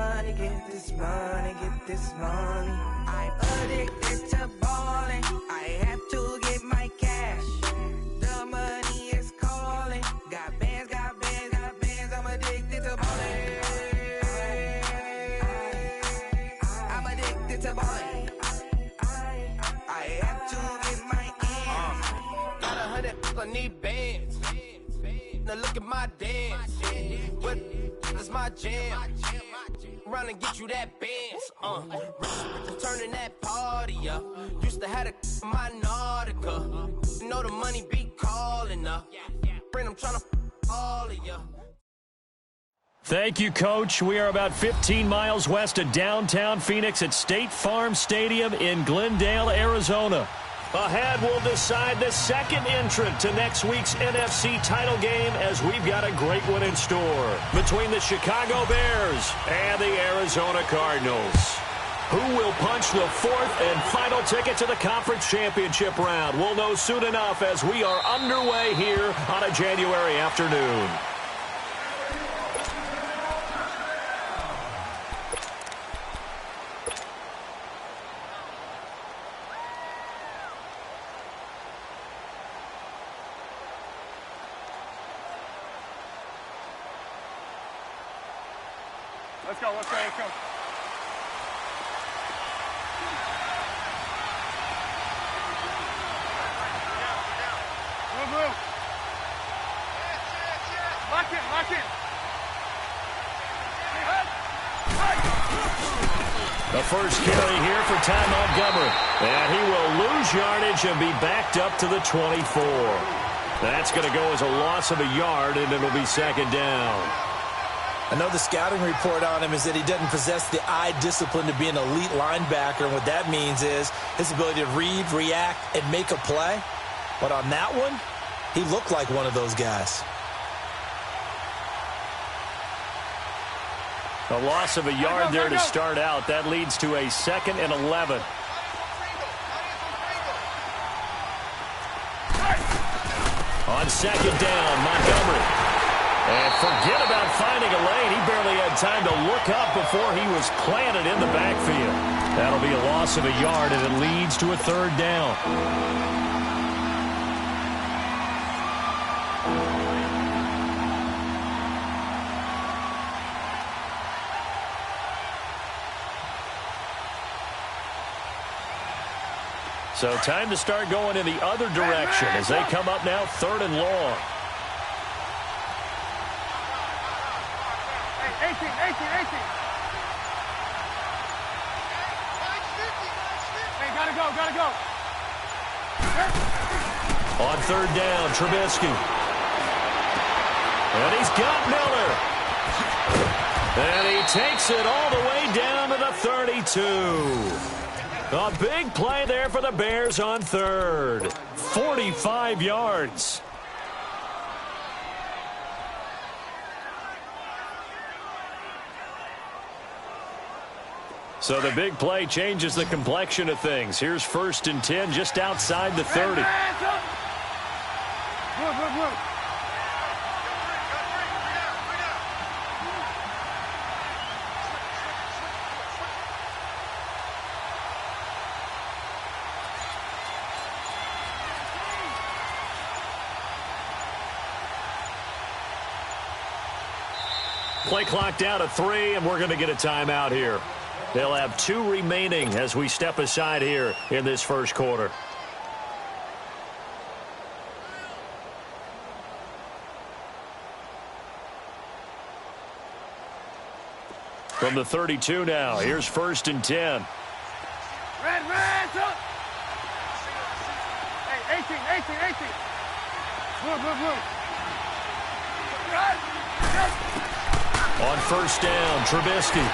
money, get this money, get this money. I'm addicted to balling. I have to get my cash. The money is calling. Got bands, got bands, got bands. I'm addicted to balling. I'm addicted to balling. I have to get my ends. Got 100, I need bands. Now look at my dance. What is my jam? Run and get you that bands. Turning that party up. Used to have a my Nautica. You know the money be calling up. Friend, I'm trying to all of you. Thank you, Coach. We are about 15 miles west of downtown Phoenix at State Farm Stadium in Glendale, Arizona. Ahead, we'll decide the second entrant to next week's NFC title game as we've got a great one in store between the Chicago Bears and the Arizona Cardinals. Who will punch the fourth and final ticket to the conference championship round? We'll know soon enough as we are underway here on a January afternoon. Let's go, let's go, let's go. Move, move. Lock in, lock in. The first carry here for Ty Montgomery. And he will lose yardage and be backed up to the 24. That's going to go as a loss of a yard, and it'll be second down. I know the scouting report on him is that he doesn't possess the eye discipline to be an elite linebacker, and what that means is his ability to read, react, and make a play. But on that one, he looked like one of those guys. A loss of a yard there to start out. That leads to a 2nd and 11. On second down, Montgomery. And forget about finding a lane. He barely had time to look up before he was planted in the backfield. That'll be a loss of a yard, and it leads to a 3rd down. So time to start going in the other direction as they come up now 3rd and long. 18, 18, 18. Hey, gotta go, gotta go. On 3rd down, Trubisky. And he's got Miller. And he takes it all the way down to the 32. A big play there for the Bears on 3rd. 45 yards. So the big play changes the complexion of things. Here's 1st and 10 just outside the 30. Move, move, move. Play clock down to 3, and we're going to get a timeout here. They'll have 2 remaining as we step aside here in this first quarter. From the 32 now, here's 1st and 10. Red, up. Hey, 18, 18, 18. Move, move, move. Run. On 1st down, Trubisky.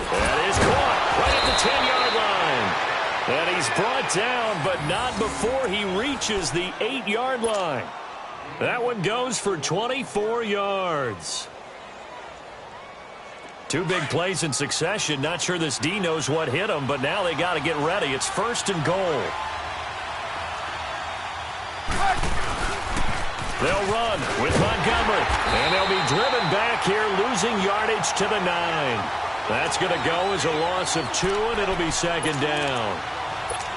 That is caught right at the 10-yard line. And he's brought down, but not before he reaches the 8-yard line. That one goes for 24 yards. 2 big plays in succession. Not sure this D knows what hit him, but now they got to get ready. It's 1st and goal. They'll run with Montgomery, and they'll be driven back back here, losing yardage to the 9. That's going to go as a loss of 2, and it'll be second down.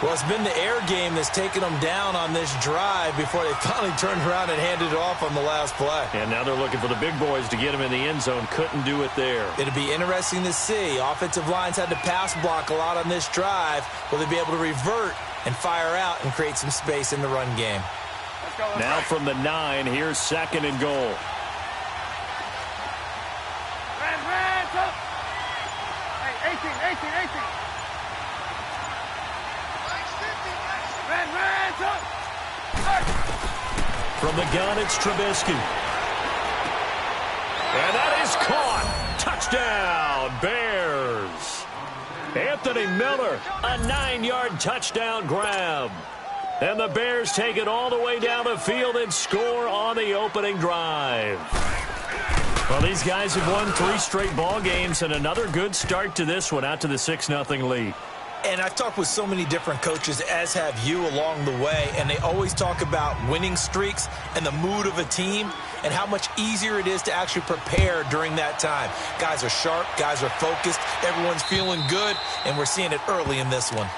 Well, it's been the air game that's taken them down on this drive before they finally turned around and handed it off on the last play. And now they're looking for the big boys to get him in the end zone. Couldn't do it there. It'll be interesting to see. Offensive lines had to pass block a lot on this drive. Will they be able to revert and fire out and create some space in the run game? Now from the 9, here's second and goal. Hey, 18. From the gun, it's Trubisky. And that is caught. Touchdown, Bears. Anthony Miller, a 9-yard touchdown grab. And the Bears take it all the way down the field and score on the opening drive. Well, these guys have won 3 straight ball games and another good start to this one, out to the 6-0 lead. And I've talked with so many different coaches, as have you, along the way, and they always talk about winning streaks and the mood of a team and how much easier it is to actually prepare during that time. Guys are sharp, guys are focused, everyone's feeling good, and we're seeing it early in this one.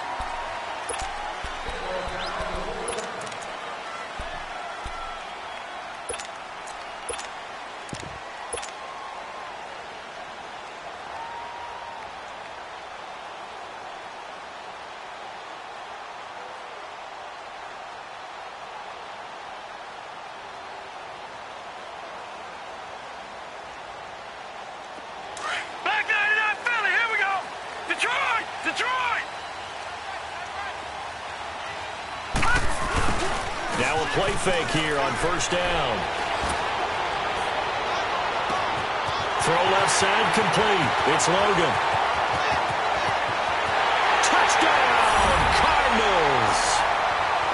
Now a play fake here on first down. Throw left side complete. It's Logan. Touchdown, Cardinals.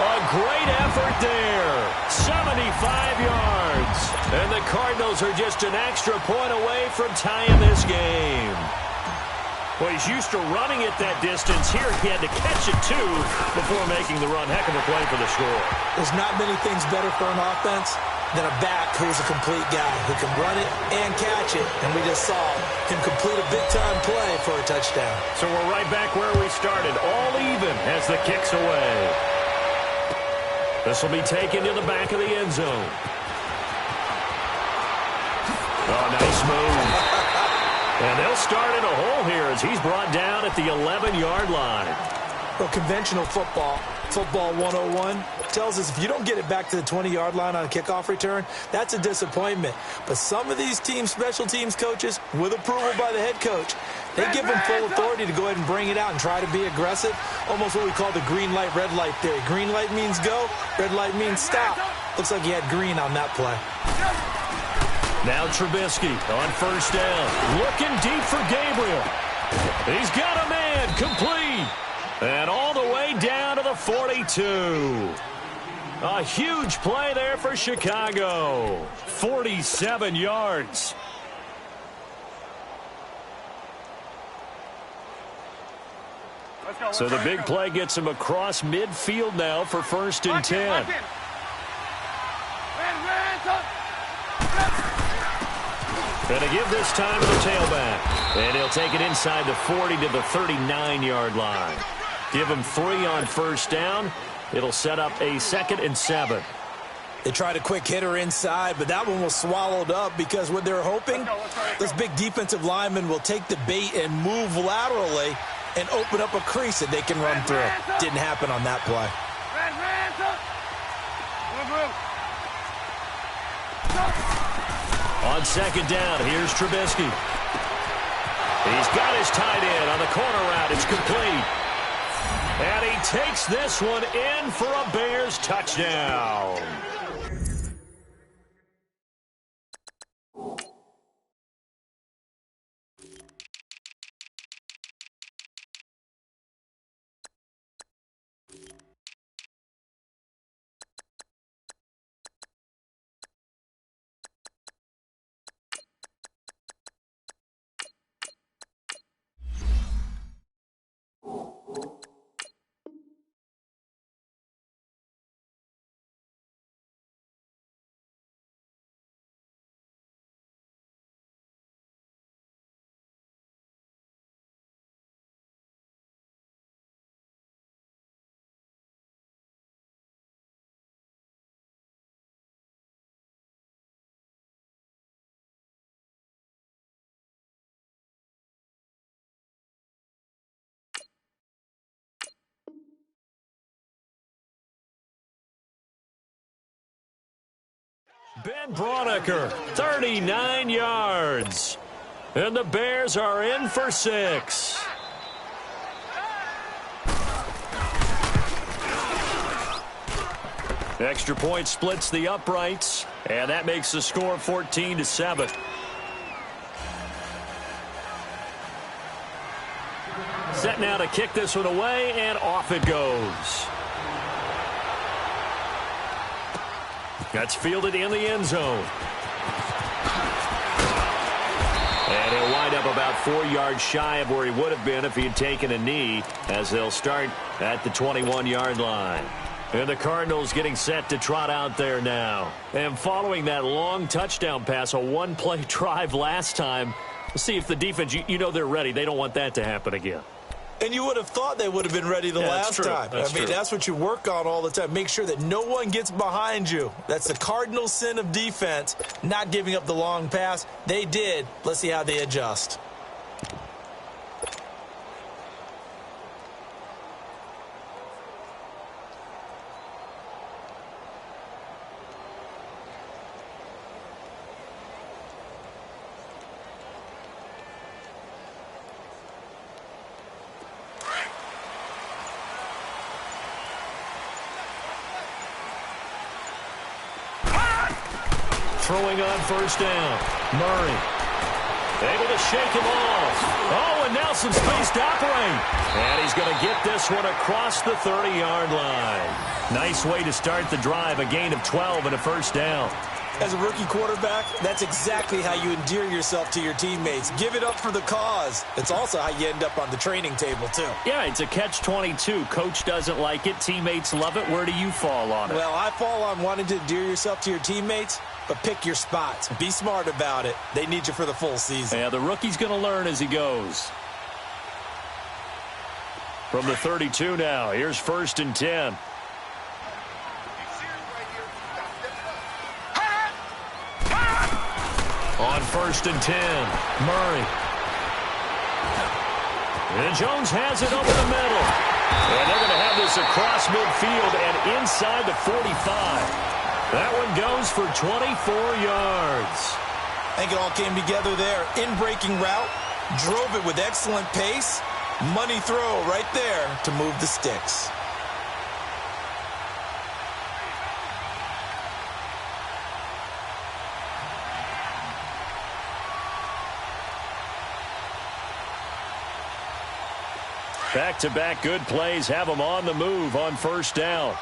A great effort there. 75 yards. And the Cardinals are just an extra point away from tying this game. Well, he's used to running it that distance. Here he had to catch it, too, before making the run. Heck of a play for the score. There's not many things better for an offense than a back who's a complete guy who can run it and catch it. And we just saw him complete a big-time play for a touchdown. So we're right back where we started, all even as the kick's away. This will be taken to the back of the end zone. Oh, nice move. And they'll start in a hole here as he's brought down at the 11-yard line. Well, conventional football 101, tells us if you don't get it back to the 20-yard line on a kickoff return, that's a disappointment. But some of these teams, special teams coaches, with approval by the head coach, they give them full authority to go ahead and bring it out and try to be aggressive, almost what we call the green light, red light theory. Green light means go, red light means stop. Looks like he had green on that play. Now Trubisky on first down. Looking deep for Gabriel. He's got a man, complete. And all the way down to the 42. A huge play there for Chicago. 47 yards. So the big play gets him across midfield now for first and 10. Going to give this time to the tailback. And he'll take it inside the 40 to the 39-yard line. Give him 3 on first down. It'll set up a 2nd and 7. They tried a quick hitter inside, but that one was swallowed up because what they're hoping, this big defensive lineman will take the bait and move laterally and open up a crease that they can run through. Didn't happen on that play. On second down, here's Trubisky. He's got his tight end on the corner route. It's complete. And he takes this one in for a Bears touchdown. Ben Braunecker, 39 yards. And the Bears are in for 6. Extra point splits the uprights, and that makes the score 14-7. Set now to kick this one away, and off it goes. That's fielded in the end zone. And he'll wind up about 4 yards shy of where he would have been if he had taken a knee, as they'll start at the 21-yard line. And the Cardinals getting set to trot out there now. And following that long touchdown pass, a one-play drive last time, we'll see if the defense, you know they're ready. They don't want that to happen again. And you would have thought they would have been ready the last time. That's what you work on all the time. Make sure that no one gets behind you. That's the cardinal sin of defense, not giving up the long pass. They did. Let's see how they adjust. Throwing on first down. Murray able to shake him off. Oh, and now some space to operate. And he's going to get this one across the 30-yard line. Nice way to start the drive. A gain of 12 and a first down. As a rookie quarterback, that's exactly how you endear yourself to your teammates. Give it up for the cause. It's also how you end up on the training table, too. Yeah, it's a catch-22. Coach doesn't like it. Teammates love it. Where do you fall on it? Well, I fall on wanting to endear yourself to your teammates, but pick your spots. Be smart about it. They need you for the full season. Yeah, the rookie's going to learn as he goes. From the 32 now, here's 1st and 10. On 1st and 10, Murray. And Jones has it over the middle. And they're going to have this across midfield and inside the 45. That one goes for 24 yards. I think it all came together there. In-breaking route, drove it with excellent pace. Money throw right there to move the sticks. Back-to-back good plays have them on the move on first down.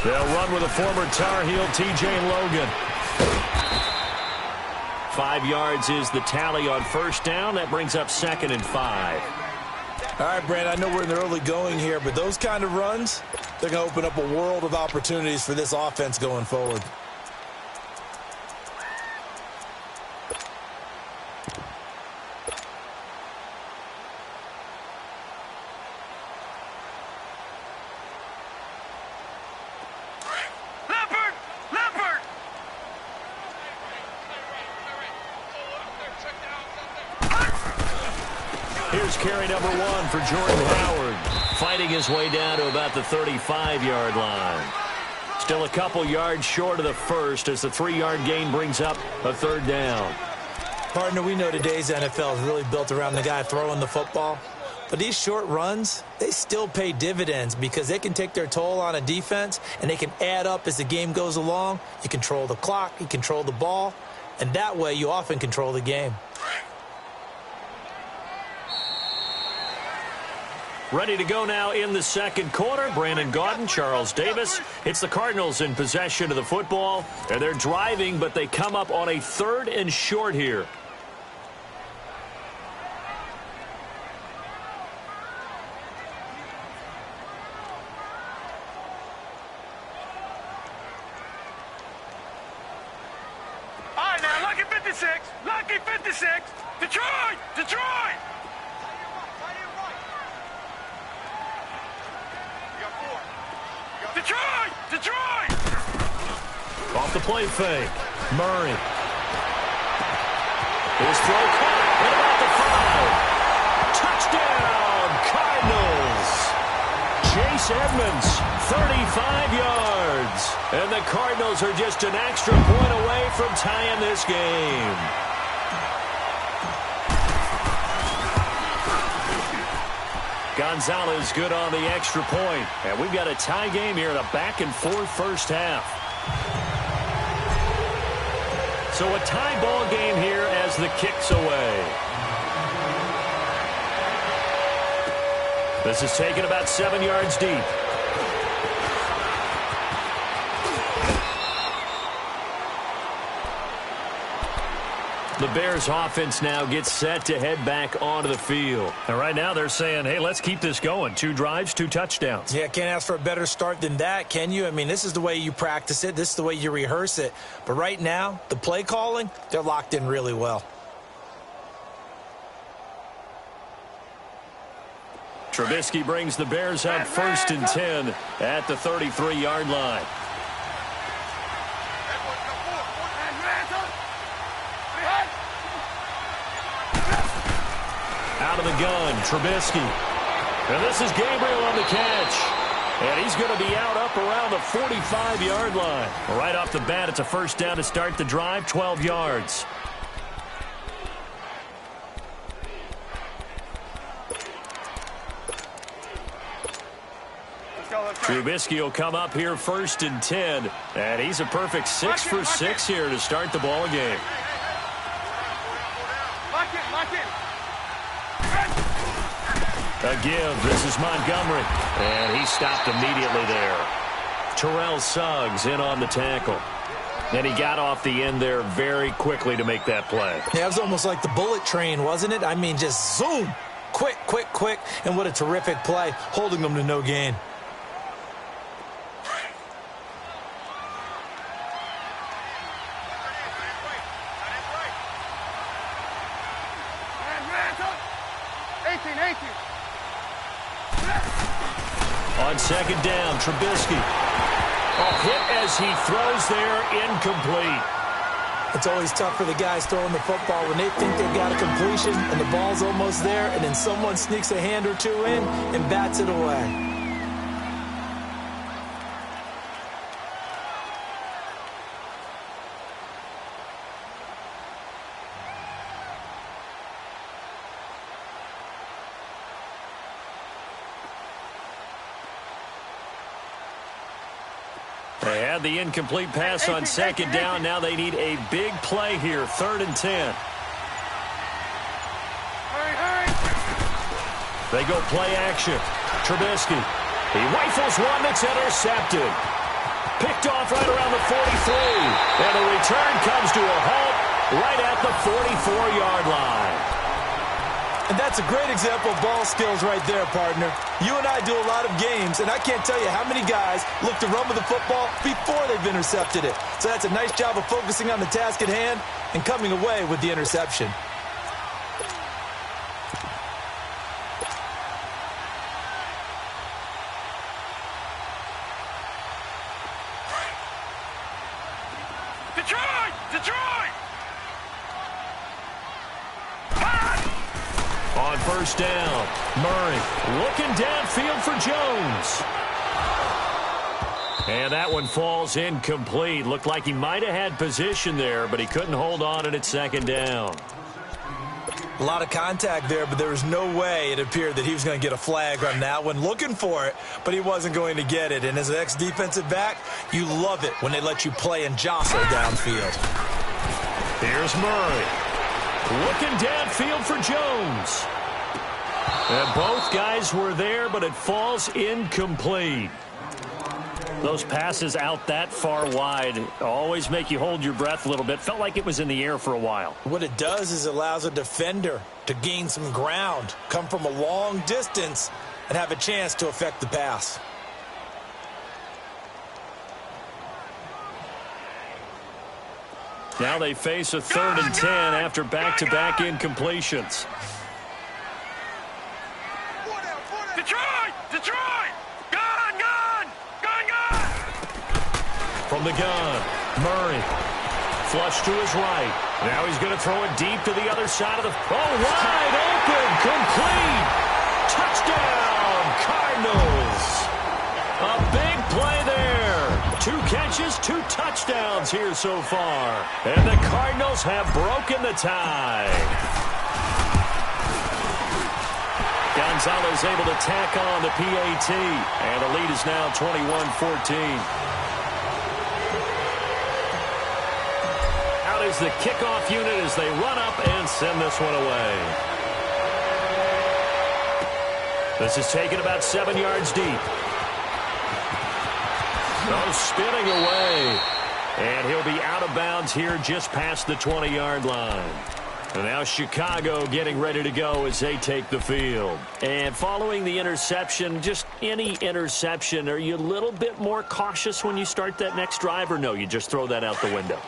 They'll run with a former Tar Heel, T.J. Logan. 5 yards is the tally on first down. That brings up 2nd and 5. All right, Brand, I know we're in the early going here, but those kind of runs, they're going to open up a world of opportunities for this offense going forward. Here's carry number 1 for Jordan Howard, fighting his way down to about the 35-yard line. Still a couple yards short of the first as the 3-yard gain brings up a 3rd down. Partner, we know today's NFL is really built around the guy throwing the football. But these short runs, they still pay dividends because they can take their toll on a defense and they can add up as the game goes along. You control the clock, you control the ball, and that way you often control the game. Ready to go now in the second quarter. Brandon Gaudin, Charles Davis. It's the Cardinals in possession of the football. And they're driving, but they come up on a 3rd and short here. All right, now, lucky 56. Lucky 56. Detroit! Detroit! Detroit! Detroit! Off the play fake. Murray. His throw caught at about the 5. Touchdown, Cardinals! Chase Edmonds, 35 yards. And the Cardinals are just an extra point away from tying this game. Gonzalez good on the extra point. And we've got a tie game here in a back-and-forth first half. So a tie ball game here as the kick's away. This is taken about 7 yards deep. The Bears offense now gets set to head back onto the field. And right now they're saying, hey, let's keep this going. 2 drives, 2 touchdowns. Yeah, can't ask for a better start than that, can you? I mean, this is the way you practice it. This is the way you rehearse it. But right now, the play calling, they're locked in really well. Trubisky brings the Bears up 1st and 10 at the 33-yard line. Out of the gun, Trubisky. And this is Gabriel on the catch. And he's going to be out up around the 45-yard line. Right off the bat, it's a first down to start the drive, 12 yards. Trubisky will come up here 1st and 10. And he's a perfect 6 for 6 here to start the ball game. A give. This is Montgomery. And he stopped immediately there. Terrell Suggs in on the tackle. And he got off the end there very quickly to make that play. Yeah, it was almost like the bullet train, wasn't it? I mean, just zoom. Quick, quick, quick. And what a terrific play, holding them to no gain. On 2nd down, Trubisky. Hit as he throws there, incomplete. It's always tough for the guys throwing the football when they think they've got a completion and the ball's almost there, and then someone sneaks a hand or two in and bats it away. They had the incomplete pass on 2nd down. Now they need a big play here, 3rd and 10. They go play action. Trubisky. He rifles one that's intercepted. Picked off right around the 43. And the return comes to a halt right at the 44-yard line. And that's a great example of ball skills right there, partner. You and I do a lot of games, and I can't tell you how many guys look to run with the football before they've intercepted it. So that's a nice job of focusing on the task at hand and coming away with the interception. Detroit! Detroit! On 1st down, Murray looking downfield for Jones. And that one falls incomplete. Looked like he might have had position there, but he couldn't hold on it at 2nd down. A lot of contact there, but there was no way it appeared that he was going to get a flag on that one. Looking for it, but he wasn't going to get it. And as an ex-defensive back, you love it when they let you play and jostle downfield. Here's Murray. Looking downfield for Jones. And both guys were there, but it falls incomplete. Those passes out that far wide always make you hold your breath a little bit. Felt like it was in the air for a while. What it does is it allows a defender to gain some ground, come from a long distance, and have a chance to affect the pass. Now they face a 3rd and 10 after back-to-back incompletions. Detroit! Detroit! Gun! Gun! Gun! Gun! From the gun, Murray. Flush to his right. Now he's going to throw it deep to the other side of the... Oh, wide open! Complete! Touchdown, Cardinals! A big play there. 2 catches, 2 touchdowns here so far. And the Cardinals have broken the tie. Gonzalez able to tack on the PAT. And the lead is now 21-14. Out is the kickoff unit as they run up and send this one away. This is taken about 7 yards deep. Oh, spinning away. And he'll be out of bounds here just past the 20-yard line. And now Chicago getting ready to go as they take the field. And following the interception, just any interception, are you a little bit more cautious when you start that next drive, or no, you just throw that out the window?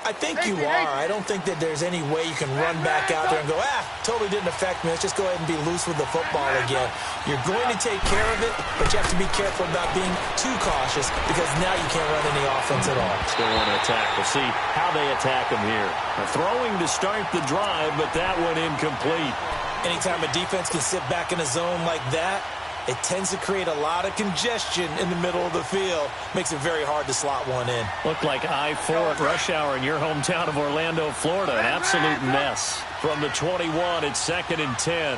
I think you are. I don't think that there's any way you can run back out there and go, totally didn't affect me. Let's just go ahead and be loose with the football again. You're going to take care of it, but you have to be careful about being too cautious because now you can't run any offense at all. Still want to attack. We'll see how they attack them here. They're throwing to start the drive, but that one incomplete. Anytime a defense can sit back in a zone like that, it tends to create a lot of congestion in the middle of the field. Makes it very hard to slot one in. Looked like I-4 at rush hour in your hometown of Orlando, Florida. An absolute mess. From the 21, it's 2nd and 10.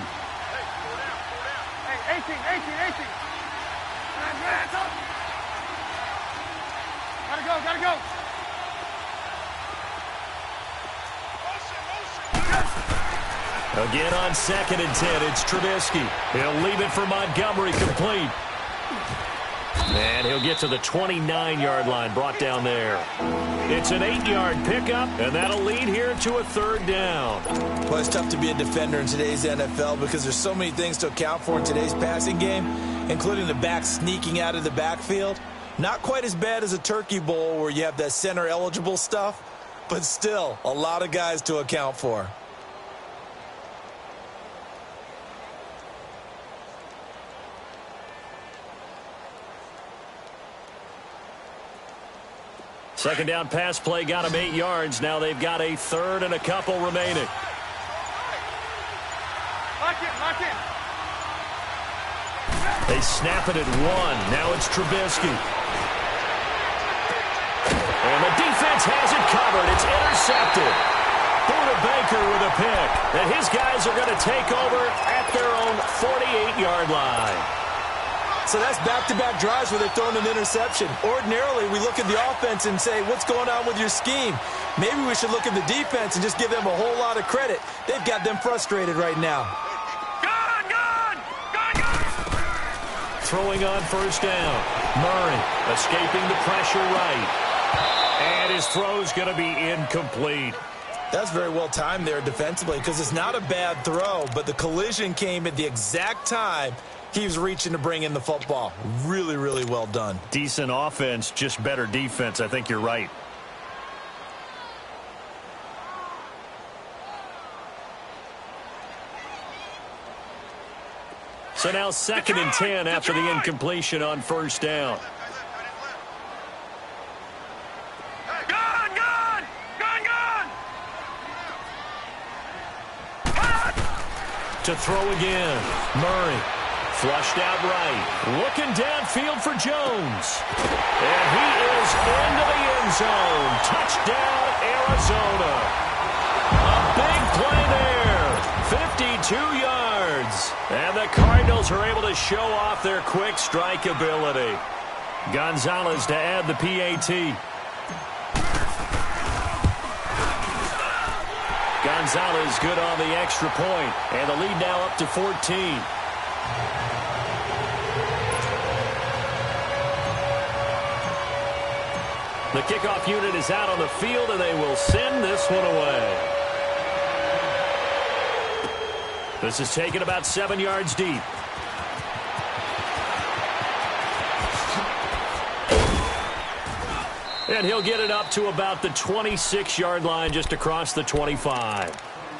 Hey, 18. Gotta go. Again on 2nd and 10, it's Trubisky. He'll leave it for Montgomery, complete. And he'll get to the 29-yard line, brought down there. It's an 8-yard pickup, and that'll lead here to a 3rd down. Well, it's tough to be a defender in today's NFL because there's so many things to account for in today's passing game, including the back sneaking out of the backfield. Not quite as bad as a Turkey Bowl where you have that center-eligible stuff, but still a lot of guys to account for. Second down pass play got him 8 yards. Now they've got a 3rd and a couple remaining. Lock it. They snap it at 1. Now it's Trubisky. And the defense has it covered. It's intercepted. Buda Baker with a pick. And his guys are going to take over at their own 48-yard line. So that's back-to-back drives where they're throwing an interception. Ordinarily, we look at the offense and say, what's going on with your scheme? Maybe we should look at the defense and just give them a whole lot of credit. They've got them frustrated right now. Gone! Throwing on 1st down. Murray escaping the pressure right. And his throw's going to be incomplete. That's very well timed there defensively because it's not a bad throw, but the collision came at the exact time he was reaching to bring in the football. Really, really well done. Decent offense, just better defense. I think you're right. So now 2nd and 10 after the incompletion on 1st down. To throw again. Murray. Flushed out right. Looking downfield for Jones. And he is into the end zone. Touchdown, Arizona. A big play there. 52 yards. And the Cardinals are able to show off their quick strike ability. Gonzalez to add the PAT. Gonzalez good on the extra point. And the lead now up to 14. The kickoff unit is out on the field, and they will send this one away. This is taken about 7 yards deep. And he'll get it up to about the 26-yard line, just across the 25.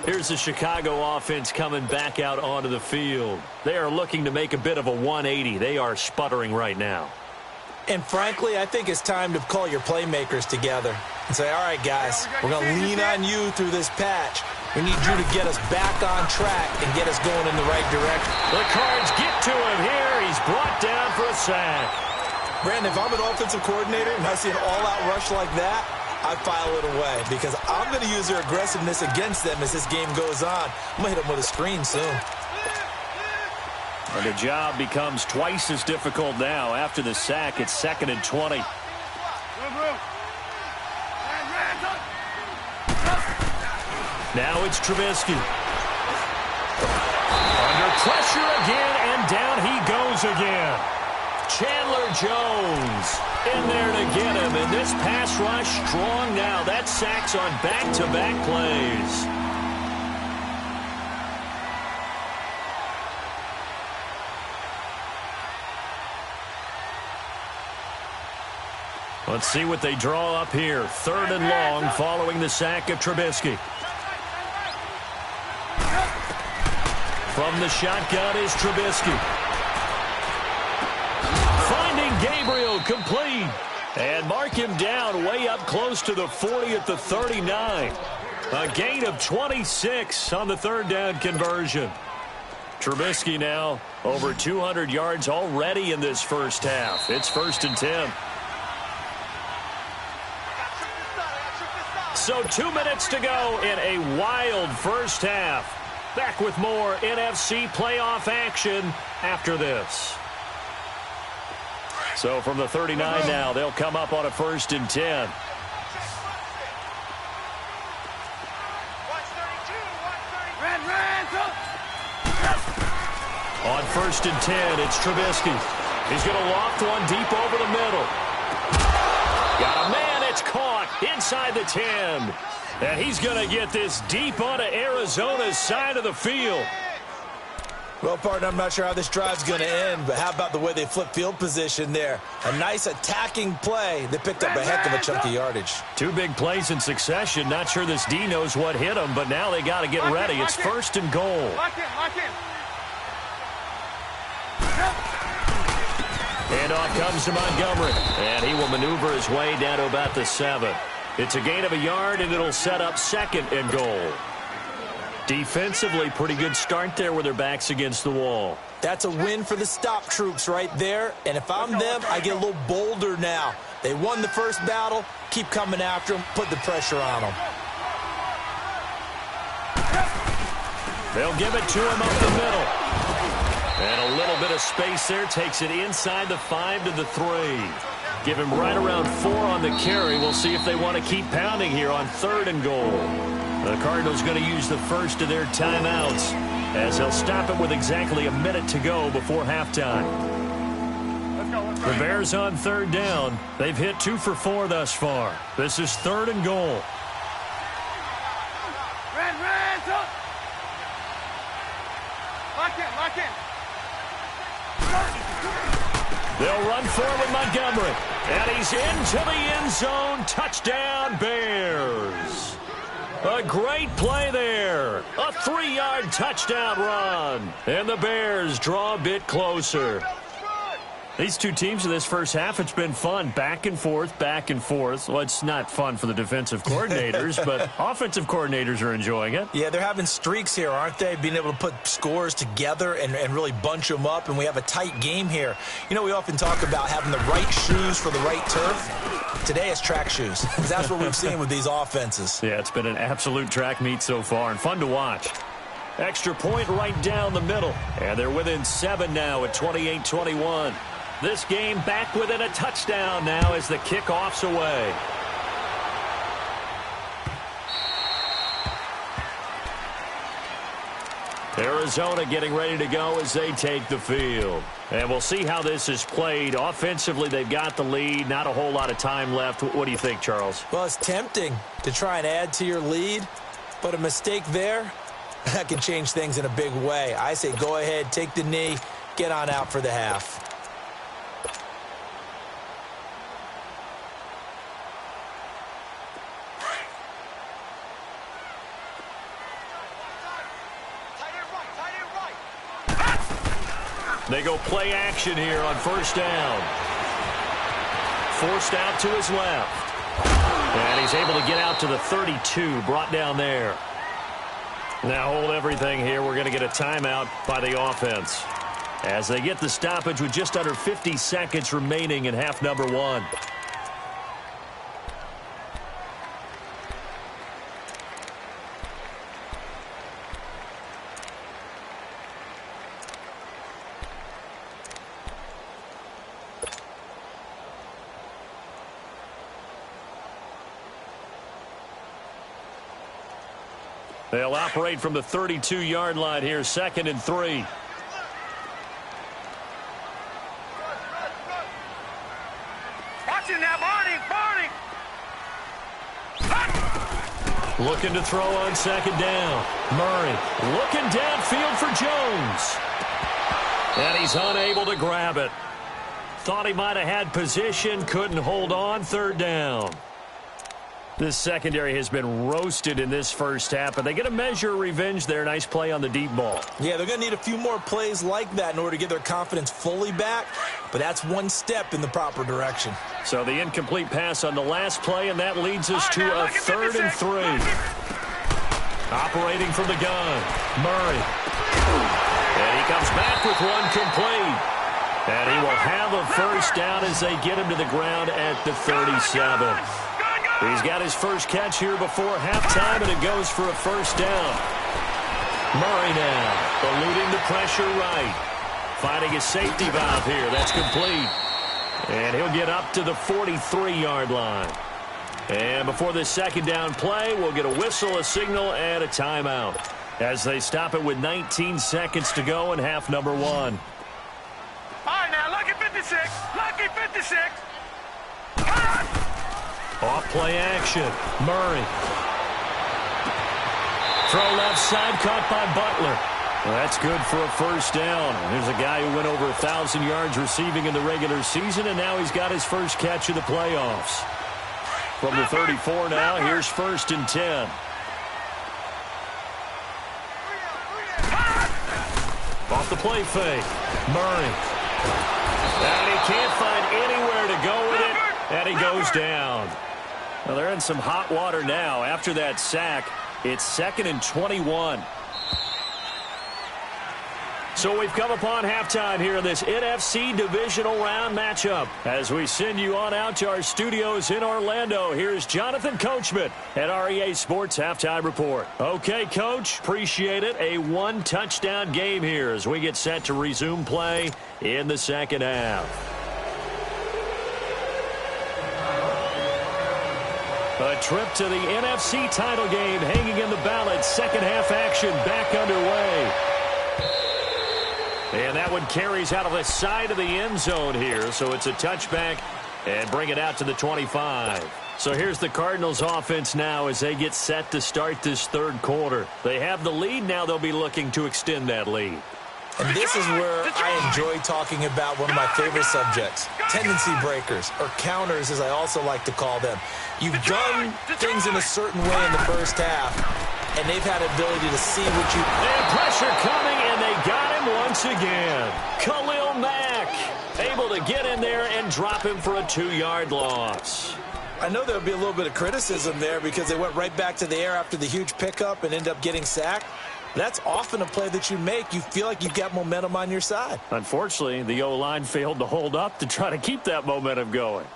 Here's the Chicago offense coming back out onto the field. They are looking to make a bit of a 180. They are sputtering right now. And frankly, I think it's time to call your playmakers together and say, all right, guys, we're going to lean on you through this patch. We need you to get us back on track and get us going in the right direction. The Cards get to him here. He's brought down for a sack. Brandon, if I'm an offensive coordinator and I see an all-out rush like that, I file it away because I'm going to use their aggressiveness against them as this game goes on. I'm going to hit them with a screen soon. And the job becomes twice as difficult now. After the sack, it's 2nd and 20. Now it's Trubisky. Under pressure again, and down he goes again. Chandler Jones in there to get him, and this pass rush strong now. That sacks on back-to-back plays. Let's see what they draw up here. 3rd and long following the sack of Trubisky. From the shotgun is Trubisky. Finding Gabriel, complete. And mark him down way up close to the 40 at the 39. A gain of 26 on the 3rd down conversion. Trubisky now over 200 yards already in this first half. It's 1st and 10. So 2 minutes to go in a wild first half. Back with more NFC playoff action after this. So from the 39 now, they'll come up on a 1st and 10. On 1st and 10, it's Trubisky. He's going to loft one deep over the middle. Got a man, it's caught inside the 10. And he's going to get this deep onto Arizona's side of the field. Well, partner, I'm not sure how this drive's going to end, but how about the way they flip field position there? A nice attacking play. They picked up a heck of a chunk of yardage. 2 big plays in succession. Not sure this D knows what hit him, but now they got to get ready. It's 1st and goal. And off comes to Montgomery. And he will maneuver his way down to about the 7. It's a gain of a yard, and it'll set up 2nd and goal. Defensively, pretty good start there with their backs against the wall. That's a win for the stop troops right there. And if I'm them, I get a little bolder now. They won the first battle. Keep coming after them. Put the pressure on them. They'll give it to him up the middle. And a little bit of space there. Takes it inside the 5 to the 3. Give him right around 4 on the carry. We'll see if they want to keep pounding here on 3rd and goal. The Cardinals going to use the first of their timeouts as they'll stop it with exactly a minute to go before halftime. The Bears on 3rd down. They've hit 2 for 4 thus far. This is 3rd and goal. Lock in. They'll run forward Montgomery. And he's into the end zone. Touchdown, Bears. A great play there. A 3-yard touchdown run. And the Bears draw a bit closer. These two teams in this first half, it's been fun. Back and forth, back and forth. Well, it's not fun for the defensive coordinators, but offensive coordinators are enjoying it. Yeah, they're having streaks here, aren't they? Being able to put scores together and really bunch them up, and we have a tight game here. You know, we often talk about having the right shoes for the right turf. Today it's track shoes. That's what we've seen with these offenses. Yeah, it's been an absolute track meet so far, and fun to watch. Extra point right down the middle, and they're within 7 now at 28-21. This game back within a touchdown now as the kickoff's away. Arizona getting ready to go as they take the field. And we'll see how this is played. Offensively, they've got the lead. Not a whole lot of time left. What do you think, Charles? Well, it's tempting to try and add to your lead, but a mistake there, that can change things in a big way. I say go ahead, take the knee, get on out for the half. They go play action here on first down. Forced out to his left. And he's able to get out to the 32, brought down there. Now hold everything here. We're going to get a timeout by the offense. as they get the stoppage with just under 50 seconds remaining in half number one. They'll operate from the 32-yard line here, 2nd and 3. Watching that, Barney! Looking to throw on 2nd down. Murray looking downfield for Jones. And he's unable to grab it. Thought he might have had position, couldn't hold on, 3rd down. This secondary has been roasted in this first half, but they get a measure of revenge there. Nice play on the deep ball. Yeah, they're going to need a few more plays like that in order to get their confidence fully back, but that's one step in the proper direction. So the incomplete pass on the last play, and that leads us to a 3rd and 3. Operating from the gun, Murray. And he comes back with one complete. And he will have a first down as they get him to the ground at the 37. He's got his first catch here before halftime, and it goes for a first down. Murray now, eluding the pressure right. Finding his safety valve here. That's complete. And he'll get up to the 43-yard line. And before this 2nd down play, we'll get a whistle, a signal, and a timeout as they stop it with 19 seconds to go in half number one. All right, now, lucky 56. Lucky 56. Off play action. Murray. Throw left side, caught by Butler. Well, that's good for a first down. There's a guy who went over 1,000 yards receiving in the regular season, and now he's got his first catch of the playoffs. From the 34 now, here's 1st and 10. Off the play fake. Murray. And he can't find anywhere to go with it, and he goes down. Well, they're in some hot water now. After that sack, it's 2nd and 21. So we've come upon halftime here in this NFC divisional round matchup. As we send you on out to our studios in Orlando, here's Jonathan Coachman at REA Sports Halftime Report. Okay, Coach, appreciate it. A one-touchdown game here as we get set to resume play in the 2nd half. A trip to the NFC title game hanging in the balance. 2nd half action back underway. And that one carries out of the side of the end zone here. So it's a touchback and bring it out to the 25. So here's the Cardinals offense now as they get set to start this 3rd quarter. They have the lead. Now they'll be looking to extend that lead. And this is where I enjoy talking about one of my favorite subjects, tendency breakers, or counters as I also like to call them. You've done things in a certain way in the first half, and they've had the ability to see what you... And pressure coming, and they got him once again. Khalil Mack able to get in there and drop him for a 2-yard loss. I know there'll be a little bit of criticism there because they went right back to the air after the huge pickup and ended up getting sacked. That's often a play that you make. You feel like you've got momentum on your side. Unfortunately, the O-line failed to hold up to try to keep that momentum going.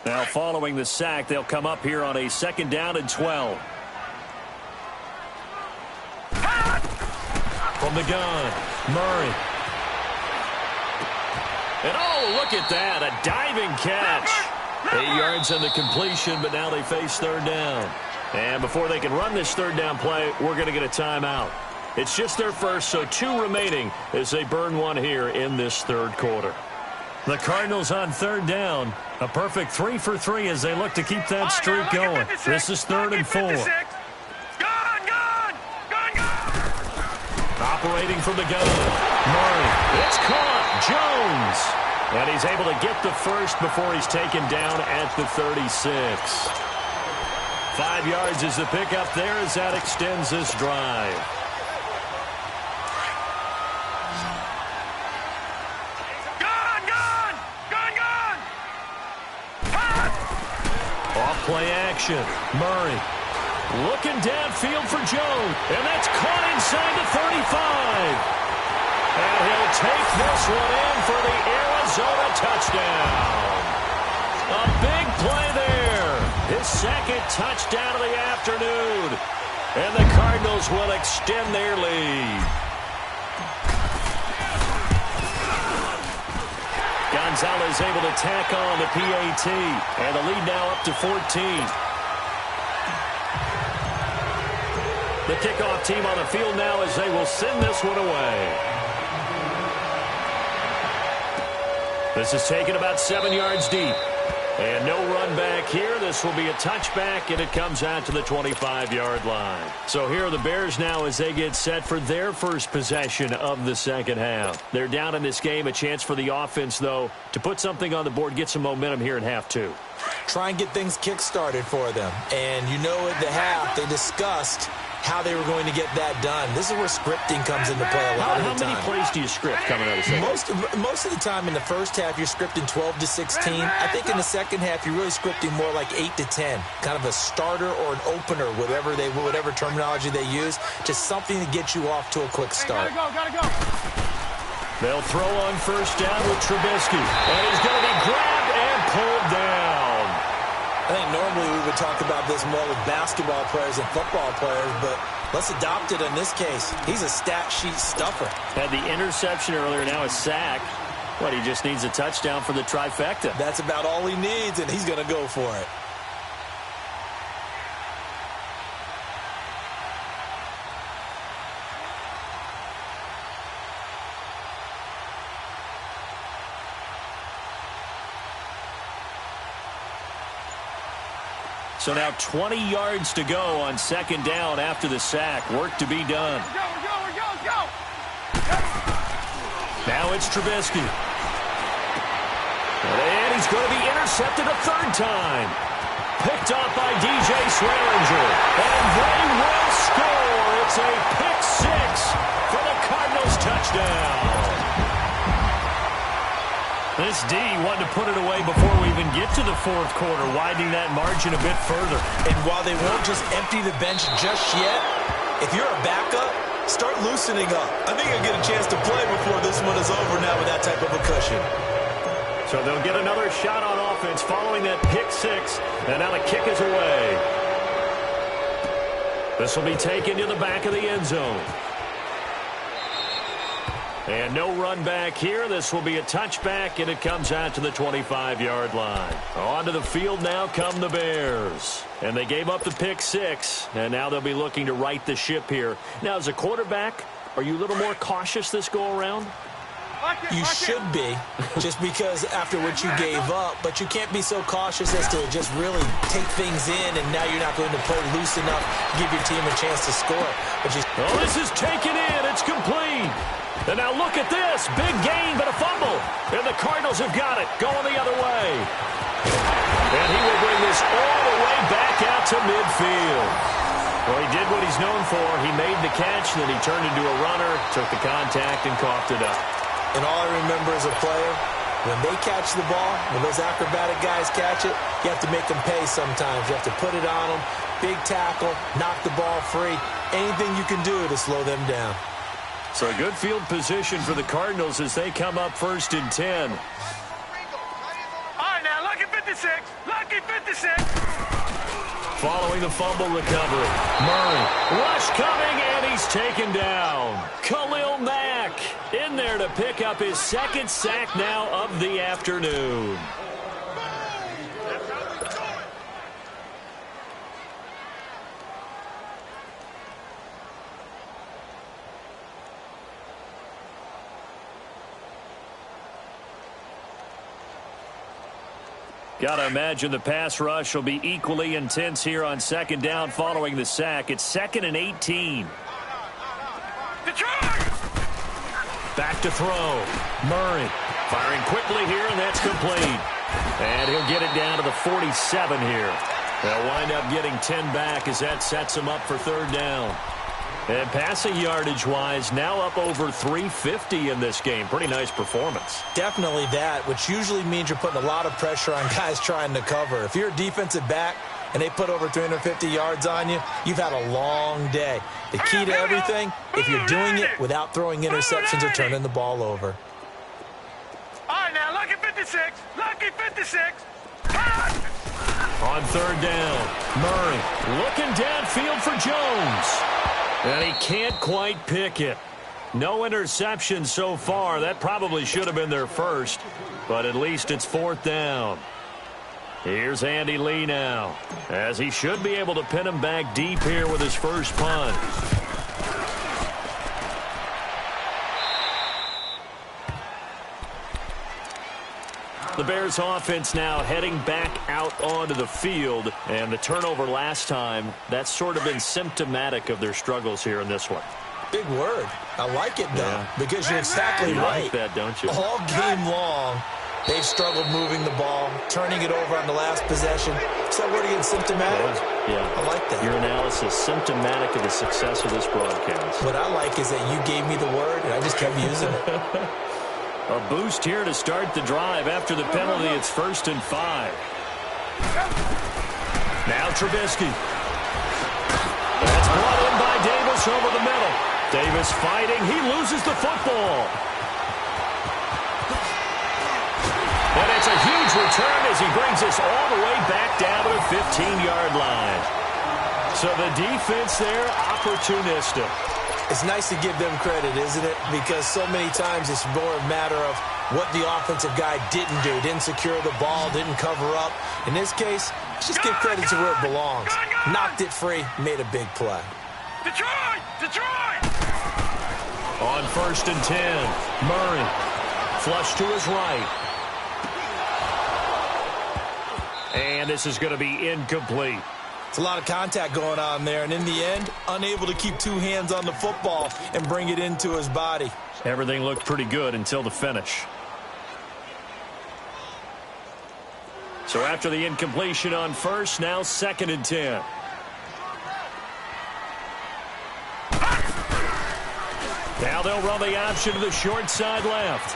Now, following the sack, they'll come up here on a 2nd down and 12. From the gun, Murray. And oh, look at that, a diving catch. 8 yards on the completion, but now they face 3rd down. And before they can run this 3rd down play, we're going to get a timeout. It's just their first, so 2 remaining as they burn one here in this 3rd quarter. The Cardinals on 3rd down. A perfect 3 for 3 as they look to keep that streak going. This is 3rd and 4. Operating from the gun. Murray. It's caught. Jones. And he's able to get the first before he's taken down at the 36. 5 yards is the pickup there as that extends this drive. Off play action. Murray. Looking downfield for Jones. And that's caught inside the 35. And he'll take this one in for the Arizona touchdown. A big play there. His second touchdown of the afternoon. And the Cardinals will extend their lead. Gonzalez able to tack on the PAT. And the lead now up to 14. The kickoff team on the field now as they will send this one away. This is taken about 7 yards deep. And no run back here. This will be a touchback, and it comes out to the 25-yard line. So here are the Bears now as they get set for their first possession of the second half. They're down in this game. A chance for the offense, though, to put something on the board, get some momentum here in half two. Try and get things kick-started for them. And you know at the half they discussed how they were going to get that done. This is where scripting comes into play a lot of the time. How many plays do you script coming out of the second? Most of the time in the first half, you're scripting 12 to 16. I think in the second half, you're really scripting more like 8 to 10. Kind of a starter or an opener, whatever terminology they use. Just something to get you off to a quick start. Gotta go. They'll throw on first down with Trubisky. And he's going to be grabbed and pulled down. I think normally we would talk about this more with basketball players and football players, but let's adopt it in this case. He's a stat sheet stuffer. Had the interception earlier, now a sack. But he just needs a touchdown for the trifecta. That's about all he needs, and he's going to go for it. So now 20 yards to go on second down after the sack. Work to be done. Go. Now it's Trubisky. And he's going to be intercepted a third time. Picked off by DJ Swearinger. And they will score. It's a pick six for the Cardinals touchdown. This D wanted to put it away before we even get to the fourth quarter, widening that margin a bit further. And while they won't just empty the bench just yet, if you're a backup, start loosening up. I think you'll get a chance to play before this one is over now with that type of a cushion. So they'll get another shot on offense following that pick six, and now the kick is away. This will be taken to the back of the end zone. And no run back here. This will be a touchback, and it comes out to the 25-yard line. Onto the field now come the Bears. And they gave up the pick six, and now they'll be looking to right the ship here. Now, as a quarterback, are you a little more cautious this go-around? You should be, just because after what you gave up, but you can't be so cautious as to just really take things in, and now you're not going to play loose enough to give your team a chance to score. Oh, this is taken in. It's complete. And now look at this. Big gain, but a fumble. And the Cardinals have got it. Going the other way. And he will bring this all the way back out to midfield. Well, he did what he's known for. He made the catch, then he turned into a runner, took the contact, and coughed it up. And all I remember as a player, when they catch the ball, when those acrobatic guys catch it, you have to make them pay sometimes. You have to put it on them, big tackle, knock the ball free, anything you can do to slow them down. So a good field position for the Cardinals as they come up first and 10. All right, now, lucky 56. Lucky 56. Following the fumble recovery, Murray, rush coming, and he's taken down. Khalil Mack in there to pick up his second sack now of the afternoon. Got to imagine the pass rush will be equally intense here on second down following the sack. It's 2nd and 18. Back to throw. Murray firing quickly here, and that's complete. And he'll get it down to the 47 here. They'll wind up getting 10 back as that sets him up for third down. And passing yardage-wise, now up over 350 in this game. Pretty nice performance. Definitely that, which usually means you're putting a lot of pressure on guys trying to cover. If you're a defensive back, and they put over 350 yards on you, you've had a long day. The key to everything, if you're doing it without throwing interceptions or turning the ball over. All right, now, lucky 56. Lucky 56. On third down, Murray looking downfield for Jones. And he can't quite pick it. No interception so far. That probably should have been their first, but at least it's fourth down. Here's Andy Lee now, as he should be able to pin him back deep here with his first punt. The Bears offense now heading back out onto the field, and the turnover last time, that's sort of been symptomatic of their struggles here in this one. Big word. I like it, though, because you're exactly you right. like that, don't you? All game long, they've struggled moving the ball, turning it over on the last possession. Is that word again, symptomatic? Yeah. I like that. Your analysis, symptomatic of the success of this broadcast. What I like is that you gave me the word, and I just kept using it. A boost here to start the drive. After the penalty, it's 1st and 5. Now Trubisky. That's brought in by Davis over the middle. Davis fighting. He loses the football. And it's a huge return as he brings us all the way back down to the 15-yard line. So the defense there, opportunistic. It's nice to give them credit, isn't it? Because so many times it's more a matter of what the offensive guy didn't do. Didn't secure the ball, didn't cover up. In this case, let's just give credit to where it belongs. Knocked it free, made a big play. Detroit! Detroit! On 1st and 10, Murray. Flush to his right. And this is going to be incomplete. It's a lot of contact going on there, and in the end, unable to keep two hands on the football and bring it into his body. Everything looked pretty good until the finish. So after the incompletion on 1st, now 2nd and 10. Now they'll run the option to the short side left.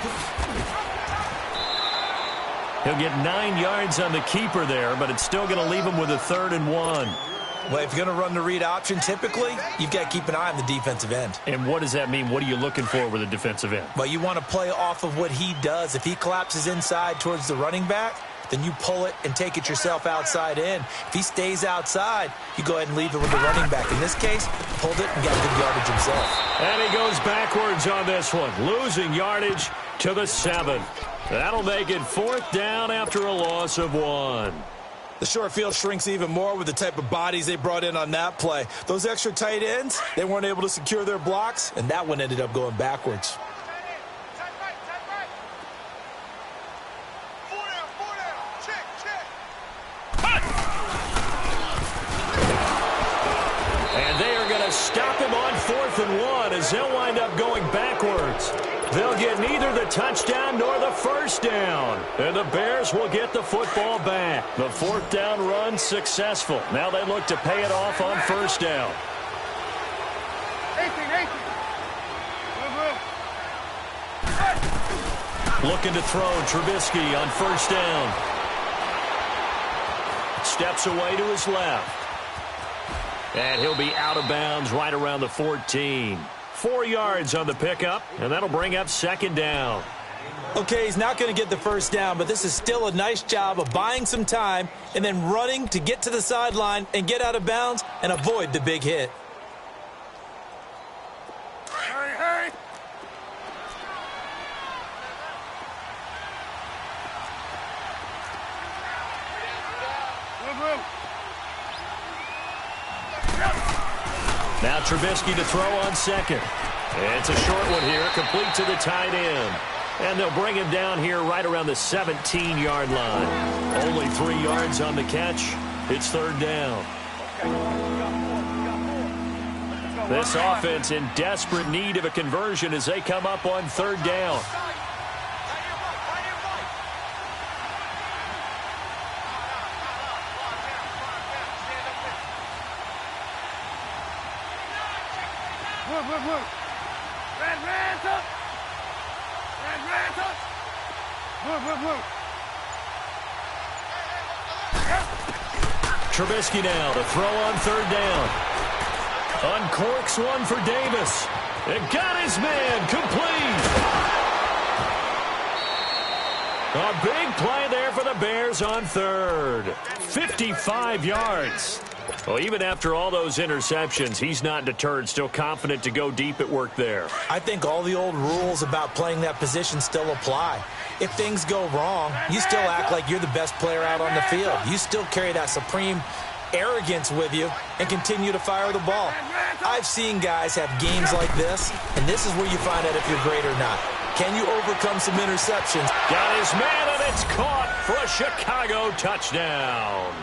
He'll get 9 yards on the keeper there, but it's still going to leave him with a 3rd and 1. Well, if you're going to run the read option, typically, you've got to keep an eye on the defensive end. And what does that mean? What are you looking for with a defensive end? Well, you want to play off of what he does. If he collapses inside towards the running back, then you pull it and take it yourself outside in. If he stays outside, you go ahead and leave it with the running back. In this case, pulled it and got good yardage himself. And he goes backwards on this one, losing yardage to the 7. That'll make it 4th down after a loss of 1. The short field shrinks even more with the type of bodies they brought in on that play. Those extra tight ends, they weren't able to secure their blocks, and that one ended up going backwards. And they are going to stop him on 4th and 1 as they'll wind up going backwards. They'll get neither the touchdown nor the first down. And the Bears will get the football back. The 4th down run successful. Now they look to pay it off on 1st down. 18. Looking to throw Trubisky on 1st down. Steps away to his left. And he'll be out of bounds right around the 14. 4 yards on the pickup, and that'll bring up 2nd down. Okay, he's not going to get the first down, but this is still a nice job of buying some time and then running to get to the sideline and get out of bounds and avoid the big hit. Hurry! Move. Now Trubisky to throw on 2nd. It's a short one here, complete to the tight end. And they'll bring him down here right around the 17-yard line. Only 3 yards on the catch. It's 3rd down. This offense in desperate need of a conversion as they come up on 3rd down. Move. Red, up. Move. Trubisky now to throw on third down. Uncorks one for Davis. It got his man complete. A big play there for the Bears on third. 55 yards. Well, even after all those interceptions, he's not deterred, still confident to go deep at work there. I think all the old rules about playing that position still apply. If things go wrong, you still act like you're the best player out on the field. You still carry that supreme arrogance with you and continue to fire the ball. I've seen guys have games like this, and this is where you find out if you're great or not. Can you overcome some interceptions? Got his man, and it's caught for a Chicago touchdown.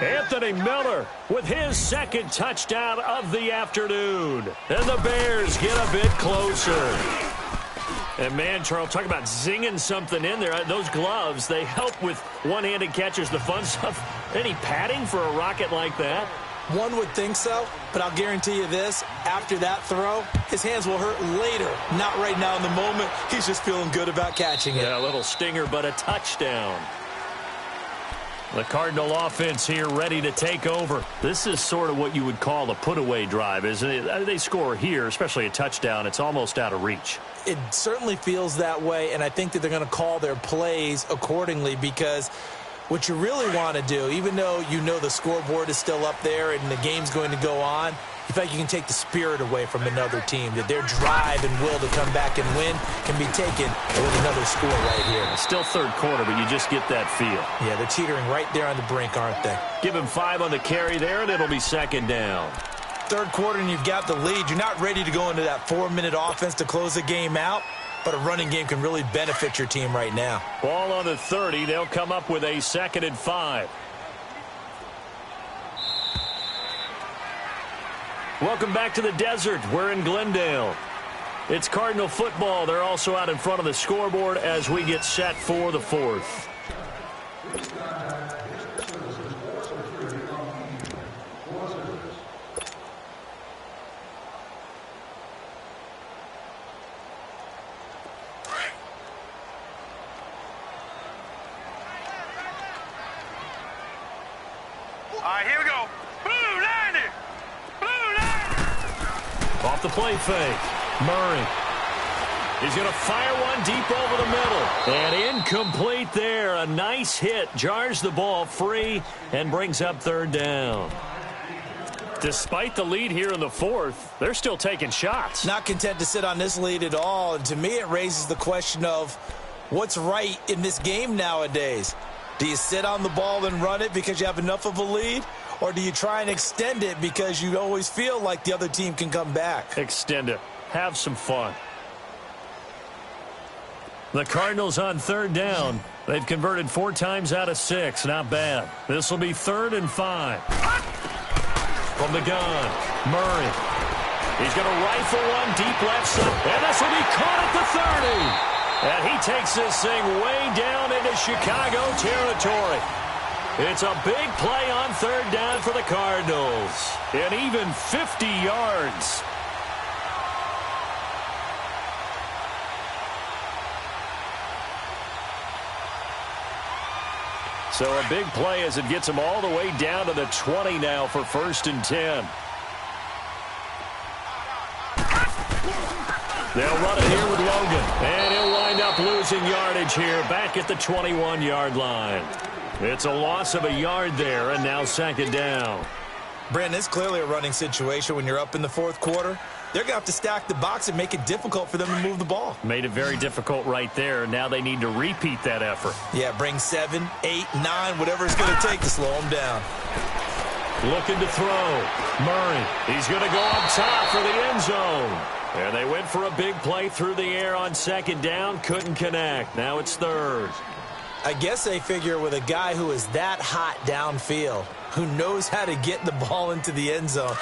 Anthony Miller with his second touchdown of the afternoon. And the Bears get a bit closer. And, man, Charles, talk about zinging something in there. Those gloves, they help with one-handed catches, the fun stuff. Any padding for a rocket like that? One would think so, but I'll guarantee you this. After that throw, his hands will hurt later. Not right now in the moment. He's just feeling good about catching it. Yeah, a little stinger, but a touchdown. The Cardinal offense here ready to take over. This is sort of what you would call a put-away drive, isn't it? They score here, especially a touchdown. It's almost out of reach. It certainly feels that way, and I think that they're going to call their plays accordingly because what you really want to do, even though you know the scoreboard is still up there and the game's going to go on, you feel like you can take the spirit away from another team, that their drive and will to come back and win can be taken with another score right here. It's still third quarter, but you just get that feel. Yeah, they're teetering right there on the brink, aren't they? Give him 5 on the carry there, and it'll be second down. Third quarter, and you've got the lead. You're not ready to go into that 4-minute offense to close the game out, but a running game can really benefit your team right now. Ball on the 30. They'll come up with a 2nd and 5. Welcome back to the desert. We're in Glendale. It's Cardinal football. They're also out in front of the scoreboard as we get set for the 4th. All right, here we go. Blue line it. Blue line. Off the play fake. Murray. He's going to fire one deep over the middle. And incomplete there. A nice hit. Jars the ball free and brings up third down. Despite the lead here in the 4th, they're still taking shots. Not content to sit on this lead at all. And to me, it raises the question of what's right in this game nowadays. Do you sit on the ball and run it because you have enough of a lead? Or do you try and extend it because you always feel like the other team can come back? Extend it. Have some fun. The Cardinals on third down. They've converted 4 times out of 6. Not bad. This will be 3rd and 5. From the gun, Murray. He's going to rifle one deep left side. And this will be caught at the 30. And he takes this thing way down into Chicago territory. It's a big play on third down for the Cardinals. And even 50 yards. So a big play as it gets them all the way down to the 20 now for 1st and 10. They'll run it here with Logan. And he'll wind up losing yardage here back at the 21-yard line. It's a loss of a yard there, and now 2nd down. Brandon, it's clearly a running situation when you're up in the 4th quarter. They're going to have to stack the box and make it difficult for them to move the ball. Made it very difficult right there. Now they need to repeat that effort. Yeah, bring 7, 8, 9, whatever it's going to take to slow them down. Looking to throw. Murray. He's going to go up top for the end zone. And they went for a big play through the air on 2nd down. Couldn't connect. Now it's 3rd. I guess they figure with a guy who is that hot downfield, who knows how to get the ball into the end zone,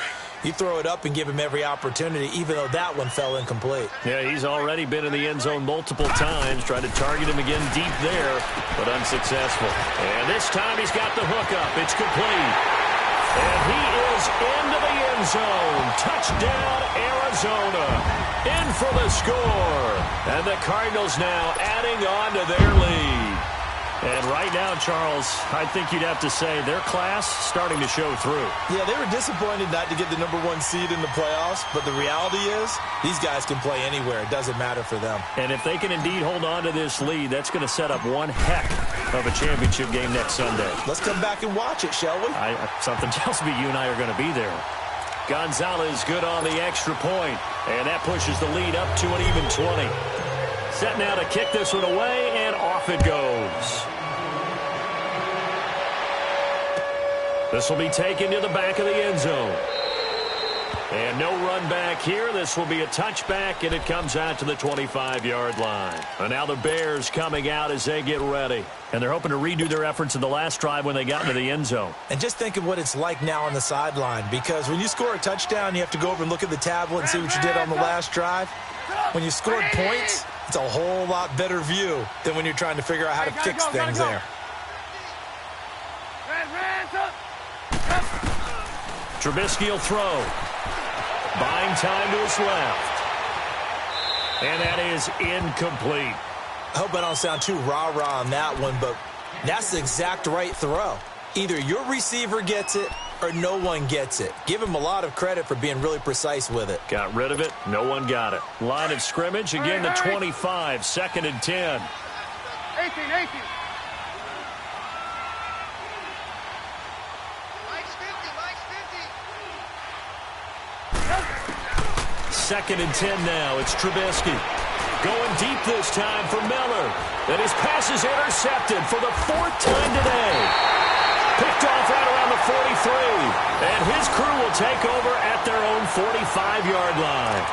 you throw it up and give him every opportunity, even though that one fell incomplete. Yeah, he's already been in the end zone multiple times. Tried to target him again deep there, but unsuccessful. And this time he's got the hook up. It's complete. And he is into the end zone. Touchdown, Arizona. In for the score. And the Cardinals now adding on to their lead. And right now, Charles, I think you'd have to say their class starting to show through. Yeah, they were disappointed not to get the #1 seed in the playoffs, but the reality is these guys can play anywhere. It doesn't matter for them. And if they can indeed hold on to this lead, that's going to set up one heck of a championship game next Sunday. Let's come back and watch it, shall we? Something tells me you and I are going to be there. Gonzalez good on the extra point, and that pushes the lead up to an even 20. Set now to kick this one away, and off it goes. This will be taken to the back of the end zone. And no run back here. This will be a touchback, and it comes out to the 25-yard line. And now the Bears coming out as they get ready. And they're hoping to redo their efforts in the last drive when they got into the end zone. And just think of what it's like now on the sideline, because when you score a touchdown, you have to go over and look at the tablet and see what you did on the last drive. When you scored points, it's a whole lot better view than when you're trying to figure out how to fix things there. Trubisky will throw. Buying time to his left. And that is incomplete. I hope I don't sound too rah-rah on that one, but that's the exact right throw. Either your receiver gets it or no one gets it. Give him a lot of credit for being really precise with it. Got rid of it. No one got it. Line of scrimmage. Again, the 25. 2nd and 10. 18. 2nd and 10 now. It's Trubisky. Going deep this time for Miller. And his pass is intercepted for the 4th time today. Picked off right around the 43. And his crew will take over at their own 45-yard line.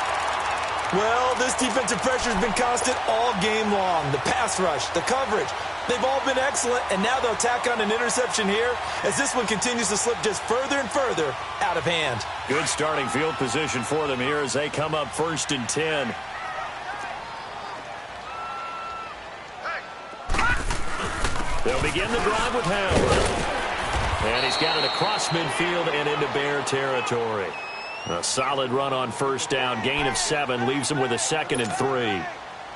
Well, this defensive pressure has been constant all game long. The pass rush, the coverage, they've all been excellent, and now they'll tack on an interception here as this one continues to slip just further and further out of hand. Good starting field position for them here as they come up 1st and 10. They'll begin the drive with Howard. And he's got it across midfield and into Bear territory. A solid run on 1st down. Gain of 7 leaves him with a 2nd and 3.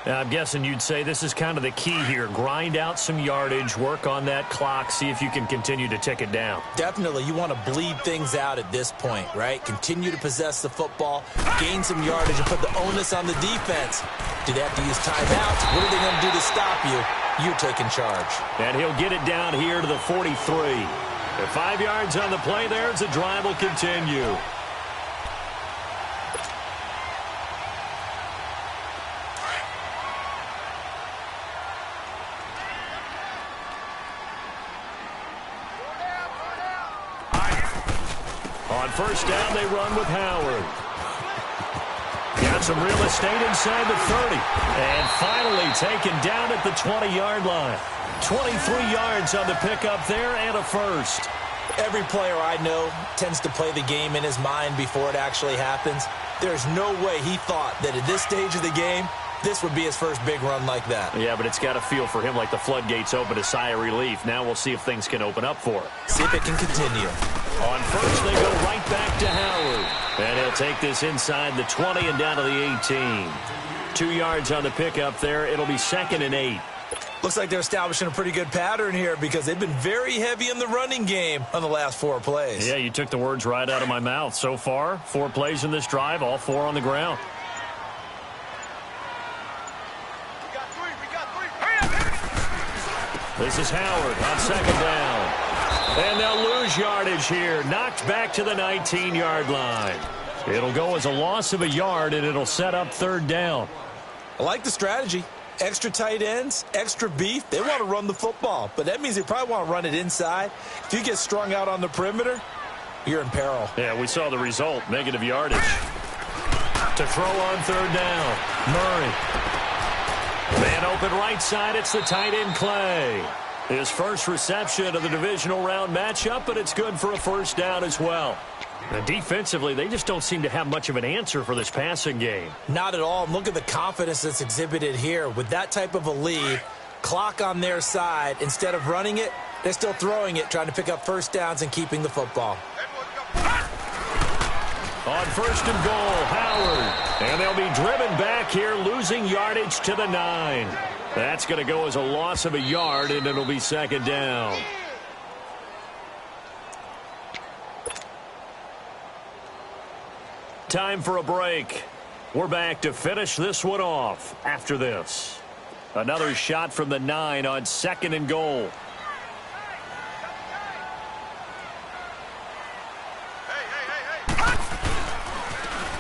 Now, I'm guessing you'd say this is kind of the key here. Grind out some yardage, work on that clock, see if you can continue to tick it down. Definitely. You want to bleed things out at this point, right? Continue to possess the football, gain some yardage, and put the onus on the defense. Do they have to use timeouts? What are they going to do to stop you? You're taking charge. And he'll get it down here to the 43. At 5 yards on the play there as the drive will continue. On 1st down, they run with Howard. Got some real estate inside the 30. And finally taken down at the 20-yard line. 23 yards on the pickup there and a 1st. Every player I know tends to play the game in his mind before it actually happens. There's no way he thought that at this stage of the game, this would be his first big run like that. Yeah, but it's got to feel for him like the floodgates open, a sigh of relief. Now we'll see if things can open up for him. See if it can continue. On 1st, they go right back to Howard. And he'll take this inside the 20 and down to the 18. 2 yards on the pickup there. It'll be 2nd and 8. Looks like they're establishing a pretty good pattern here because they've been very heavy in the running game on the last 4 plays. Yeah, you took the words right out of my mouth. So far, 4 plays in this drive, all 4 on the ground. This is Howard on 2nd down. And they'll lose yardage here. Knocked back to the 19-yard line. It'll go as a loss of a yard, and it'll set up 3rd down. I like the strategy. Extra tight ends, extra beef. They want to run the football, but that means they probably want to run it inside. If you get strung out on the perimeter, you're in peril. Yeah, we saw the result. Negative yardage. To throw on 3rd down. Murray. Man open right side. It's the tight end Clay. His first reception of the divisional round matchup, but it's good for a 1st down as well. And defensively, they just don't seem to have much of an answer for this passing game. Not at all. Look at the confidence that's exhibited here. With that type of a lead, clock on their side, instead of running it, they're still throwing it, trying to pick up 1st downs and keeping the football. On 1st and goal, Howard. And they'll be driven back here, losing yardage to the 9. That's going to go as a loss of a yard, and it'll be second down. Time for a break. We're back to finish this one off after this. Another shot from the 9 on 2nd and goal.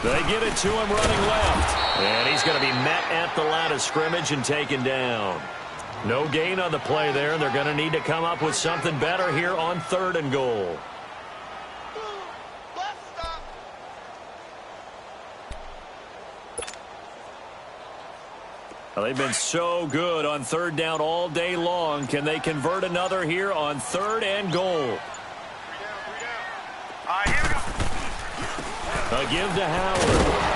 They get it to him running left. And he's going to be met at the line of scrimmage and taken down. No gain on the play there, and they're going to need to come up with something better here on 3rd and goal. Well, they've been so good on 3rd down all day long. Can they convert another here on 3rd and goal? A give to Howard.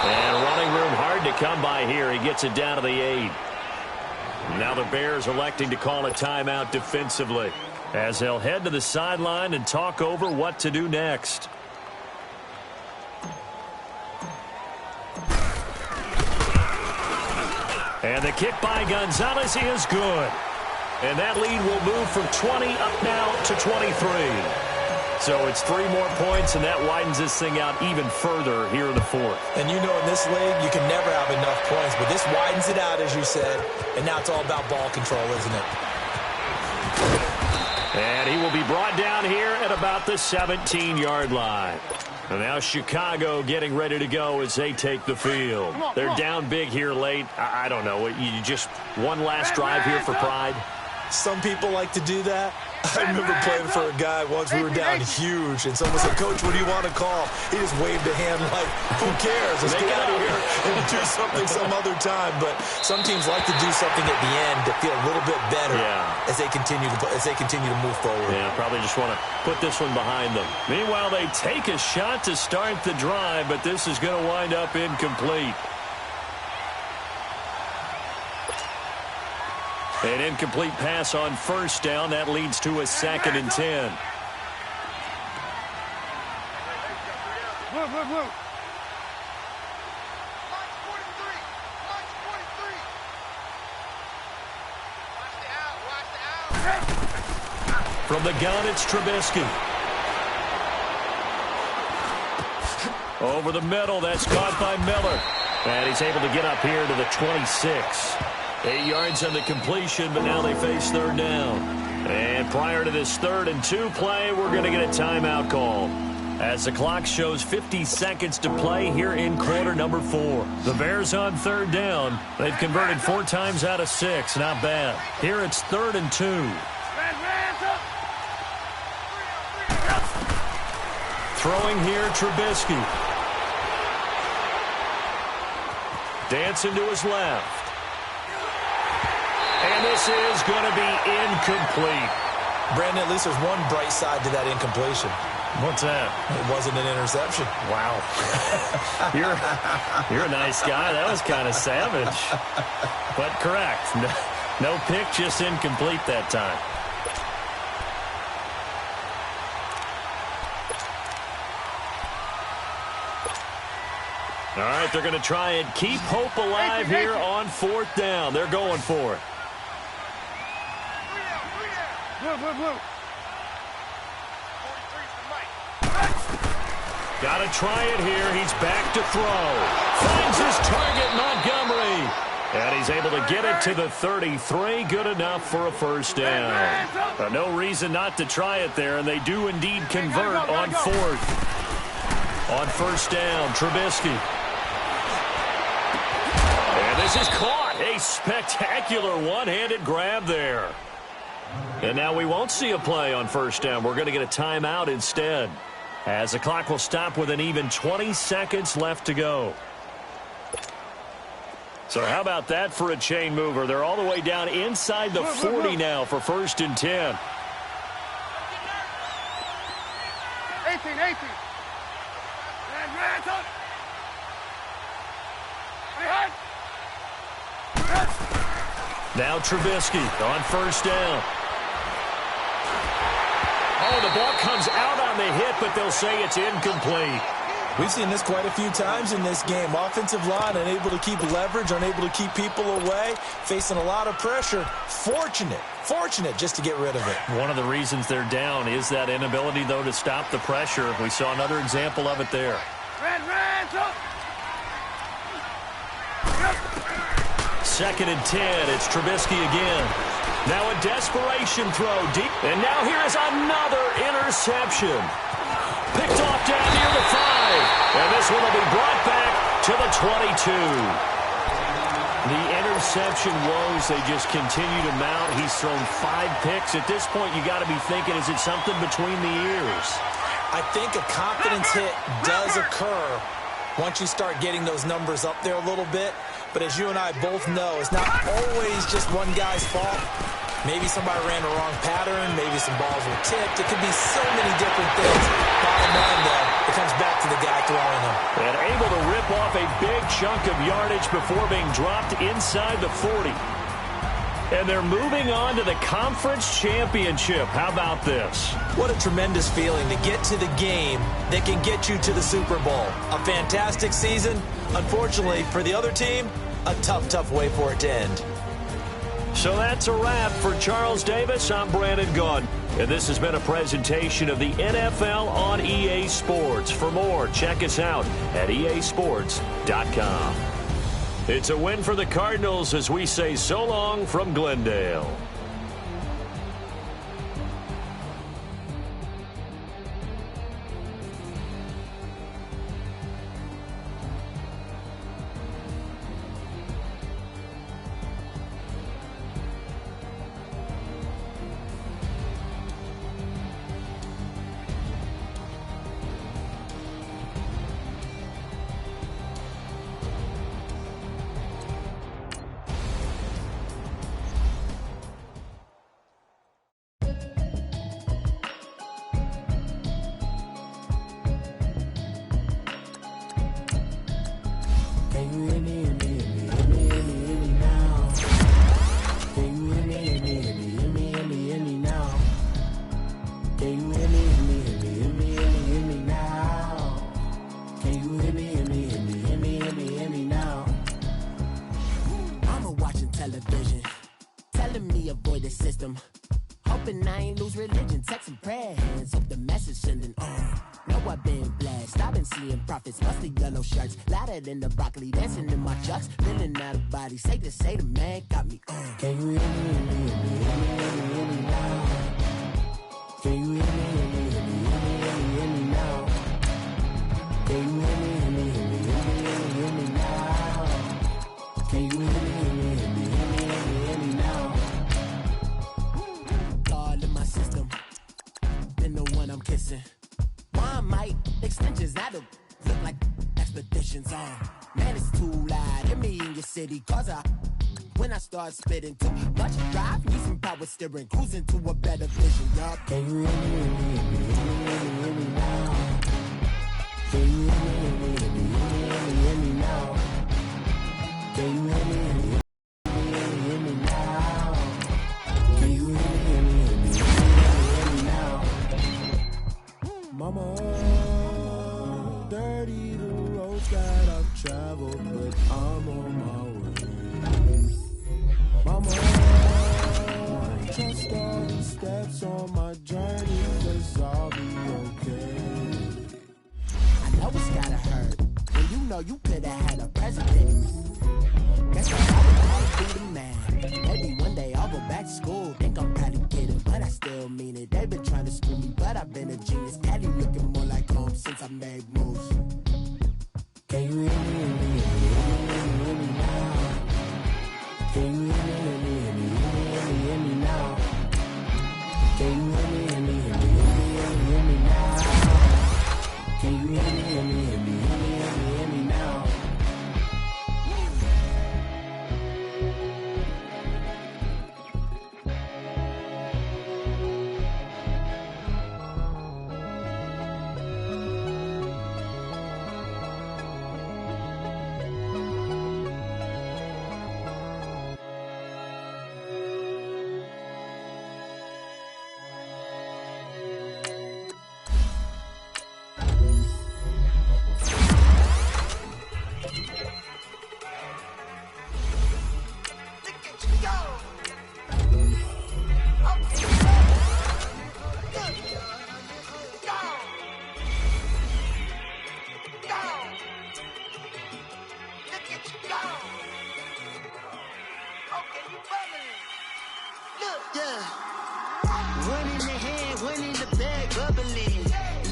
And running room hard to come by here. He gets it down to the 8. Now the Bears electing to call a timeout defensively as they'll head to the sideline and talk over what to do next. And the kick by Gonzalez is good. And that lead will move from 20 up now to 23. So it's 3 more points, and that widens this thing out even further here in the 4th. And you know in this league, you can never have enough points, but this widens it out, as you said, and now it's all about ball control, isn't it? And he will be brought down here at about the 17-yard line. And now Chicago getting ready to go as they take the field. They're down big here late. I don't know. You just one last drive here for pride? Some people like to do that. I remember playing for a guy once. We were down huge, and someone said, "Coach, what do you want to call?" He just waved a hand like, "Who cares? Let's get out of here and do something some other time." But some teams like to do something at the end to feel a little bit better as they continue to move forward. Yeah, probably just want to put this one behind them. Meanwhile, they take a shot to start the drive, but this is going to wind up incomplete. An incomplete pass on 1st down. That leads to a 2nd and 10. From the gun, it's Trubisky. Over the middle, that's caught by Miller. And he's able to get up here to the 26. 8 yards on the completion, but now they face 3rd down. And prior to this 3rd and 2 play, we're going to get a timeout call. As the clock shows 50 seconds to play here in quarter number 4. The Bears on 3rd down. They've converted 4 times out of 6. Not bad. Here it's 3rd and 2. Throwing here, Trubisky. Dancing to his left. And this is going to be incomplete. Brandon, at least there's one bright side to that incompletion. What's that? It wasn't an interception. Wow. You're a nice guy. That was kind of savage. But correct. No pick, just incomplete that time. All right, they're going to try and keep hope alive here on 4th down. They're going for it. Got to try it here. He's back to throw. Finds his target, Montgomery. And he's able to get it to the 33. Good enough for a 1st down. No reason not to try it there, and they do indeed convert on 4th. On 1st down, Trubisky. And this is caught. A spectacular one-handed grab there. And now we won't see a play on 1st down. We're going to get a timeout instead, as the clock will stop with an even 20 seconds left to go. So how about that for a chain mover? They're all the way down inside the 40 now for 1st and 10. 18. Now Trubisky on 1st down. Oh, the ball comes out on the hit, but they'll say it's incomplete. We've seen this quite a few times in this game. Offensive line unable to keep leverage, unable to keep people away, facing a lot of pressure. Fortunate just to get rid of it. One of the reasons they're down is that inability, though, to stop the pressure. We saw another example of it there. Red, up. 2nd and 10. It's Trubisky again. Now a desperation throw deep. And now here is another interception. Picked off down near the 5. And this one will be brought back to the 22. The interception woes, they just continue to mount. He's thrown 5 picks. At this point, you got to be thinking, is it something between the ears? I think a confidence hit does occur once you start getting those numbers up there a little bit. But as you and I both know, it's not always just one guy's fault. Maybe somebody ran the wrong pattern. Maybe some balls were tipped. It could be so many different things. Bottom line, though, it comes back to the guy throwing them. And able to rip off a big chunk of yardage before being dropped inside the 40. And they're moving on to the conference championship. How about this? What a tremendous feeling to get to the game that can get you to the Super Bowl. A fantastic season. Unfortunately, for the other team, a tough way for it to end. So that's a wrap for Charles Davis. I'm Brandon Gaudin, and this has been a presentation of the NFL on EA Sports. For more, check us out at easports.com. It's a win for the Cardinals as we say so long from Glendale. In the broccoli, dancing in my chucks, feeling out of body. Say the man got me on. Can you hear me now? Can you hear me now? Can you hear me now? Can you hear me now? God in my system, been the one I'm kissing. Why might extensions out of look like expeditions on? Man, it's too loud. Hit me in your city, cause when I start spitting too much drive, need some power steering, cruising to a better vision, yup. Can you hear me now? Can you hear me now? Can you hear me now? Can you hear me now? Mama, dirty the roads that I've traveled, but I'm on my way. Mama, trust all the steps on my journey, 'cause I'll be okay. I know it's gotta hurt when you know you could've had a president. Guess I would be the man. Maybe one day I'll go back to school. Think I'm probably kidding, but I still mean it. They've been trying to screw me, but I've been a genius. Cali looking more like home since I made moves. Can you hear me now? Can you hear me now? Can you hear me now? Can you hear me now? One in the hand, one in the bag, bubbling.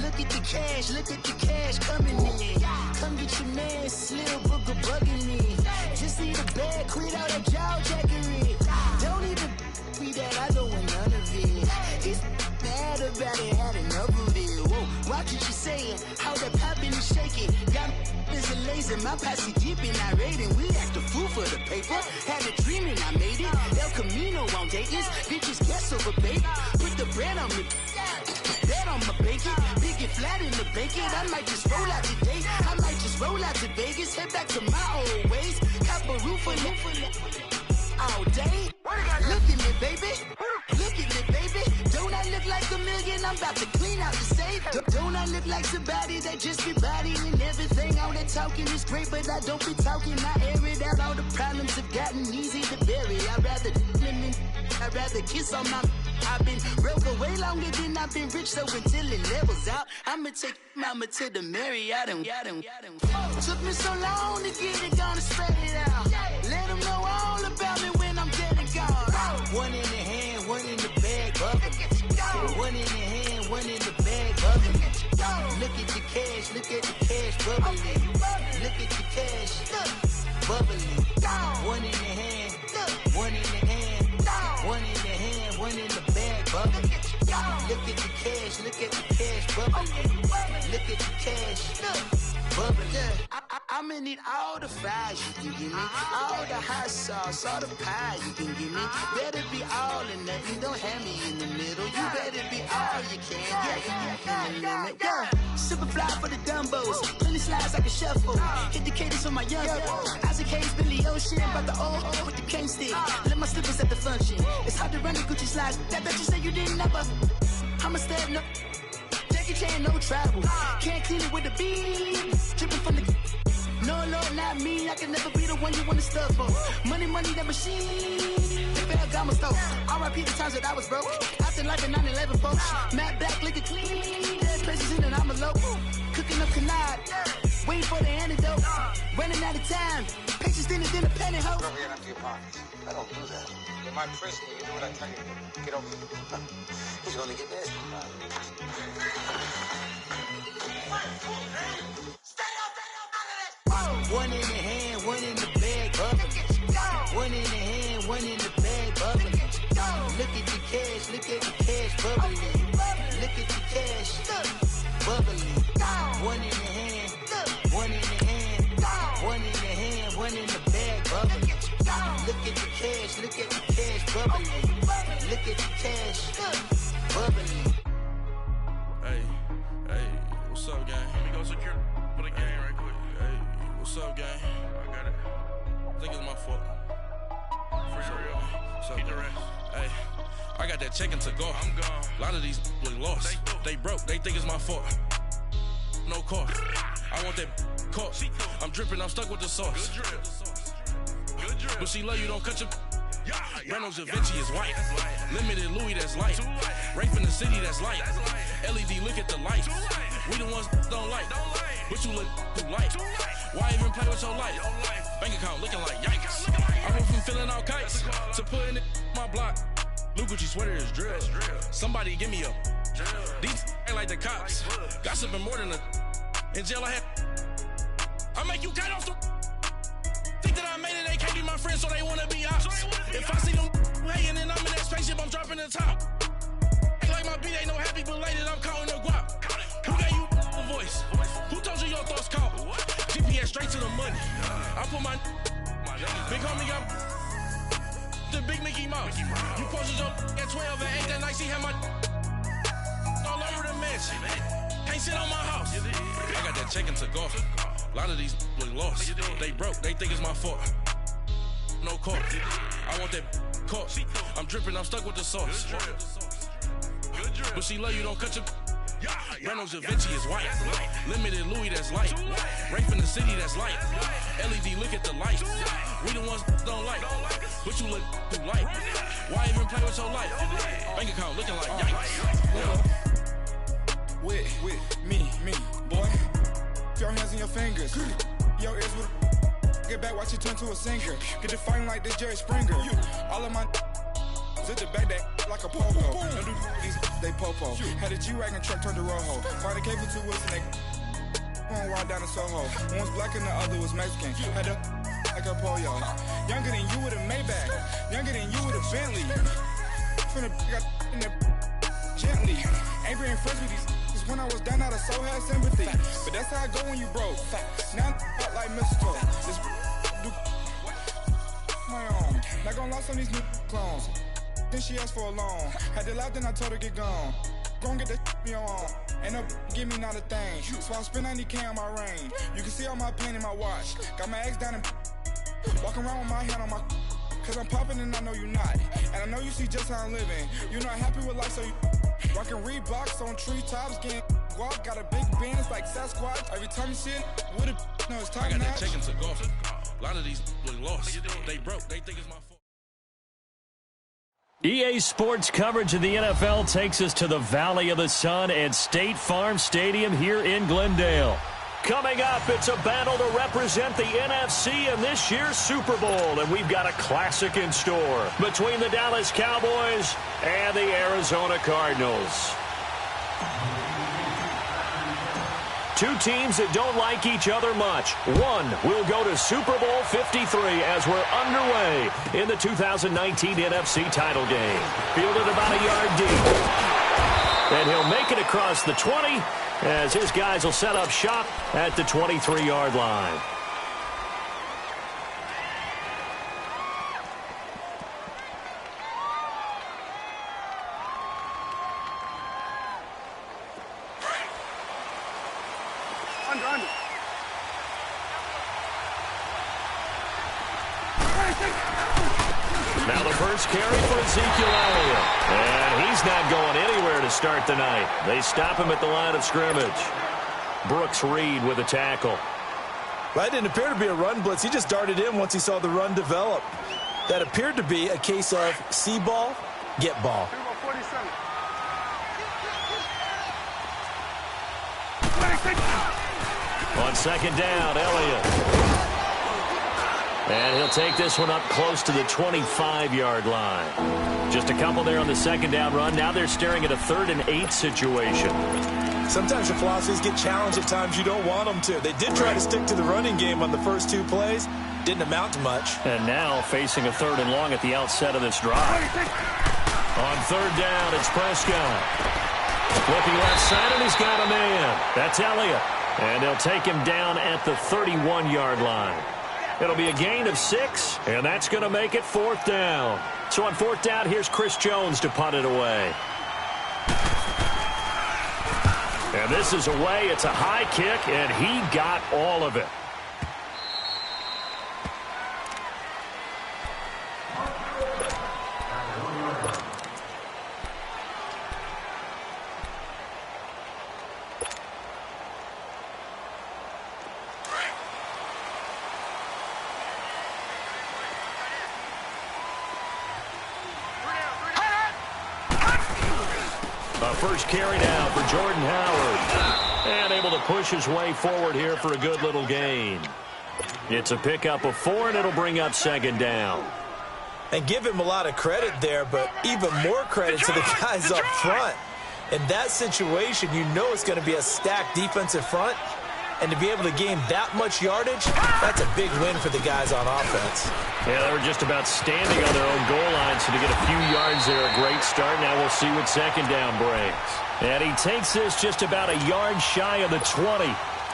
Look at the cash coming in. Come get your man, Slim Booger bugging me. Just need a bag, quit all that jaw jackery. Don't even be that, I don't want none of it. He's mad about it, had enough of it. Whoa, watch what you saying, how that poppin' and shaking. Got is a laser, my posse deep and I raiding. We act a fool for the paper, had a dream and I made it. El Camino on Dayton's, bitches guess over baby. Put the bread on me, that on my bacon. Big and flat in the bacon, I might just roll out today. I might just roll out to Vegas, head back to my old ways. Cop a roof for all day. Look at me, baby. Look at me, baby. Don't I look like a million? I'm about to clean out the safe. Don't I look like somebody that just be bodying everything? All that talking is great, but I don't be talking. I air it out. All the problems have gotten easy to bury. I'd rather kiss on my. I've been broke way longer than I've been rich, so until it levels out, I'ma take mama to the Marriott and took me so long to get it, gonna spread it out. Let them know all about me when I'm dead and gone. One in the hand, one in the bag, bubbling. One in the hand, one in the bag, bubbling. Look at the cash, bubbling. Look at the cash, bubbling. One in the hand, one in the hand, one in the hand, one in the bag, bubbling. Look at the cash, bubbling. Look at the cash, bubbling. I'ma need all the fries you can give me, all the hot sauce, all the pie you can give me. Better be all or nothing, don't have me in the middle. You better be all you can, yeah. Super fly for the Dumbos, plenty slides I can shuffle. Hit the cadence on my young Isaac Hayes, Billy Ocean, about the old hoe with the cane stick. Let my slippers at the function. It's hard to run the Gucci slides. That bet you say you didn't never. I'ma step no. Jackie Chan, no travel. Can't clean it with the beat. Dripping from the. No, Lord, not me. I can never be the one you want to stuff for. Money, that machine. Ferragamo stove. R.I.P. the times that I was broke. Acting like a 9/11 folks. Matte black, liquor clean. There's places in and I'm a local. Cooking up canard. Waiting for the antidote. Running out of time. Patience thinner than a penny hoe. Rub your empty your pockets. I don't do that. In my prison, you do what I tell you to. Get over here. He's gonna get nasty. One in the hand, one in the bag, bubbling. One in the hand, one in the bag, bubbling. Look at the cash, bubbling. Look at the cash, bubbling. One in the hand, one in the hand, one in the hand, one in the bag, bubbling. Look at the cash, bubbling. Look at the cash, bubbling. Hey, what's up, gang? Let me go secure for the game right quick. Hey, what's up, gang? I got it. I think it's my fault. For real. What's up, the rest. Hey, I got that chicken to go. I'm gone. A lot of these look lost. They broke. They think it's my fault. No cost. I want that caught. I'm dripping. I'm stuck with the sauce. Good drip. But she love you. Don't cut your. Reynolds Da Vinci is white. Limited Louis, that's light. Rape in the city, that's light. LED, look at the light. We the ones don't like. But you look too light. Why even play with your life? Bank account looking like yikes. I went from filling out kites to putting it my block. New Gucci sweater is drill. Somebody give me a. These ain't like the cops. Gossiping more than a. In jail I had. I make you cut off the. Think that I made it, they can't be my friends, so they wanna be ops. If I see them hating and I'm in that spaceship, I'm dropping the top. Ain't like my beat ain't no happy belated, I'm counting the guap. Who gave you a voice? Who told you your thoughts count? GPS straight to the money. I put my big homie got the big Mickey Mouse. You posted your at 12 and 8 that night, she had my all over the mansion. Can't sit on my house. I got that chicken to go. A lot of these look lost. They broke, they think it's my fault. No cost. I want that caught. I'm dripping, I'm stuck with the sauce. But she love you, don't cut your. Reynolds Da Vinci is white. Limited Louis, that's light. Rape in the city, that's light. LED, look at the light. We the ones don't like. But you look too light. Why even play with your life? Bank account looking like yikes. With me, boy. Your hands and your fingers. Yo, ears with get back, watch you turn to a singer. Get to fighting like this Jerry Springer. All of my zip the back that like a pogo. Don't do these popo. Had a G-Wagon truck turned to Rojo. Find a cable 2 wheels and they on ride down to Soho. One was black and the other was Mexican. Had a like a polio. Younger than you with a Maybach. Younger than you with a Bentley. From the got in the gently. Ain't been friends with these. When I was down out of so had sympathy. But that's how I go when you broke. Now I'm like mistletoe. This do my own. Not gonna lost on these new clones. Then she asked for a loan. Had to laugh, then I told her get gone. Gon' get that me on. Ain't no give me not a thing. So I spend 90K on my range. You can see all my pain in my watch. Got my ex down and walking around with my hand on my. Cause I'm popping and I know you not. And I know you see just how I'm living. You're not happy with life, so you rockin' Reeboks on treetops, getting guap. Got a big Benz like Sasquatch. Every time you see it, with it, no, it's top notch. I got that check into golf. A lot of these look lost. They broke. They think it's my fault. EA Sports coverage of the NFL takes us to the Valley of the Sun at State Farm Stadium here in Glendale. Coming up, it's a battle to represent the NFC in this year's Super Bowl, and we've got a classic in store between the Dallas Cowboys and the Arizona Cardinals. Two teams that don't like each other much. One will go to Super Bowl 53 as we're underway in the 2019 NFC title game. Fielded about a yard deep. And he'll make it across the 20 as his guys will set up shop at the 23-yard line. Under. Now the first carry for Ezekiel Elliott. And he's not going anywhere to start the night. They stop him at the line of scrimmage. Brooks Reed with a tackle. That didn't appear to be a run blitz. He just darted in once he saw the run develop. That appeared to be a case of see ball, get ball. On second down, Elliott. And he'll take this one up close to the 25-yard line. Just a couple there on the second down run. Now they're staring at a 3rd and 8 situation. Sometimes your philosophies get challenged at times you don't want them to. They did try to stick to the running game on the first 2 plays. Didn't amount to much. And now facing a 3rd and long at the outset of this drive. On 3rd down, it's Prescott. Looking left side, and he's got a man. That's Elliott. And they'll take him down at the 31-yard line. It'll be a gain of 6, and that's going to make it 4th down. So on 4th down, here's Chris Jones to punt it away. And this is away. It's a high kick, and he got all of it. First carry now for Jordan Howard. And able to push his way forward here for a good little gain. It's a pickup of 4, and it'll bring up 2nd down. And give him a lot of credit there, but even more credit to the guys up front. In that situation, you know it's going to be a stacked defensive front. And to be able to gain that much yardage, that's a big win for the guys on offense. Yeah, they were just about standing on their own goal line, so to get a few yards there, a great start. Now we'll see what 2nd down brings. And he takes this just about a yard shy of the 20.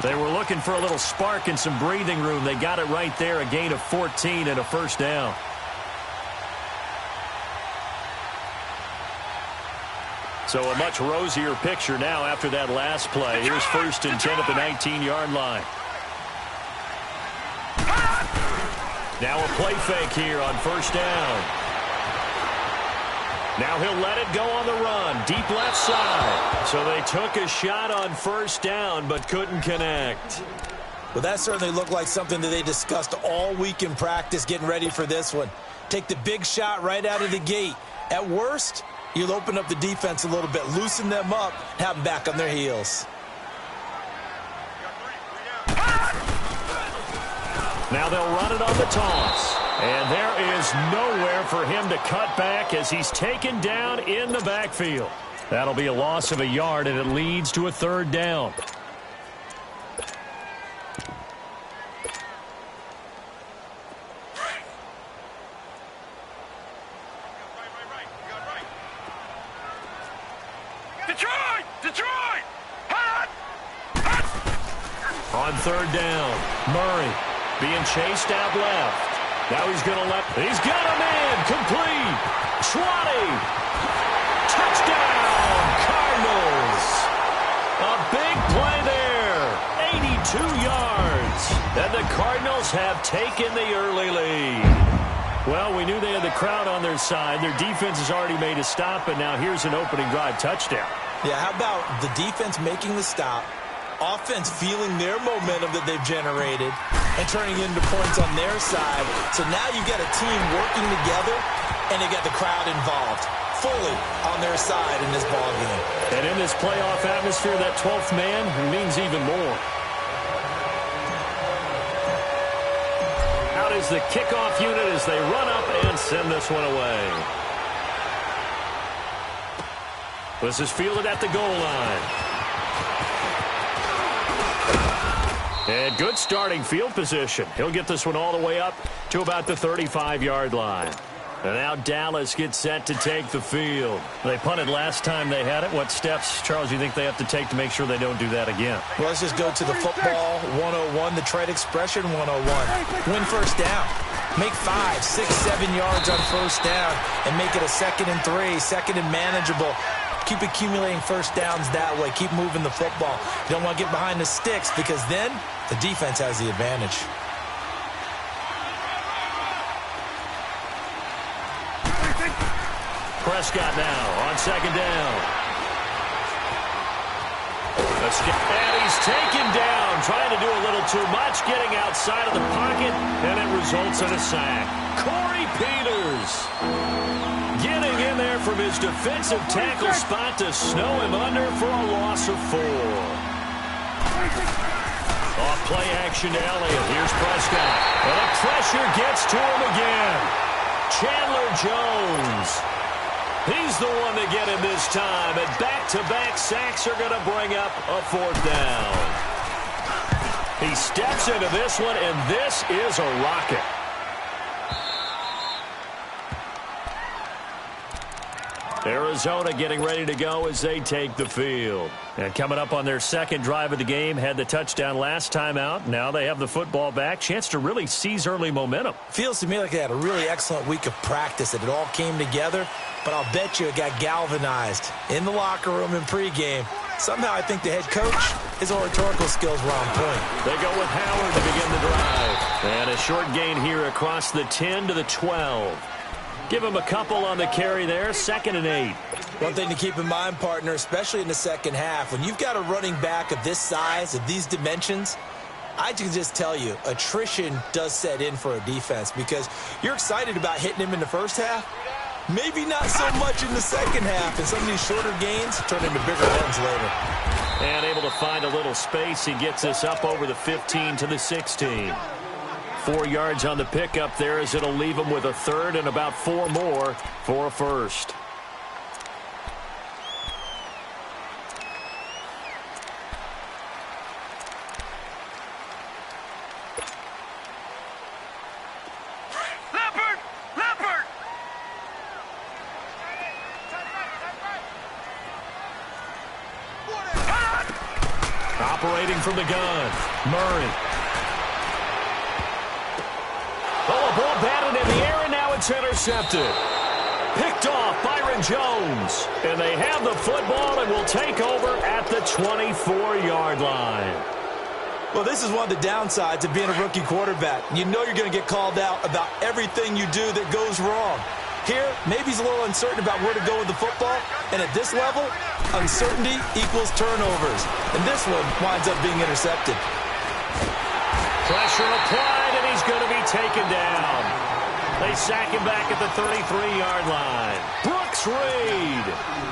They were looking for a little spark and some breathing room. They got it right there, a gain of 14 and a 1st down. So a much rosier picture now after that last play. Here's 1st and 10 at the 19-yard line. Now a play fake here on 1st down. Now he'll let it go on the run. Deep left side. So they took a shot on 1st down but couldn't connect. Well, that certainly looked like something that they discussed all week in practice getting ready for this one. Take the big shot right out of the gate. At worst, you'll open up the defense a little bit, loosen them up, have them back on their heels. Now they'll run it on the toss. And there is nowhere for him to cut back as he's taken down in the backfield. That'll be a loss of a yard, and it leads to a third down. Detroit! On third down, Murray being chased out left. Now he's going to he's got a man, complete. Schwade. Touchdown, Cardinals. A big play there. 82 yards. And the Cardinals have taken the early lead. Well, we knew they had the crowd on their side. Their defense has already made a stop, and now here's an opening drive touchdown. Yeah, how about the defense making the stop, offense feeling their momentum that they've generated, and turning into points on their side. So now you've got a team working together, and they got the crowd involved, fully on their side in this ballgame. And in this playoff atmosphere, that 12th man means even more. Out is the kickoff unit as they run up and send this one away. This is fielded at the goal line. And good starting field position. He'll get this one all the way up to about the 35-yard line. And now Dallas gets set to take the field. They punted last time they had it. What steps, Charles, do you think they have to take to make sure they don't do that again? Well, let's just go to the football 101, the trade expression 101. Win first down. Make 5, 6, 7 yards on first down and make it a 2nd and 3, 2nd and manageable. Keep accumulating first downs that way. Keep moving the football. You don't want to get behind the sticks because then the defense has the advantage. Prescott now on 2nd down. And he's taken down, trying to do a little too much, getting outside of the pocket, and it results in a sack. Corey Peters getting in there from his defensive tackle spot to snow him under for a loss of 4. Off play action to Elliott. Here's Prescott. And the pressure gets to him again. Chandler Jones. He's the one to get him this time. And back-to-back sacks are going to bring up a 4th down. He steps into this one, and this is a rocket. Arizona getting ready to go as they take the field. And coming up on their 2nd drive of the game, had the touchdown last time out. Now they have the football back. Chance to really seize early momentum. Feels to me like they had a really excellent week of practice, that it all came together. But I'll bet you it got galvanized in the locker room in pregame. Somehow I think the head coach, his oratorical skills were on point. They go with Howard to begin the drive. And a short gain here across the 10 to the 12. Give him a couple on the carry there, 2nd and 8. One thing to keep in mind, partner, especially in the second half, when you've got a running back of this size, of these dimensions, I can just tell you, attrition does set in for a defense because you're excited about hitting him in the first half. Maybe not so much in the second half, and some of these shorter gains turn into bigger runs later. And able to find a little space. He gets us up over the 15 to the 16. 4 yards on the pickup there as it'll leave him with a 3rd and about 4 more for a 1st. Operating from the gun, Murray. Oh, a ball batted in the air, and now it's intercepted. Picked off Byron Jones. And they have the football and will take over at the 24-yard line. Well, this is one of the downsides of being a rookie quarterback. You know you're going to get called out about everything you do that goes wrong. Here, maybe he's a little uncertain about where to go with the football. And at this level, uncertainty equals turnovers. And this one winds up being intercepted. Pressure applied, and he's going to be taken down. They sack him back at the 33-yard line. Brooks Reed.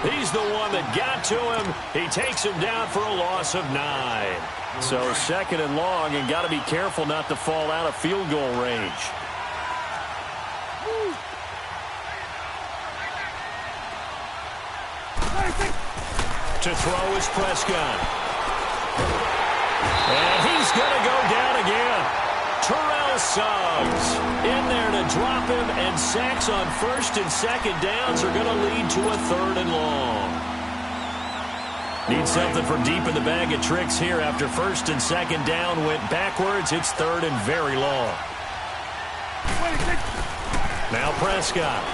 He's the one that got to him. He takes him down for a loss of 9. So 2nd and long, and got to be careful not to fall out of field goal range. To throw is Prescott. And he's going to go down again. Terrell Suggs in there to drop him, and sacks on first and second downs are going to lead to a 3rd and long. Need something for deep in the bag of tricks here after first and second down went backwards. It's 3rd and very long. Now Prescott.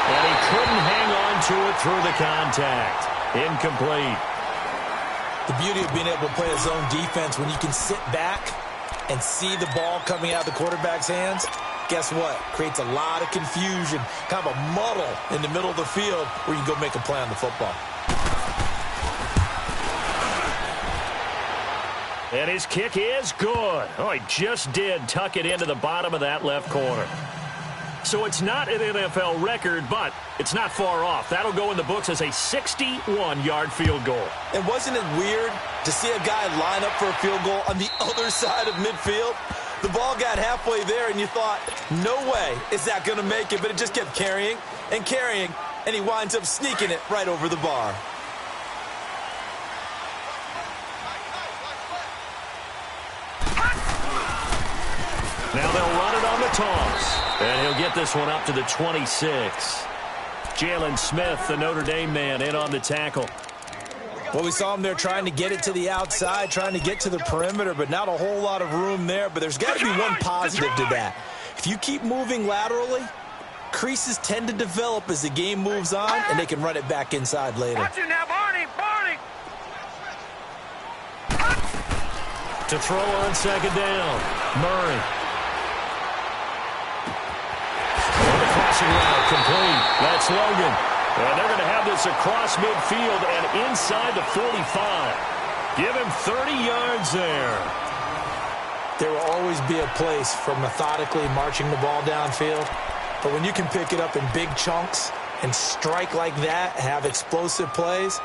And he couldn't hang on to it through the contact. Incomplete. The beauty of being able to play a zone defense when you can sit back and see the ball coming out of the quarterback's hands, guess what? Creates a lot of confusion, kind of a muddle in the middle of the field where you can go make a play on the football. And his kick is good. Oh, he just did tuck it into the bottom of that left corner. So it's not an NFL record, but it's not far off. That'll go in the books as a 61-yard field goal. And wasn't it weird to see a guy line up for a field goal on the other side of midfield? The ball got halfway there, and you thought, no way is that going to make it, but it just kept carrying and carrying, and he winds up sneaking it right over the bar. Now they'll run it on the toss. And he'll get this one up to the 26. Jalen Smith, the Notre Dame man, in on the tackle. Well, we saw him there trying to get it to the outside, trying to get to the perimeter, but not a whole lot of room there. But there's got to be one positive to that. If you keep moving laterally, creases tend to develop as the game moves on, and they can run it back inside later. Watch it now, Barney! To throw on second down, Murray. Crossing route complete. That's Logan. And they're going to have this across midfield and inside the 45. Give him 30 yards there. There will always be a place for methodically marching the ball downfield. But when you can pick it up in big chunks and strike like that, have explosive plays,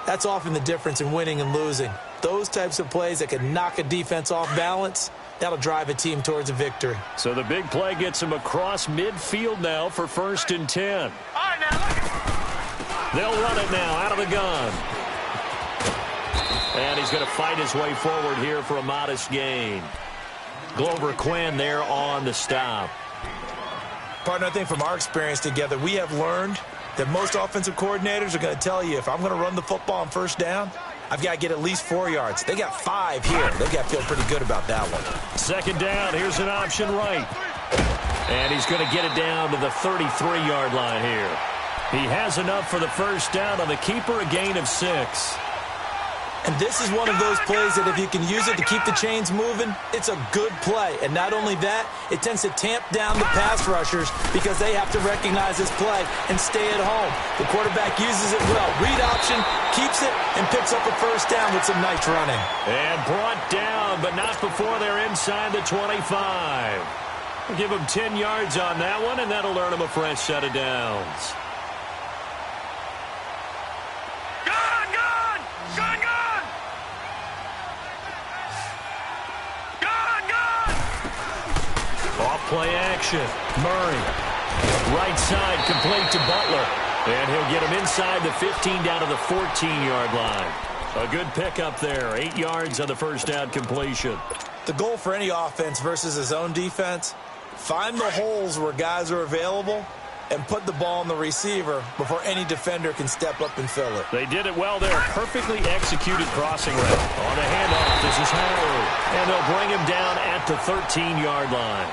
that's often the difference in winning and losing. Those types of plays that can knock a defense off balance, that'll drive a team towards a victory. So the big play gets him across midfield now for 1st and 10. All right, now look. They'll run it now out of the gun. And he's going to fight his way forward here for a modest gain. Glover Quinn there on the stop. Partner, I think from our experience together, we have learned that most offensive coordinators are going to tell you, if I'm going to run the football on first down, I've got to get at least 4 yards. They got 5 here. They got to feel pretty good about that one. Second down. Here's an option right. And he's going to get it down to the 33-yard line here. He has enough for the first down on the keeper, a gain of 6. And this is one of those plays that if you can use it to keep the chains moving, it's a good play. And not only that, it tends to tamp down the pass rushers because they have to recognize this play and stay at home. The quarterback uses it well. Read option, keeps it, and picks up a first down with some nice running. And brought down, but not before they're inside the 25. We'll give them 10 yards on that one, and that'll earn them a fresh set of downs. Play action. Murray. Right side complete to Butler. And he'll get him inside the 15 down to the 14-yard line. A good pickup there. 8 yards on the first down completion. The goal for any offense versus a zone defense, find the holes where guys are available and put the ball on the receiver before any defender can step up and fill it. They did it well there. Perfectly executed crossing route. On the handoff, this is Howard. And they'll bring him down at the 13-yard line.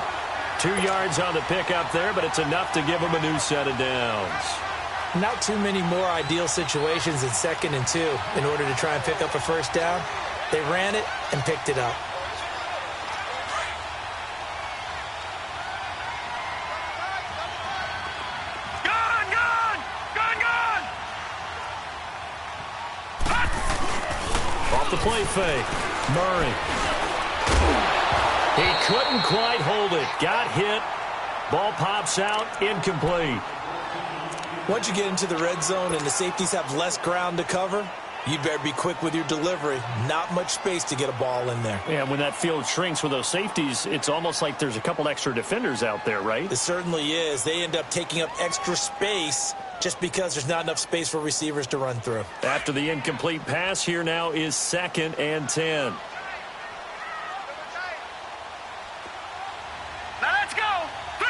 2 yards on the pickup there, but it's enough to give him a new set of downs. Not too many more ideal situations in 2nd and 2 in order to try and pick up a first down. They ran it and picked it up. Off the play fake. Murray. He couldn't quite hold it. Got hit. Ball pops out. Incomplete. Once you get into the red zone and the safeties have less ground to cover, You better be quick with your delivery. Not much space to get a ball in there. Yeah, when that field shrinks with those safeties, it's almost like there's a couple extra defenders out there, right? It certainly is. They end up taking up extra space just because there's not enough space for receivers to run through. After the incomplete pass, here now is 2nd and 10. Now let's go. 3.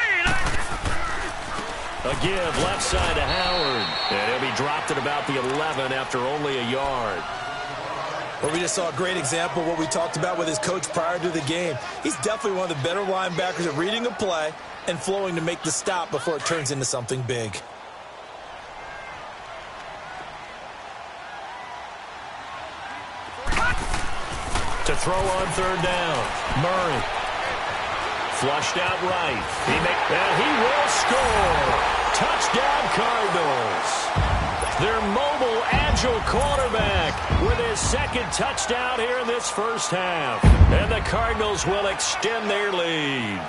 A give left side to Howard. And he'll be dropped at about the 11 after only a yard. Well, we just saw a great example of what we talked about with his coach prior to the game. He's definitely one of the better linebackers at reading a play and flowing to make the stop before it turns into something big. To throw on 3rd down. Murray. Flushed out right. And he will score. Touchdown Cardinals. Their mobile, agile quarterback with his 2nd touchdown here in this first half. And the Cardinals will extend their lead.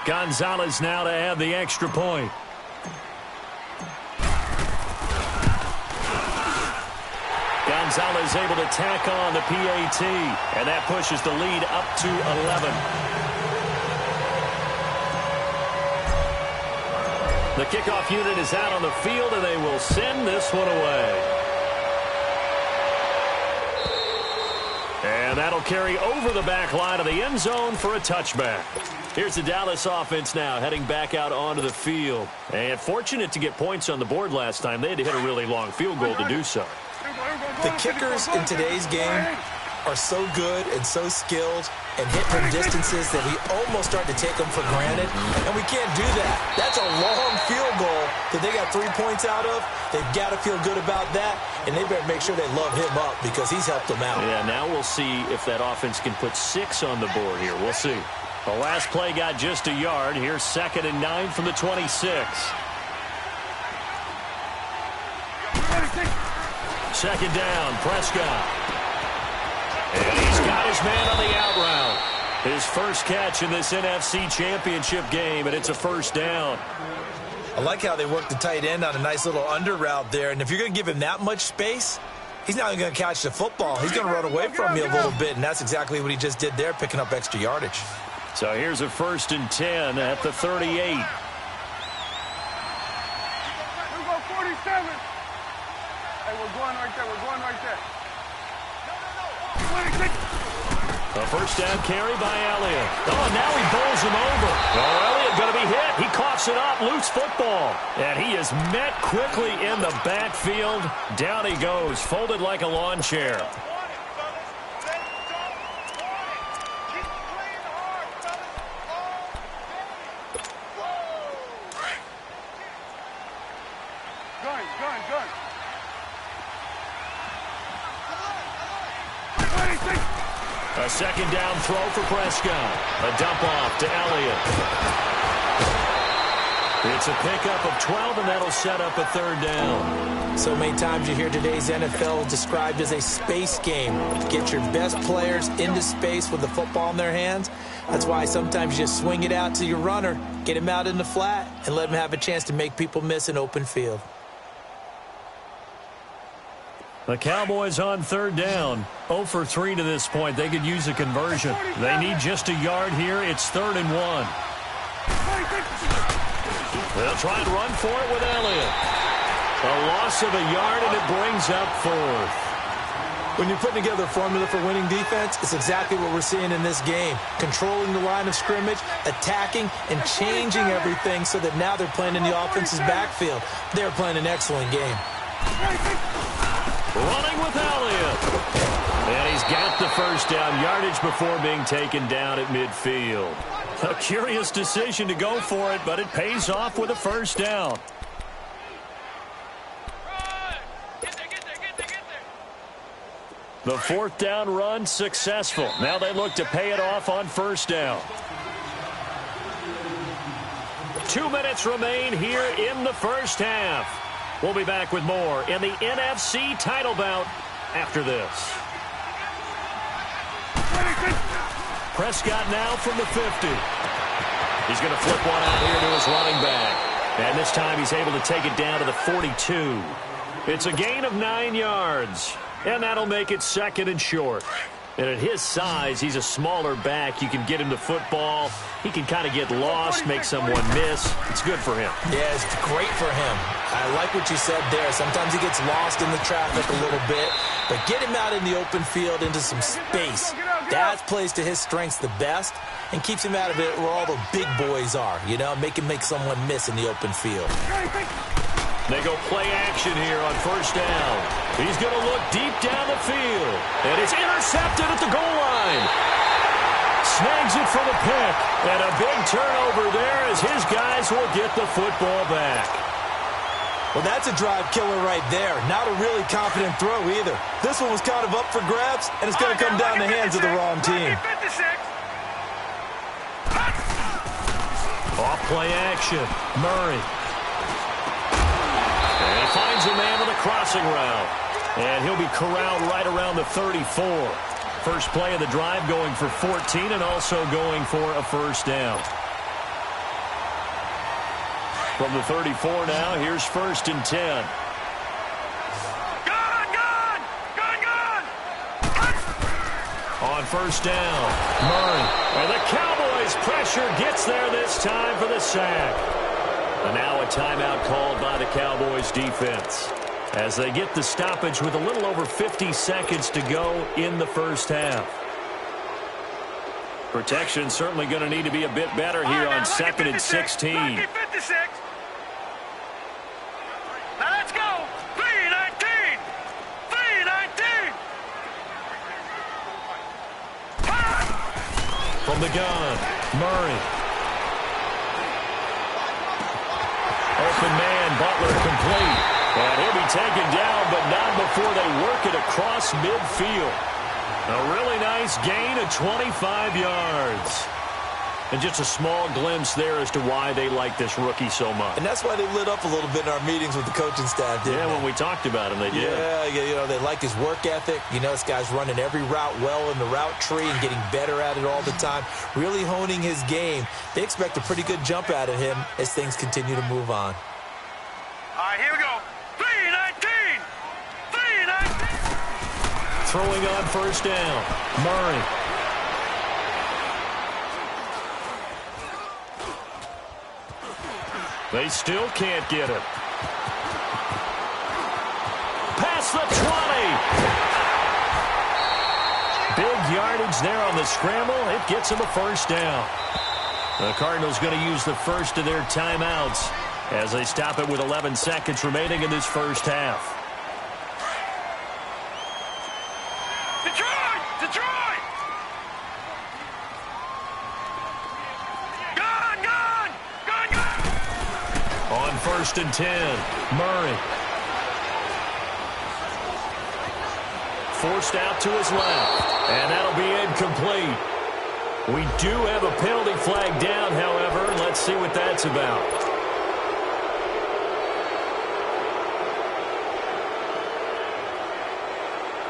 Gonzalez now to add the extra point. Gonzalez able to tack on the PAT, and that pushes the lead up to 11. The kickoff unit is out on the field, and they will send this one away. And that'll carry over the back line of the end zone for a touchback. Here's the Dallas offense now heading back out onto the field. And fortunate to get points on the board last time. They had to hit a really long field goal to do so. The kickers in today's game are so good and so skilled and hit from distances that we almost start to take them for granted, and we can't do that. That's a long field goal that they got 3 points out of. They've got to feel good about that, and they better make sure they love him up because he's helped them out. Yeah, now we'll see if that offense can put 6 on the board here. We'll see. The last play got just a yard. Here's 2nd and 9 from the 26. Second down, Prescott. And he's got his man on the out route. His first catch in this NFC Championship game, and it's a first down. I like how they work the tight end on a nice little under route there, and if you're going to give him that much space, he's not going to catch the football. He's going to run away from you a little bit, and that's exactly what he just did there, picking up extra yardage. So here's a 1st and 10 at the 38. We go 47. Hey, we're going right there. We're going right there. A first down carry by Elliott. Oh, now he bowls him over. Oh, Elliott going to be hit. He coughs it up. Loose football. And he is met quickly in the backfield. Down he goes, folded like a lawn chair. Gun. A second down throw for Prescott. A dump off to Elliott. It's a pickup of 12, and that'll set up a 3rd down. So many times you hear today's NFL described as a space game. Get your best players into space with the football in their hands. That's why sometimes you just swing it out to your runner, get him out in the flat, and let him have a chance to make people miss an open field. The Cowboys on 3rd down. 0 for 3 to this point. They could use a conversion. They need just a yard here. It's 3rd and 1. They'll try and run for it with Elliott. A loss of a yard, and it brings up 4th. When you're putting together a formula for winning defense, it's exactly what we're seeing in this game. Controlling the line of scrimmage, attacking, and changing everything so that now they're playing in the offense's backfield. They're playing an excellent game. Running with Elliott. And he's got the first down yardage before being taken down at midfield. A curious decision to go for it, but it pays off with a first down. The 4th down run successful. Now they look to pay it off on first down. 2 minutes remain here in the first half. We'll be back with more in the NFC title bout after this. Prescott now from the 50. He's going to flip one out here to his running back. And this time he's able to take it down to the 42. It's a gain of 9 yards. And that'll make it 2nd and short. And at his size, he's a smaller back. You can get him to football. He can kind of get lost, make someone miss. It's good for him. Yeah, it's great for him. I like what you said there. Sometimes he gets lost in the traffic a little bit. But get him out in the open field into some space. That plays to his strengths the best and keeps him out of it where all the big boys are. You know, make him make someone miss in the open field. They go play action here on 1st down. He's going to look deep down the field. And it's intercepted at the goal line. Snags it for the pick. And a big turnover there as his guys will get the football back. Well, that's a drive killer right there. Not a really confident throw either. This one was kind of up for grabs, and it's going to come down the hands of the wrong team. Off play action. Murray. And he finds a man with a crossing route. And he'll be corralled right around the 34. First play of the drive going for 14 and also going for a 1st down. From the 34 now, here's 1st and 10. On 1st down, Murray. And the Cowboys' pressure gets there this time for the sack. And now a timeout called by the Cowboys defense as they get the stoppage with a little over 50 seconds to go in the 1st half. Protection certainly going to need to be a bit better here on 2nd and 16. Now let's go. 3-19. 3-19. From the gun, Murray. Open man, Butler complete. And he'll be taken down, but not before they work it across midfield. A really nice gain of 25 yards. And just a small glimpse there as to why they like this rookie so much. And that's why they lit up a little bit in our meetings with the coaching staff, didn't they? Yeah, when we talked about him, they did. Yeah, you know, they like his work ethic. You know, this guy's running every route well in the route tree and getting better at it all the time, really honing his game. They expect a pretty good jump out of him as things continue to move on. All right, here we go. 3-19. 3-19. Throwing on 1st down, Murray. They still can't get it. Past the 20. Big yardage there on the scramble. It gets them a 1st down. The Cardinals going to use the first of their timeouts as they stop it with 11 seconds remaining in this 1st half. On 1st and 10, Murray. Forced out to his left, and that'll be incomplete. We do have a penalty flag down, however. Let's see what that's about.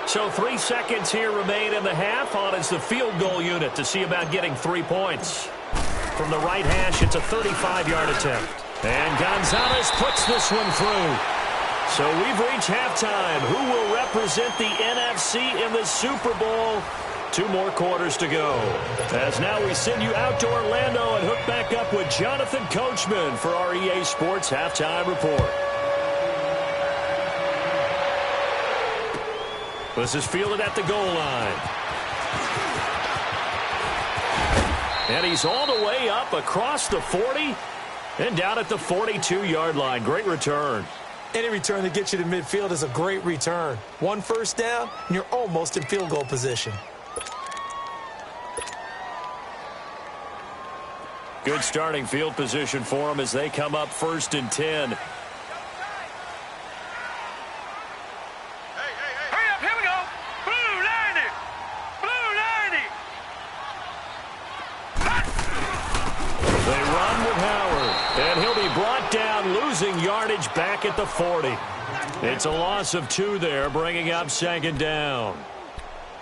So 3 seconds here remain in the half. On is the field goal unit to see about getting 3 points. From the right hash, it's a 35-yard attempt. And Gonzalez puts this one through. So we've reached halftime. Who will represent the NFC in the Super Bowl? 2 more quarters to go. As now we send you out to Orlando and hook back up with Jonathan Coachman for our EA Sports Halftime Report. This is fielded at the goal line. And he's all the way up across the 40 and down at the 42-yard line. Great return. Any return that gets you to midfield is a great return. 1 first down, and you're almost in field goal position. Good starting field position for them as they come up 1st and 10. Losing yardage back at the 40. It's a loss of 2 there, bringing up 2nd down.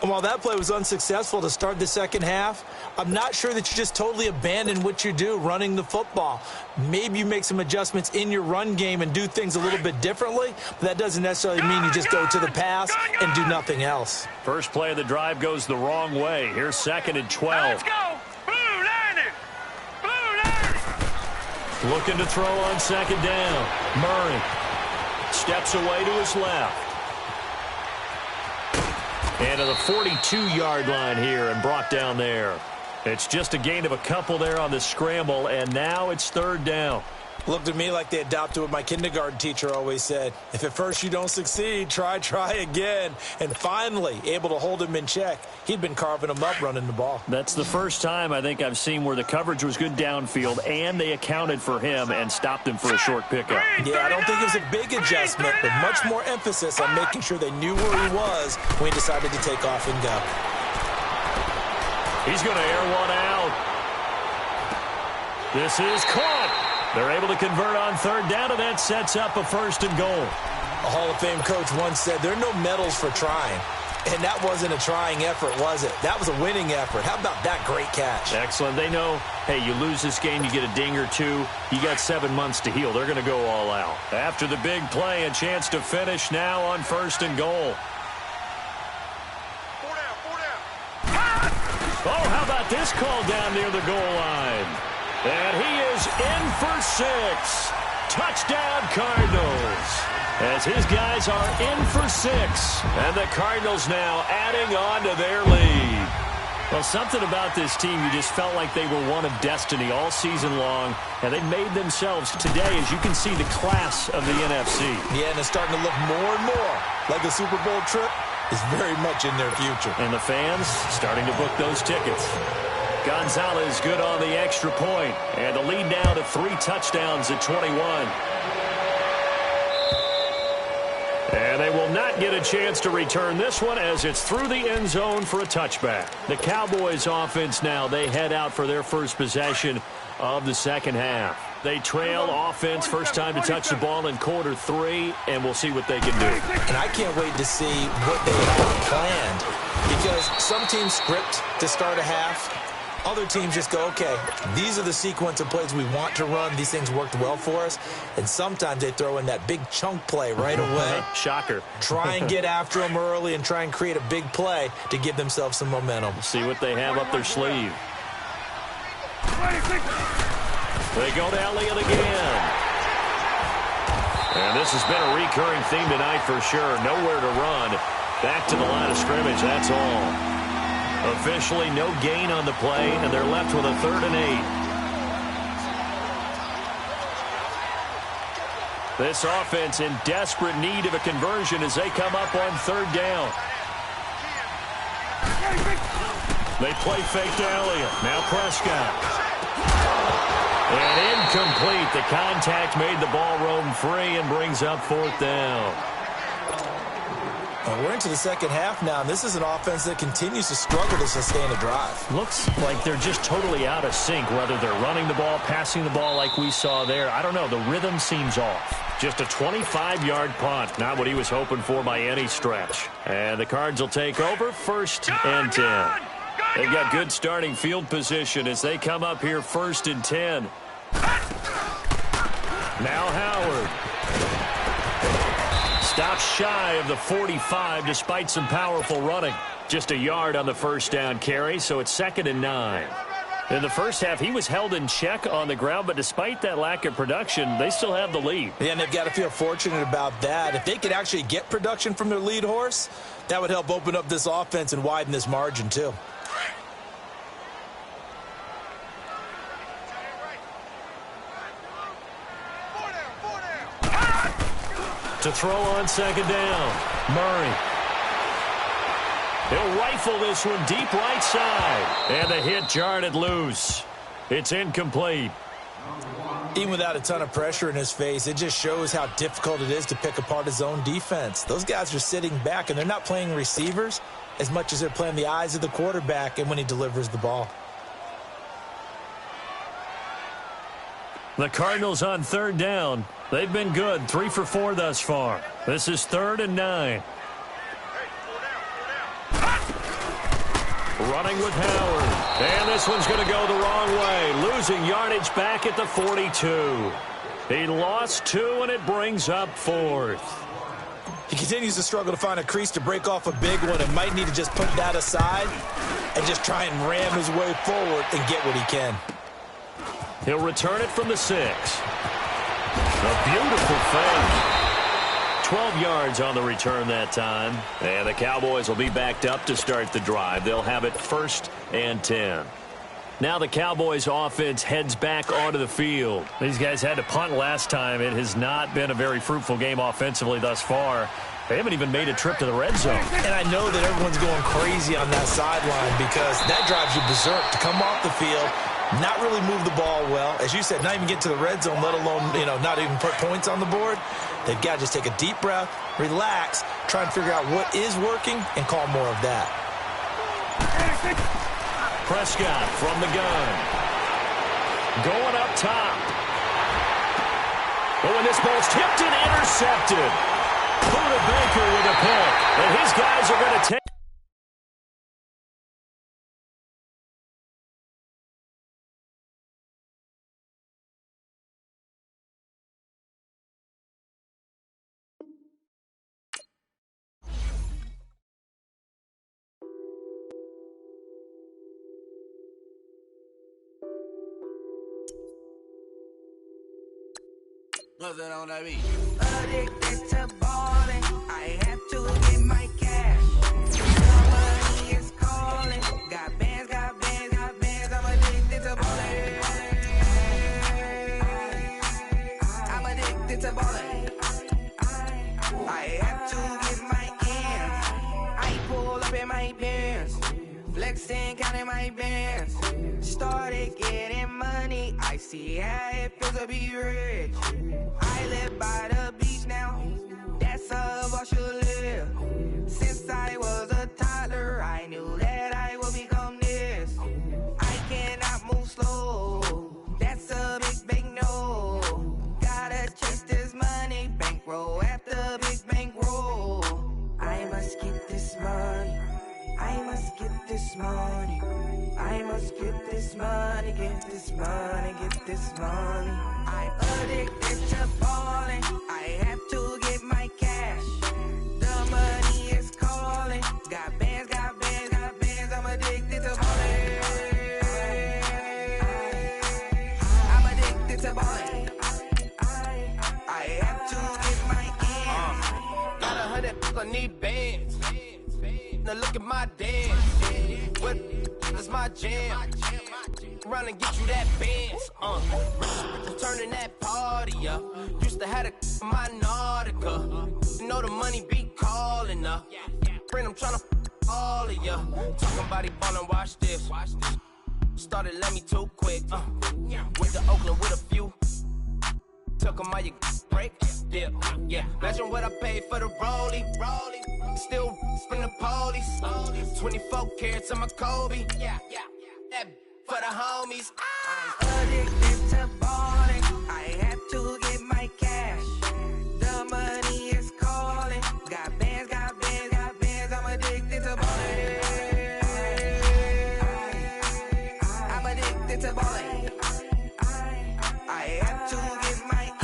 And while that play was unsuccessful to start the second half, I'm not sure that you just totally abandon what you do running the football. Maybe you make some adjustments in your run game and do things a little bit differently, but that doesn't necessarily mean you just go to the pass and do nothing else. First play of the drive goes the wrong way. Here's 2nd and 12. Let's go! Blue 90! Blue 90! Looking to throw on 2nd down. Murray steps away to his left. And to the 42-yard line here and brought down there. It's just a gain of a couple there on the scramble, and now it's 3rd down. Looked to me like they adopted what my kindergarten teacher always said. If at first you don't succeed, try again. And finally, able to hold him in check. He'd been carving him up running the ball. That's the first time I think I've seen where the coverage was good downfield, and they accounted for him and stopped him for a short pickup. Yeah, I don't think it was a big adjustment, but much more emphasis on making sure they knew where he was when he decided to take off and go. He's going to air one out. This is caught. They're able to convert on 3rd down, and that sets up a 1st and goal. A Hall of Fame coach once said, there are no medals for trying. And that wasn't a trying effort, was it? That was a winning effort. How about that great catch? Excellent. They know, hey, you lose this game, you get a ding or two. You got 7 months to heal. They're going to go all out. After the big play, a chance to finish now on 1st and goal. 4 down. Oh, how about this call down near the goal line? And he is in for 6. Touchdown, Cardinals. As his guys are in for 6. And the Cardinals now adding on to their lead. Well, something about this team, you just felt like they were one of destiny all season long. And they made themselves today, as you can see, the class of the NFC. Yeah, and it's starting to look more and more like a Super Bowl trip is very much in their future. And the fans starting to book those tickets. Gonzalez good on the extra point. And the lead now to 3 touchdowns at 21. And they will not get a chance to return this one as it's through the end zone for a touchback. The Cowboys offense now, they head out for their first possession of the second half. They trail offense, first time to touch the ball in quarter 3, and we'll see what they can do. And I can't wait to see what they have planned, because some teams script to start a half. Other teams just go, okay, these are the sequence of plays we want to run. These things worked well for us. And sometimes they throw in that big chunk play right away. Shocker. Try and get after them early and try and create a big play to give themselves some momentum. See what they have up their sleeve. They go to Elliott again. And this has been a recurring theme tonight for sure. Nowhere to run. Back to the line of scrimmage, that's all. Officially no gain on the play, and they're left with a 3rd and 8. This offense in desperate need of a conversion as they come up on 3rd down. They play fake to Elliott. Now Prescott. And incomplete. The contact made the ball roam free and brings up 4th down. We're into the second half now, and this is an offense that continues to struggle to sustain a drive. Looks like they're just totally out of sync, whether they're running the ball, passing the ball like we saw there. I don't know. The rhythm seems off. Just a 25-yard punt. Not what he was hoping for by any stretch. And the Cards will take over 1st and 10. They've got good starting field position as they come up here 1st and 10. Now Howard. Stops shy of the 45 despite some powerful running. Just a yard on the first down carry, so it's 2nd and 9. In the first half, he was held in check on the ground, but despite that lack of production, they still have the lead. Yeah, and they've got to feel fortunate about that. If they could actually get production from their lead horse, that would help open up this offense and widen this margin too. To throw on 2nd down, Murray. He'll rifle this one deep right side. And the hit jarred it loose. It's incomplete. Even without a ton of pressure in his face, it just shows how difficult it is to pick apart his own defense. Those guys are sitting back, and they're not playing receivers as much as they're playing the eyes of the quarterback and when he delivers the ball. The Cardinals on 3rd down. They've been good, 3 for 4 thus far. This is 3rd and 9. Running with Howard. And this one's going to go the wrong way. Losing yardage back at the 42. He lost 2, and it brings up 4th. He continues to struggle to find a crease to break off a big one and might need to just put that aside and just try and ram his way forward and get what he can. He'll return it from the 6. A beautiful fake. 12 yards on the return that time. And the Cowboys will be backed up to start the drive. They'll have it 1st and 10. Now the Cowboys offense heads back onto the field. These guys had to punt last time. It has not been a very fruitful game offensively thus far. They haven't even made a trip to the red zone. And I know that everyone's going crazy on that sideline because that drives you berserk to come off the field, not really move the ball well. As you said, not even get to the red zone, let alone, not even put points on the board. They've got to just take a deep breath, relax, try and figure out what is working, and call more of that. Prescott from the gun. Going up top. Oh, and this ball's tipped and intercepted. Buda Baker with a pick. And his guys are going to take. Nothing on that beat. Addicted to balling, I have to get my cash. Somebody is calling. Got bands, got bands, got bands. I'm addicted to balling. I'm addicted to balling. I have to get my ends. I pull up in my pants, flexing, counting my bands. Started getting money. I see how it feels to be rich. I live by the beach now, that's how I should live. Since I was a toddler, I knew that I would become this. I cannot move slow, that's a big no. Gotta chase this money, bankroll after big bankroll. I must get this money, I must get this money. I must get this money, get this money, get this money. I'm addicted to balling. I have to get my cash. The money is calling. Got bands, got bands, got bands. I'm addicted to balling. I'm addicted to balling. I have to get my ends. Got 100, I need bands. Now look at my dance. What is my jam? Run and get you that Benz. Turning that party up. Used to have a my Nautica. You know the money be calling up. Friend, I'm tryna all of ya. Talking about he ballin', watch this. Started let me too quick. With the Oakland with a few. Took him all you break. Yeah. Imagine what I paid for the rollie. Still from the police. 24 carats on my Kobe. Yeah. That for the homies. I'm addicted to balling. I have to get my cash. The money is calling. Got bands, got bands, got bands. I'm addicted to balling. I'm addicted to balling. I have to get my ends.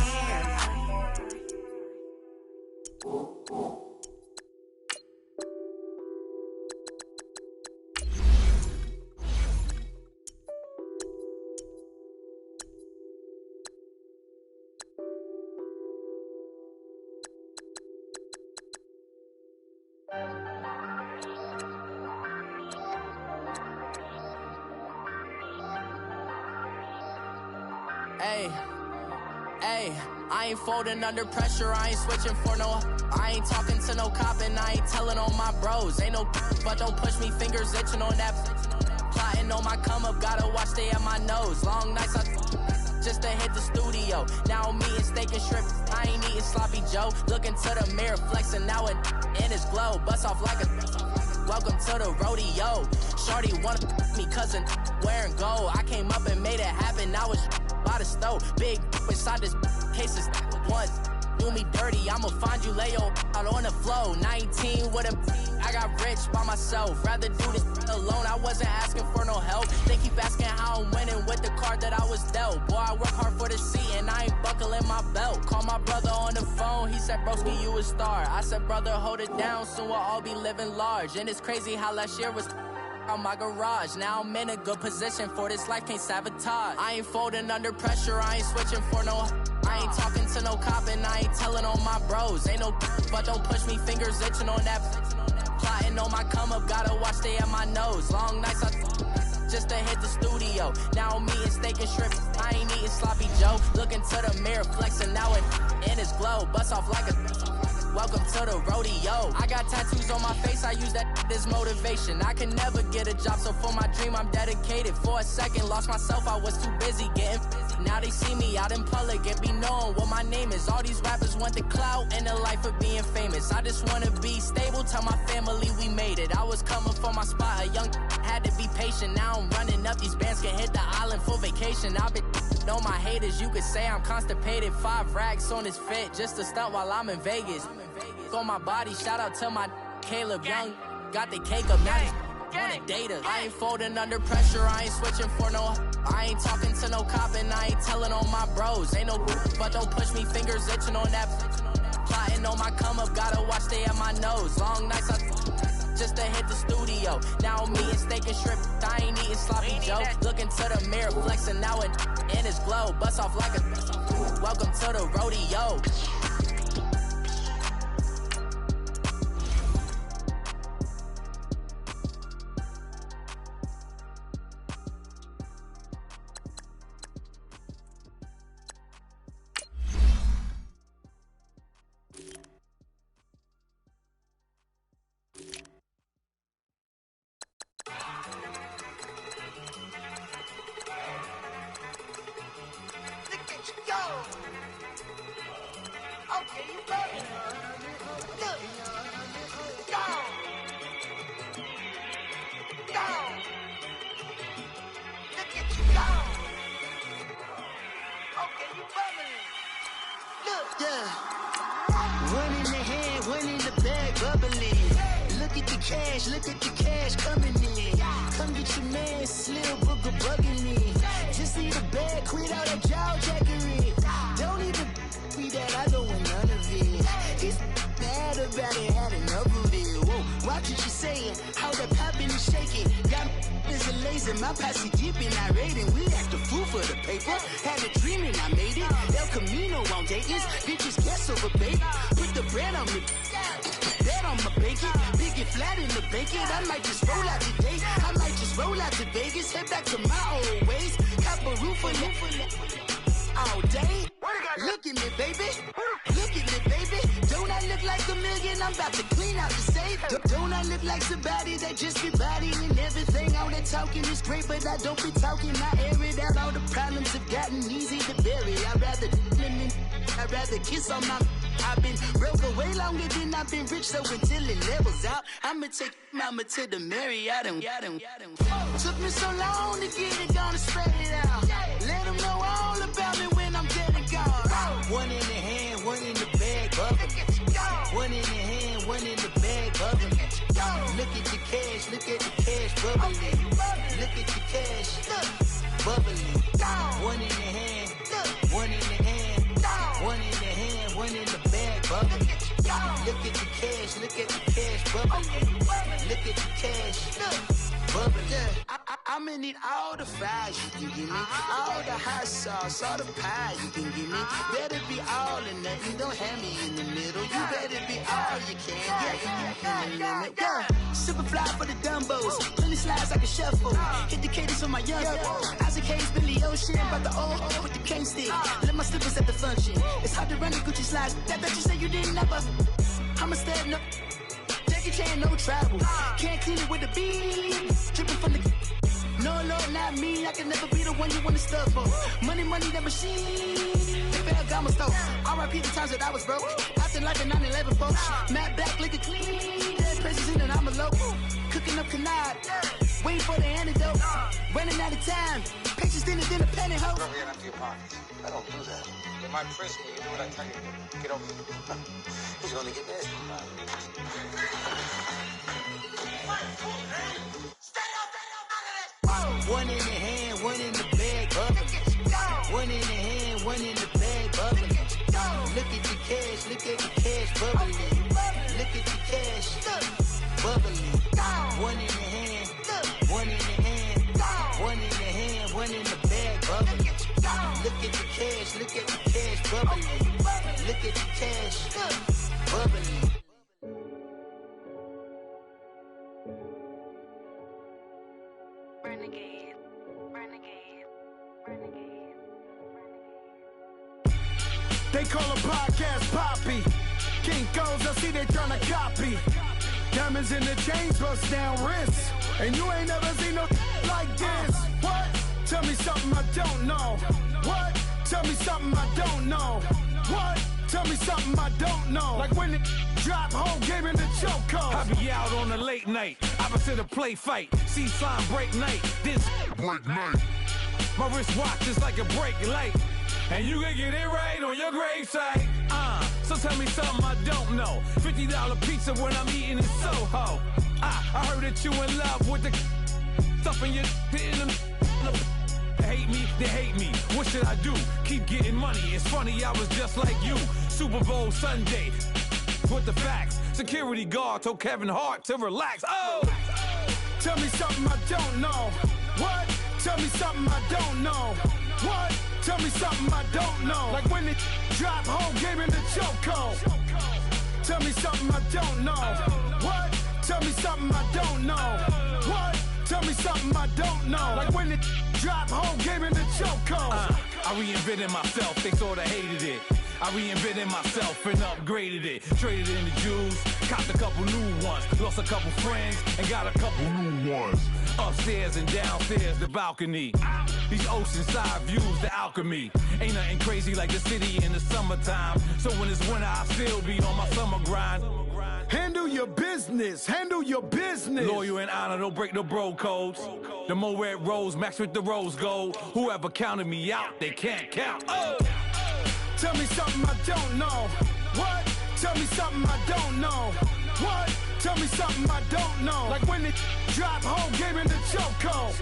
Hey, I ain't folding under pressure, I ain't switching for no. I ain't talking to no cop and I ain't telling on my bros. Ain't no but don't push me, fingers itching on that. Plotting on my come up, gotta watch stay at my nose. Long nights just to hit the studio. Now I'm eating steak and shrimp, I ain't eating sloppy Joe. Looking to the mirror, flexing now and in his glow. Bust off like a welcome to the rodeo. Shorty wanna me cousin wearing gold. I came up and made it happen, I was by the stove. Big inside this case is once do me dirty, I'ma find you, lay your out on the flow. 19 with a I got rich by myself. Rather do this alone. I wasn't asking for no help. They keep asking how I'm winning with the card that I was dealt. Boy, I work hard for the seat and I ain't buckling my belt. Call my brother on the phone. He said, broski, you a star. I said, brother, hold it down. Soon we'll all be living large. And it's crazy how last year was on my garage. Now I'm in a good position for this life, can't sabotage. I ain't folding under pressure, I ain't switching for no. I ain't talking to no cop and I ain't telling on my bros. Ain't no but don't push me, fingers itching on that. Plotting on my come up, gotta watch stay at my nose. Long nights I just to hit the studio. Now I'm eating steak and shrimp, I ain't eating sloppy Joe. Looking to the mirror, flexing now in his glow. Bust off like a welcome to the rodeo. I got tattoos on my face, I use that as motivation. I can never get a job, so for my dream I'm dedicated. For a second, lost myself, I was too busy getting now they see me out in public and be knowing what my name is. All these rappers want the clout and the life of being famous. I just wanna be stable, tell my family we made it. I was coming for my spot, a young had to be patient. Now I'm running up, these bands can hit the island for vacation. I've been know my haters, you could say I'm constipated. 5 racks on his fit, just to stunt while I'm in Vegas. On my body, shout out to my Caleb Young. Got the cake up, now on the data. I ain't folding under pressure, I ain't switching for no. I ain't talking to no cop and I ain't telling on my bros. Ain't no but don't push me, fingers itching on that. Plotting on my come up, gotta watch stay at my nose. Long nights I just to hit the studio. Now I'm eating steak and shrimp, I ain't eating sloppy Joe. Looking to the mirror, flexing now in his glow. Bust off like a welcome to the rodeo. Look at the cash coming in. Come get your man, Slim Booger bugging me. Just need a bag, quit all that jaw jackery. Don't even be that, I don't want none of it. He's mad about it, had enough of it. Whoa, watch what you saying, how that poppin' and shaking. Got is a laser, my posse deep and I raiding. We act a fool for the paper. Had a dream and I made it. El Camino on Dayton's, bitches guess over baby. Put the bread on me. That on my bacon, big and flat in the bacon. I might just roll out today. I might just roll out to Vegas, head back to my old ways. Cop a roof for all day. Look at me, baby. Look at me, baby. Don't I look like a million? I'm about to clean out the safe. Don't I look like somebody that just be bodying everything? All that talking is great, but I don't be talking. I air it out. All the problems have gotten easy to bury. I'd rather kiss on my. I've been broke away longer than I've been rich, so until it levels out, I'ma take mama to the Marriott and took me so long to get it, gonna spread it out. Let them know all about me when I'm dead and gone. One in the hand, one in the bag, bubbling. One in the hand, one in the bag, bubbling. Look at the cash, look at the cash bubbling. Look at the cash, bubbling. One in the hand, one in the hand, one in the hand, one in the bag, bubbling. Look at the cash, look at the cash bubbling. Look at the cash, bubbling. I'ma need all the fries you can give me, all the hot sauce, all the pie you can give me. Better be all or nothing, don't have me in the middle. You better be all you can, yeah. Super fly for the Dumbos, plenty slides like a shuffle. Hit the cadence on my young Isaac Hayes, Billy Ocean, about the old with the cane stick. Let my slippers at the function. It's hard to run the Gucci slides. That you say you didn't never. I'ma stand up. Jackie Chan, no travel. Can't clean it with the beat. Dripping from the. No, Lord, not me. I can never be the one you wanna stuff for. Money, that machine. They fell got my stove. R.I.P. the times that I was broke. Acting like a 9/11 folks. Matte black, liquor clean. Dead president and I'm a local. Cooking up canard. Waiting for the antidote. Running out of time. Patience in the independent hoe. Rub it empty your pockets. I don't do that. In my prison, you do what I tell you to. Get over here. He's gonna get nasty. One in the hand, one in the bag, bubbling. One in the hand, one in the bag, bubbling. Look at the cash, look at the cash, bubbling. Look at the cash, bubbling. One in the hand, one in the hand, one in the hand, one in the bag, bubbling. Look at the cash, look at the cash, bubbling. Look at the cash, bubbling. Renegade, renegade, renegade. They call a podcast Poppy. King goes, I see they tryna copy. Diamonds in the chains, bust down wrists. And you ain't never seen no like this. What? Tell me something I don't know. What? Tell me something I don't know. What? Tell me something I don't know. Like when it drop home, game in the chokehold. I be out on a late night, opposite a play fight. See sign break night, this break night. My wristwatch is like a break light. And you can get it right on your gravesite. So tell me something I don't know. $50 pizza when I'm eating in Soho. I heard that you in love with the stuff in your in them. Hate me, they hate me. What should I do? Keep getting money. It's funny, I was just like you. Super Bowl Sunday. With the facts. Security guard told Kevin Hart to relax. Oh! Tell me something I don't know. What? Tell me something I don't know. What? Tell me something I don't know. Like when it drop home, game in the chokehold. Tell me something I don't know. What? Tell me something I don't know. What? Tell me something I don't know. Like when it drop home, game in the chokehold. I reinvented myself, they sorta hated it. I reinvented myself and upgraded it. Traded in the Jews, copped a couple new ones. Lost a couple friends and got a couple new ones. Upstairs and downstairs, the balcony. These oceanside views, the alchemy. Ain't nothing crazy like the city in the summertime. So when it's winter, I still be on my summer grind. Handle your business, handle your business. Loyal and honor, don't break no bro codes. The more red rose, match with the rose gold. Whoever counted me out, they can't count. Oh! Tell me something I don't know. What? Tell me something I don't know. What? Tell me something I don't know. Like when it drop home, game in the chokehold.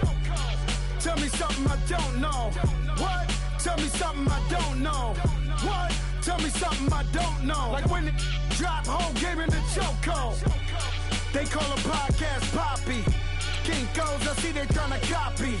Tell me something I don't know. What? Tell me something I don't know. What? Tell me something I don't know. Like when it drop home, game in the chokehold. They call a podcast Poppy. King goes, I see they tryna copy.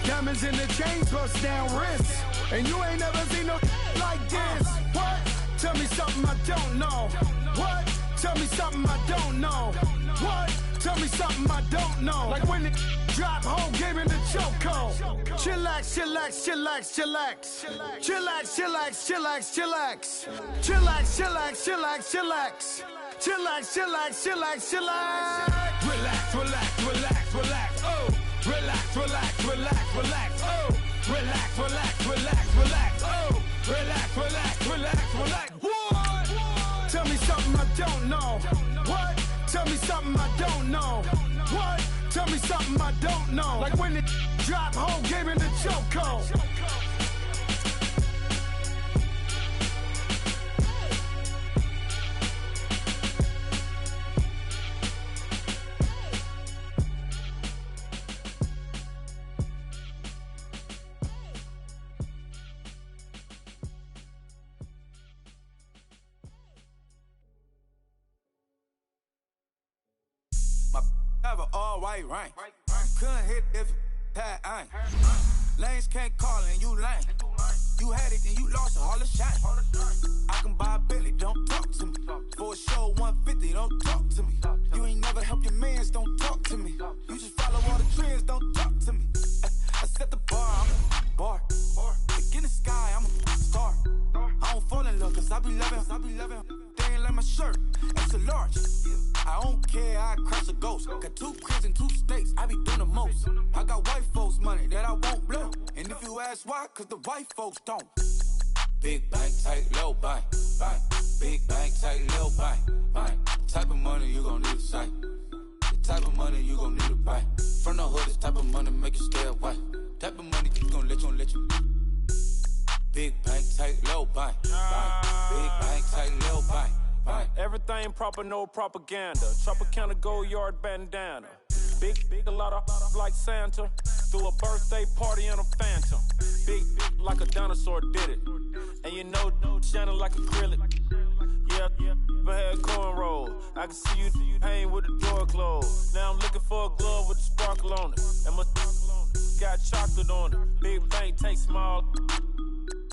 Diamonds in the chains, bust down wrists. And you ain't never seen no like this. What? Tell me something I don't know. What? Tell me something I don't know. What? Tell me something I don't know. Like when it drop home, game in the chokehold. Chillax, chillax, chillax, chillax. Chillax, chillax, chillax, chillax. Chillax, chillax, chillax, chillax. Chillax, chillax, chillax, chillax. Relax, relax, relax, relax. Oh! Relax, relax, relax, relax. Oh! Relax, relax, relax, relax. Oh! Relax, relax, relax, relax. What? Tell me something I don't know. What? Tell me something I don't know. What? Tell me something I don't know. Like when it drop home, game in the chokehold. Have an all-white rank. Couldn't hit if it had ain't. Lanes can't call and you lame. You had it, then you lost all the shine. I can buy a Billy, don't talk to me. For a show 150, don't talk to me. You ain't never help your mans, don't talk to me. You just follow all the trends, don't talk to me. I set the bar, I'm a bar. Look in the sky, I'm a star. I don't fall in love, cause I be loving. They ain't like my shirt, extra large. I don't care, I crash a ghost. Got 2 cribs and 2 states, I be doing the most. I got white folks' money that I won't blow. And if you ask why, cause the white folks don't. Big bank, tight, low bank, bank. Big bank, tight, low bank, bank. Type of money you gon' need to sight. The type of money you gon' need to buy. From the hood, this type of money make you stay away. Type of money you gon' let you. Big bank, tight, low bank. Big bank, tight, low bank. Everything proper, no propaganda. Tropicana gold yard bandana. Big, a lot of like Santa. Threw a birthday party in a phantom. Big like a dinosaur did it. And you know, shining like acrylic. Yeah, but had cornrows. I can see you hang with the door closed. Now I'm looking for a glove with a sparkle on it. And my got chocolate on it. Big bank, take small.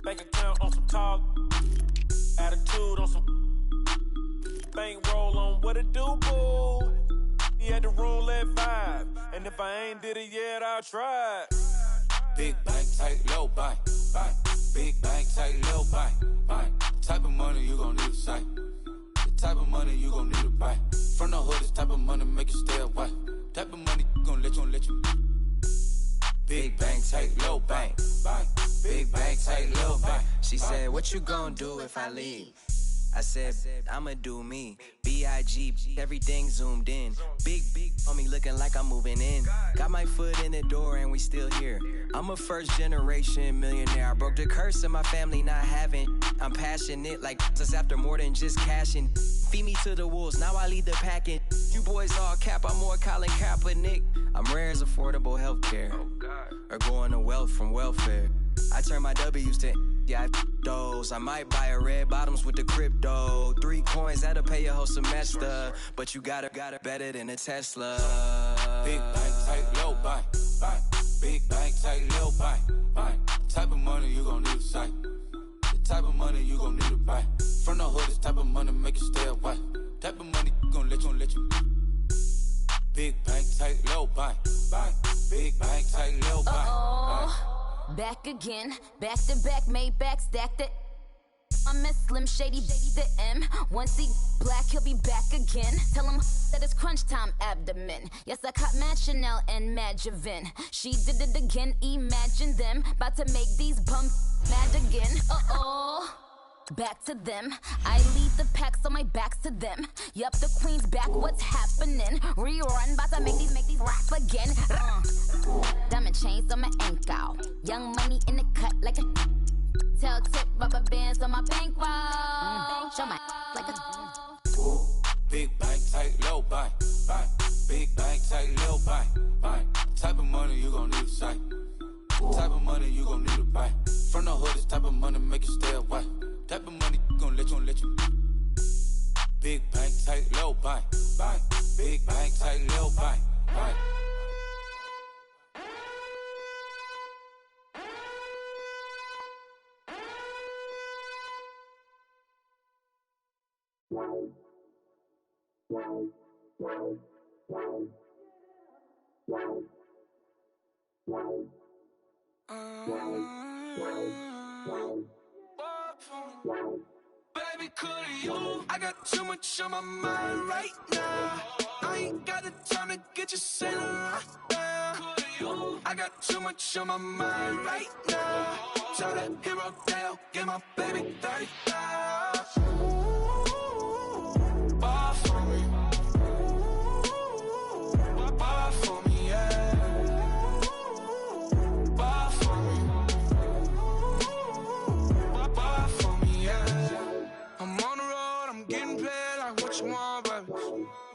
Bank account on some tall. Attitude on some. Bank roll on what it do, boo. He had the roulette vibe. And if I ain't did it yet, I'll try. Big bank, tight, low bank. Big bank, tight, low bank. Type of money you gon' need to sight. The type of money you gon' need to buy. From the hood, this type of money make you stay away. Type of money you gon' let you. Big bank, tight, low bank. Big bank, tight, low bank. She said, what you gon' do if I leave? I said, I'ma do me. B.I.G. Everything zoomed in. Big on me looking like I'm moving in. Got my foot in the door and we still here. I'm a first generation millionaire. I broke the curse of my family not having. I'm passionate like us after more than just cashing. Feed me to the wolves, now I lead the packing. You boys all cap, I'm more Colin Kaepernick. I'm rare as affordable healthcare. Or going to wealth from welfare. I turn my W's to those. I might buy a red bottoms with the crypto. 3 coins, that'll pay your whole semester. But you got it better than a Tesla. Big bank, tight, low bank. Big bank, tight, low bank. Type of money you gon' need to sight. The type of money you gon' need to buy. From the hood, this type of money make you stay away. Type of money you gon' let you. Big bank, tight, low bank. Big bank, tight, low bank. Back again, back to back, made back, stacked it. I miss Slim Shady, the M. Once he black, he'll be back again. Tell him that it's crunch time abdomen. Yes, I caught Mad Chanel and Mad Javin. She did it again, imagine them. About to make these bumps mad again. Back to them. I lead the pack, so my back's to them. Yup, the queen's back, what's happening? Rerun, bout to make these rap again. Diamond chains on my ankle. Young money in the cut like a tail tip, rubber bands on my bankroll. Show my like a Big bank, tight, low bank. Big bank, tight, low bank. Type of money you gon' need to sight. Type of money you gon' need to buy. From the hood, this type of money make you stay away. Type of money you gon' let you. Big bank, tight, low bank. Big bank, tight, low bank. Baby, could you? I got too much on my mind right now. I ain't got the time to get you sailing right now. I got too much on my mind right now. Tell that hero Dale, get my baby 30,000. Bar for me. Bar for me, yeah. Bar for me. Bar for me, yeah. I'm on the road, I'm getting paid like what you want, baby.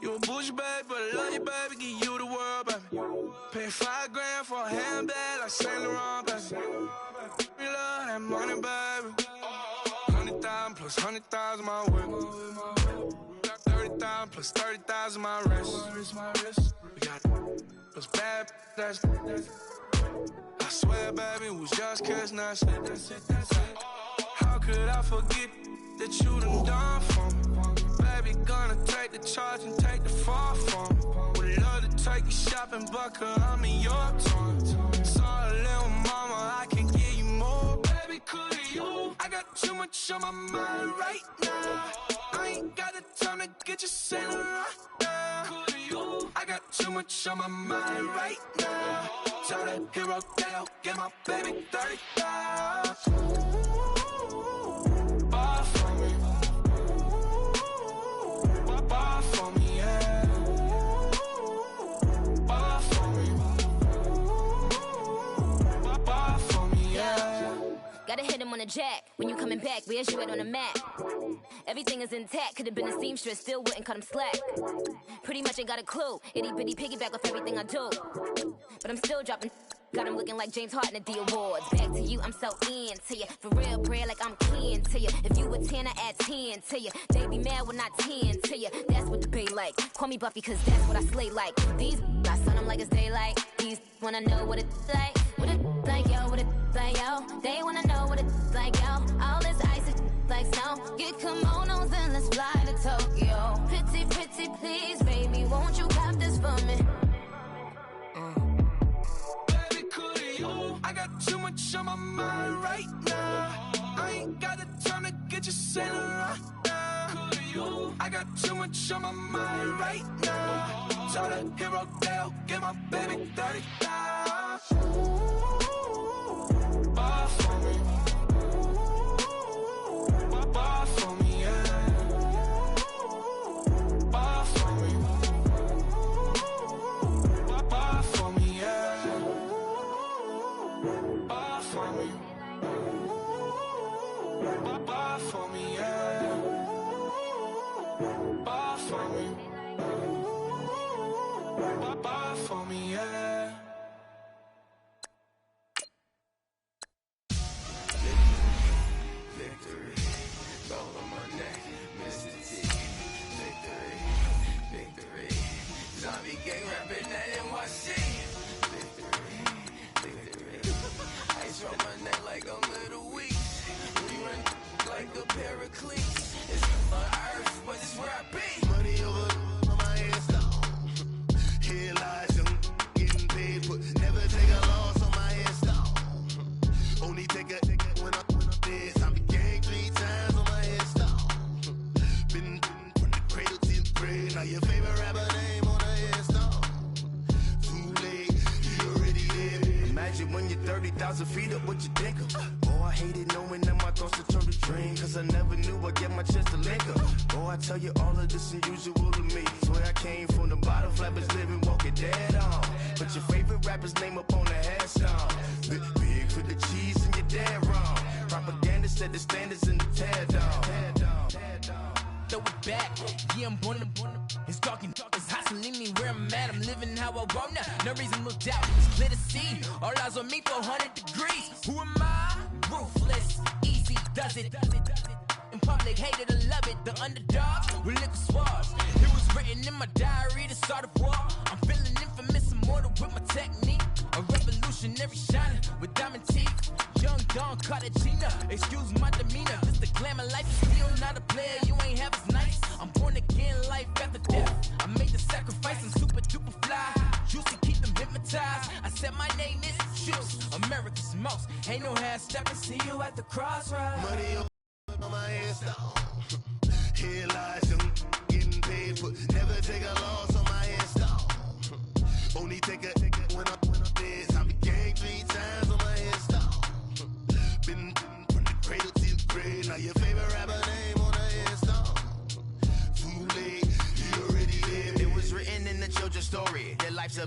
You a bougie, baby, but I love you, baby. Give you the world, baby. Pay $5 grand for a handbag like Saint Laurent, baby. We love that money, baby. 100,000 plus 100,000 my whip. 30,000 plus 30,000 my wrist. We got those bad, that's. I swear, baby, it was just kiss, that's it. How could I forget that you done for me? Baby, gonna take the charge and take the fall from me. Would love to take you shopping, but I'm in your time. Sorry, little mama, I can give you more. Baby, could you? I got too much on my mind right now. I ain't got the time to get you sailing right now. Could you? I got too much on my mind right now. Tell that hero Dale, get my baby 30,000. Bar for me. Bar for me, yeah. Bar for me. the jack. When you coming back, where's you at on the map? Everything is intact, could've been a seamstress, still wouldn't cut him slack. Pretty much ain't got a clue, itty bitty piggyback off everything I do. But I'm still dropping, got him looking like James Harden at the awards. Back to you, I'm so into you. For real, prayer like I'm keen to you. If you a 10, I add 10 to you. They be mad when I 10 to you. That's what the bay like. Call me Buffy, cause that's what I slay like. These I son them like it's daylight. These wanna know what it's like. What it like, yo, what it like, yo. They wanna know what it's like, yo. All this ice is like snow. Get kimonos and let's fly to Tokyo. Pretty, pretty, please, baby, won't you cop this for me? Baby, could you? I got too much on my mind right now. I ain't got the time to get you sailing right now. Could you? I got too much on my mind right now. Tell the hero Dale, get my baby 30,000. Bar for me. Bar for me, yeah. Bar for me. Bar for me, yeah. Bar for me. Bar for me, yeah. Bar for me. Bar for me, yeah. Victory, gold on my neck, Mr. T. Victory, victory. Zombie gang rapping that NYC. Victory, victory. Ice on my neck like a little weak. We run like a paraclete. It's on earth, but it's where I be. Money over on my hands down. Here lies young, getting paid, but never take a loss on my hands down. Only take a when I'm dead. Zombie gang 3 times on my head down. Been from the cradle to the grave. Now your favorite rapper name on the head down. Too late, you already there. Imagine when you're 30,000 feet up, what you think of? Oh, I hated knowing that my thoughts would turn to dream. Cause I never knew I'd get my chance to link up. Oh, I tell you all of this unusual to me. Swear I came from the bottom, flappers living, walking dead on. Put your favorite rapper's name up on the headstone. Big for the cheese and you're dead wrong. Propaganda set the standards in the tear down. Throw it back, yeah, I'm born to. It's talking, it's hustling me where I'm at. I'm living how I want now. No reason to look doubt, it's clear to see. All eyes on me for 100 degrees. Who am I? Ruthless, easy does it. In public, hated or love it. The underdogs with liquor swabs. It was written in my diary to start a war. I'm feeling infamous, immortal with my technique. A revolutionary shining with diamond teeth. Young Don Cartagena, excuse my demeanor. This the glamour life, still not a player. You ain't half as nice. I'm born again, life after death. I made the sacrifice, I'm super duper fly. Used to keep them hypnotized. I said my name is Juice, America's most. Ain't no half stepping. See you at the crossroads. Money on my hands down. Here lies young, getting paid, but never take a loss on my hands down. Only take a when I'm dead. Zombie gang 3 times on my hands down. Been from the cradle to the grave. Now your favorite rapper name on the hands down. Too late, you already there. It was written in the children's story. Their life's a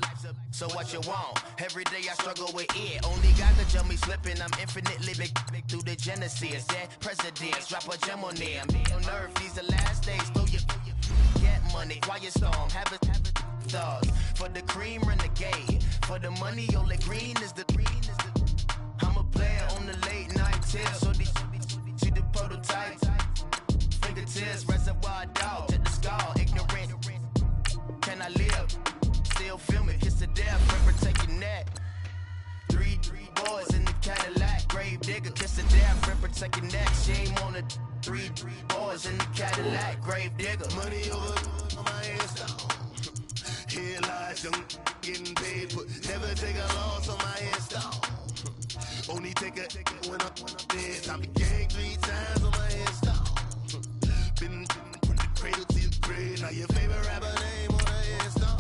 so what you want? Every day I struggle with it. Only God to tell me slipping. I'm infinitely big through the genesis. Dead presidents, drop a gem on them. On earth, these the last days. Throw your get money, quiet storm, have it thoughts. For the cream, renegade. For the money, only green is the. I'm a player on the late night tips. So these see the prototype. Fingertips, reservoir dog, check the skull, ignorant. Can I live? Still film it, kiss the death, protect your neck. 3 boys in the Cadillac, grave digger, kiss the death, protect your neck. Shame on the 3 boys in the Cadillac, grave digger. Money over on my hands down. Here lies young, getting paid, but never take a loss on my hands down. Only take a when I'm dead. I be gang 3 times on my hands down. Been from the cradle to the grave. Now your favorite rapper name on the hands down.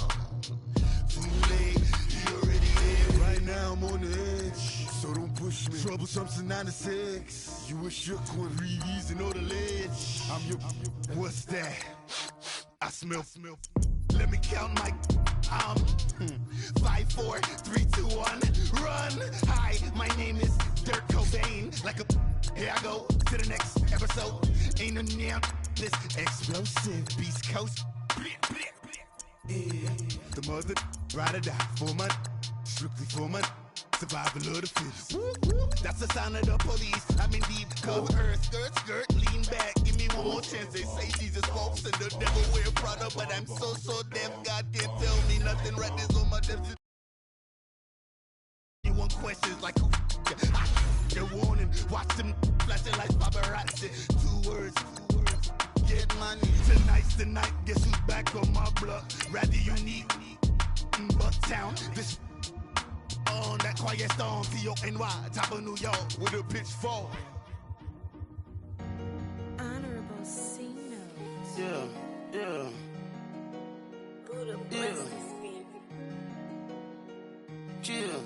Too late, you already there. Right now I'm on the edge, so don't push me. Troublesome to 9 to 6. You a shook one, Reeves and all the ledge. I'm your. What's that? I smell. Let me count my. 5, 4, 3, 2, 1, run. Hi, my name is Dirk Cobain. Like a Here I go to the next episode. Ain't no damn this explosive Beast Coast. Yeah. The mother ride or die for money, strictly for money. Survival of the fittest. That's the sound of the police. I'm indeed the cover earth. Skirt, lean back. Give me one more chance. They say Jesus walks and the devil wear Prada, but I'm so deaf. God can't tell me nothing. Right there's on my depth. You want questions like who? They're warning. Watch them flashing like paparazzi. Two words. Get money. Tonight's the night. Guess who's back on my block? Rather unique. Bucktown. This on that quiet storm, T-O-N-Y, top of New York, with a pitchfork. Honorable C notes. Yeah. Buddha blesses me. Chill.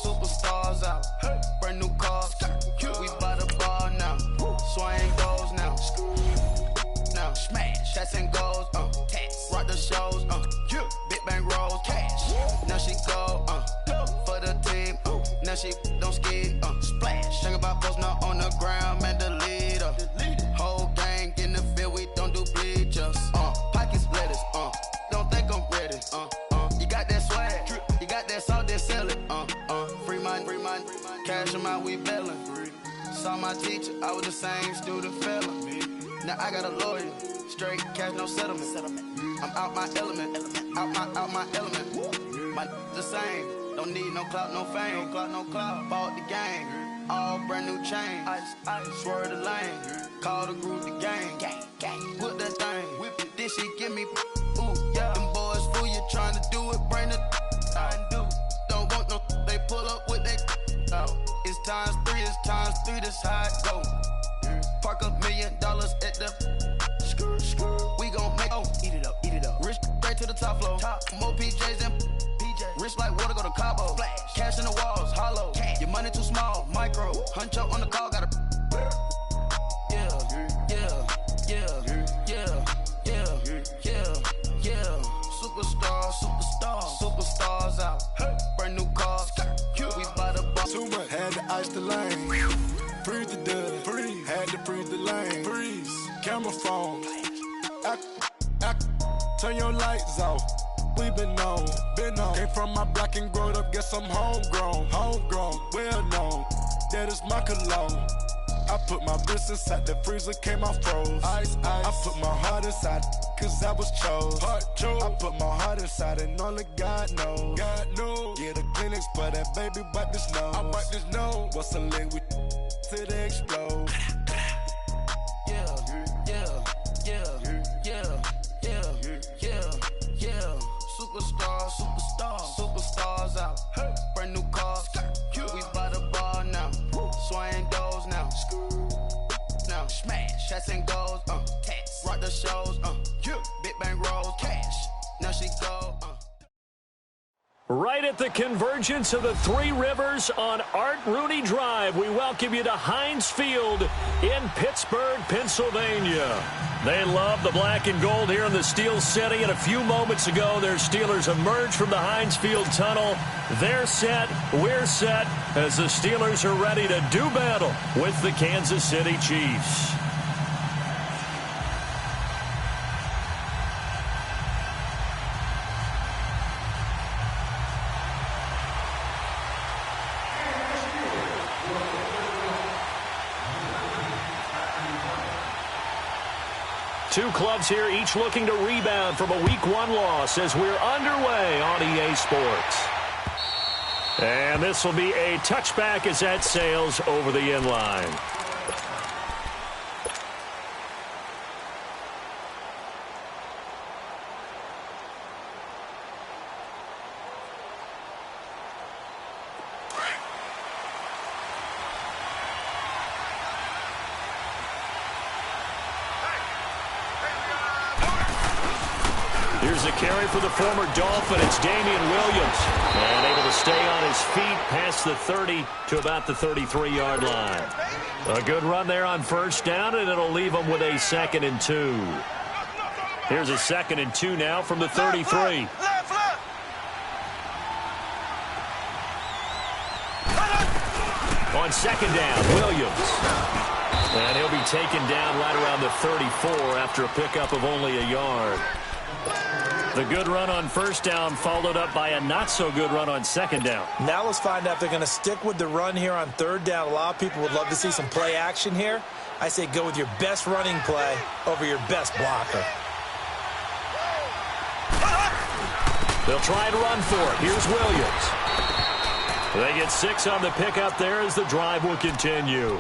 Superstars out. Hey. Brand new cars. We buy the ball now. Swing goals now. Now smash. Shots and goals. Rock the shows. Big bang rolls. Cash. Now she go. For the team. Now she don't ski. Splash. Think about post now on the ground. Man, the leader. Whole gang in the field. We don't do bleachers. Pockets lettuce. Don't think I'm ready. You got that swag. You got that salt, then sell it. Free mind. Cash them out, we bailin'. Saw my teacher, I was the same student fella. Now I got a lawyer, straight cash, no settlement. I'm out my element, out my element. My the same, don't need no clout, no fame. No clout. Bought the game, all brand new chain. I swerve the lane, call the group the gang. Whip that thing, whip it. This shit give me, ooh yeah. Them boys fool you trying to do it, bring the don't want no, they pull up with that. It's times three, this how it go. Park $1 million at the we gon' make, eat it up. Rich straight to the top floor. More PJs and rich like water, go to Cabo. Flash. Cash in the walls, hollow. Your money too small, micro. Hunch up on the call, gotta. Superstars out. Hey. Brand new cars. We buy the ball. Too much. Had to ice the lane. Freeze the dud. Freeze. Had to freeze the lane. Freeze. Camera phone. Turn your lights off. We been on. Came from my block and growed up. Guess I'm homegrown. Well known. That is my cologne. I put my wrist inside the freezer, came out froze. Ice. I put my heart inside, cause I was chose. I put my heart inside and only God knows. Yeah, the clinics, but that baby wipe this nose. I wipe this nose. What's the link with till they explode? Superstars out. Hey. Brand new cars. We buy the ball now. Swing goals now. Now smash. Shots and goals. Rock the shows. Big bang rolls. Cash. Now she go. Right at the convergence of the Three Rivers on Art Rooney Drive, we welcome you to Heinz Field in Pittsburgh, Pennsylvania. They love the black and gold here in the Steel City, and a few moments ago, their Steelers emerged from the Heinz Field tunnel. They're set, we're set, as the Steelers are ready to do battle with the Kansas City Chiefs. Two clubs here, each looking to rebound from a Week 1 loss as we're underway on EA Sports. And this will be a touchback as that sails over the end line. Here's a carry for the former Dolphin. It's Damian Williams. And able to stay on his feet past the 30 to about the 33-yard line. A good run there on first down, and it'll leave them with a 2nd and 2. Here's a 2nd and 2 now from the 33. On 2nd down, Williams. And he'll be taken down right around the 34 after a pickup of only a yard. The good run on first down followed up by a not-so-good run on 2nd down. Now let's find out if they're going to stick with the run here on 3rd down. A lot of people would love to see some play action here. I say go with your best running play over your best blocker. They'll try and run for it. Here's Williams. They get 6 on the pickup there as the drive will continue.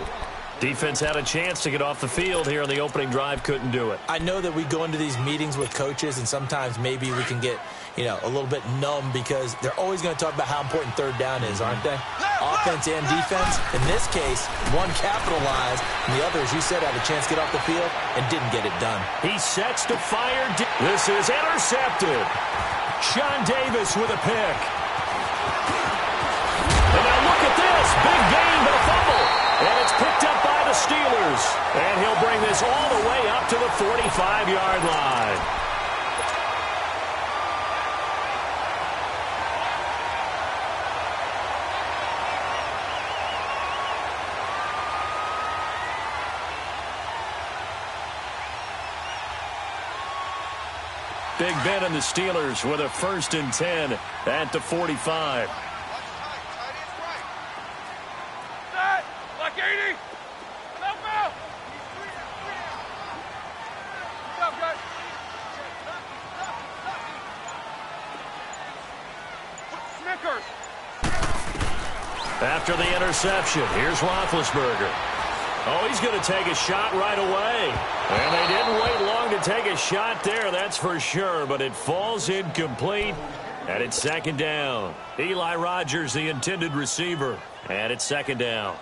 Defense had a chance to get off the field here in the opening drive, couldn't do it. I know that we go into these meetings with coaches, and sometimes maybe we can get, a little bit numb because they're always going to talk about how important 3rd down is, aren't they? Offense and defense. In this case, one capitalized, and the other, as you said, had a chance to get off the field and didn't get it done. He sets to fire. This is intercepted. Sean Davis with a pick. And now look at this. Big gain, but a fumble. And it's picked up by the Steelers. And he'll bring this all the way up to the 45-yard line. Big Ben and the Steelers with a 1st and 10 at the 45. After the interception, here's Roethlisberger. Oh, he's going to take a shot right away. And they didn't wait long to take a shot there, that's for sure. But it falls incomplete, and it's 2nd down. Eli Rogers, the intended receiver, and it's 2nd down.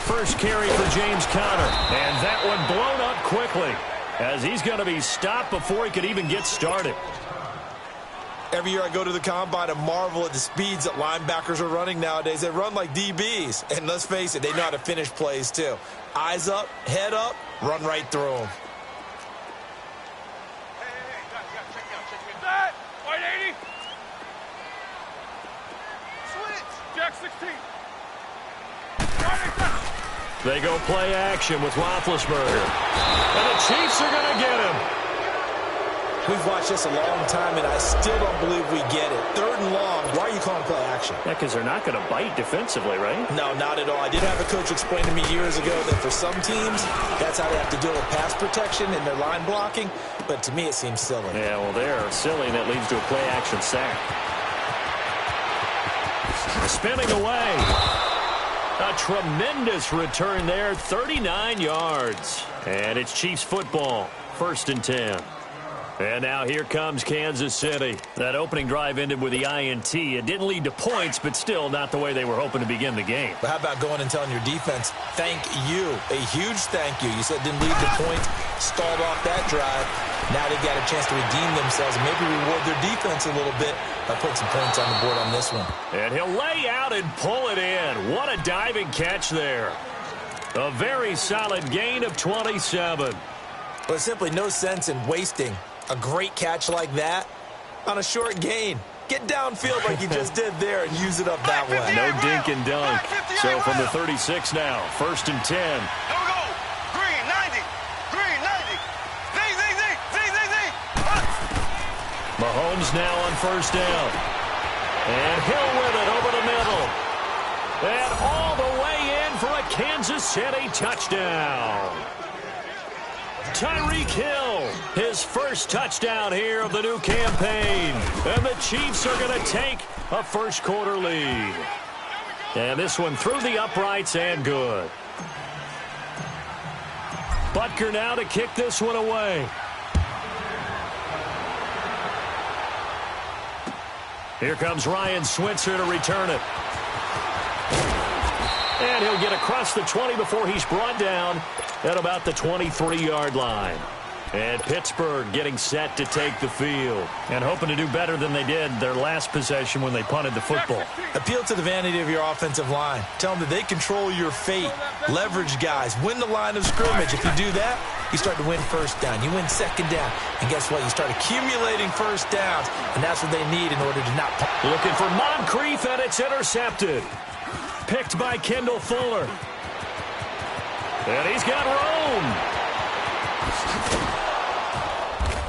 First carry for James Conner, and that one blown up quickly as he's going to be stopped before he could even get started. Every year I go to the combine and marvel at the speeds that linebackers are running nowadays. They run like DBs, and let's face it, they know how to finish plays too. Eyes up, head up, run right through them. White 80. Switch. Jack 16. They go play action with Roethlisberger. And the Chiefs are going to get him. We've watched this a long time, and I still don't believe we get it. 3rd and long, why are you calling play action? Yeah, because they're not going to bite defensively, right? No, not at all. I did have a coach explain to me years ago that for some teams, that's how they have to deal with pass protection and their line blocking. But to me, it seems silly. Yeah, well, they're silly, and that leads to a play action sack. Spinning away. A tremendous return there, 39 yards. And it's Chiefs football, 1st and 10. And now here comes Kansas City. That opening drive ended with the INT. It didn't lead to points, but still not the way they were hoping to begin the game. But how about going and telling your defense, thank you, a huge thank you. You said it didn't lead to points, stalled off that drive. Now they've got a chance to redeem themselves and maybe reward their defense a little bit by putting some points on the board on this one. And he'll lay out and pull it in. What a diving catch there. A very solid gain of 27. There's simply no sense in wasting a great catch like that on a short gain. Get downfield like you just did there and use it up that way. No dink and dunk. So from the 36 now, 1st and 10. Green 90. Green 90. Mahomes now on 1st down. And Hill with it over the middle. And all the way in for a Kansas City touchdown. Tyreek Hill, his first touchdown here of the new campaign. And the Chiefs are going to take a first-quarter lead. And this one through the uprights and good. Butker now to kick this one away. Here comes Ryan Switzer to return it. And he'll get across the 20 before he's brought down at about the 23-yard line. And Pittsburgh getting set to take the field and hoping to do better than they did their last possession when they punted the football. Appeal to the vanity of your offensive line. Tell them that they control your fate. Leverage guys. Win the line of scrimmage. If you do that, you start to win first down. You win second down. And guess what? You start accumulating first downs. And that's what they need in order to not punt. Looking for Moncrief, and it's intercepted. Picked by Kendall Fuller. And he's got room.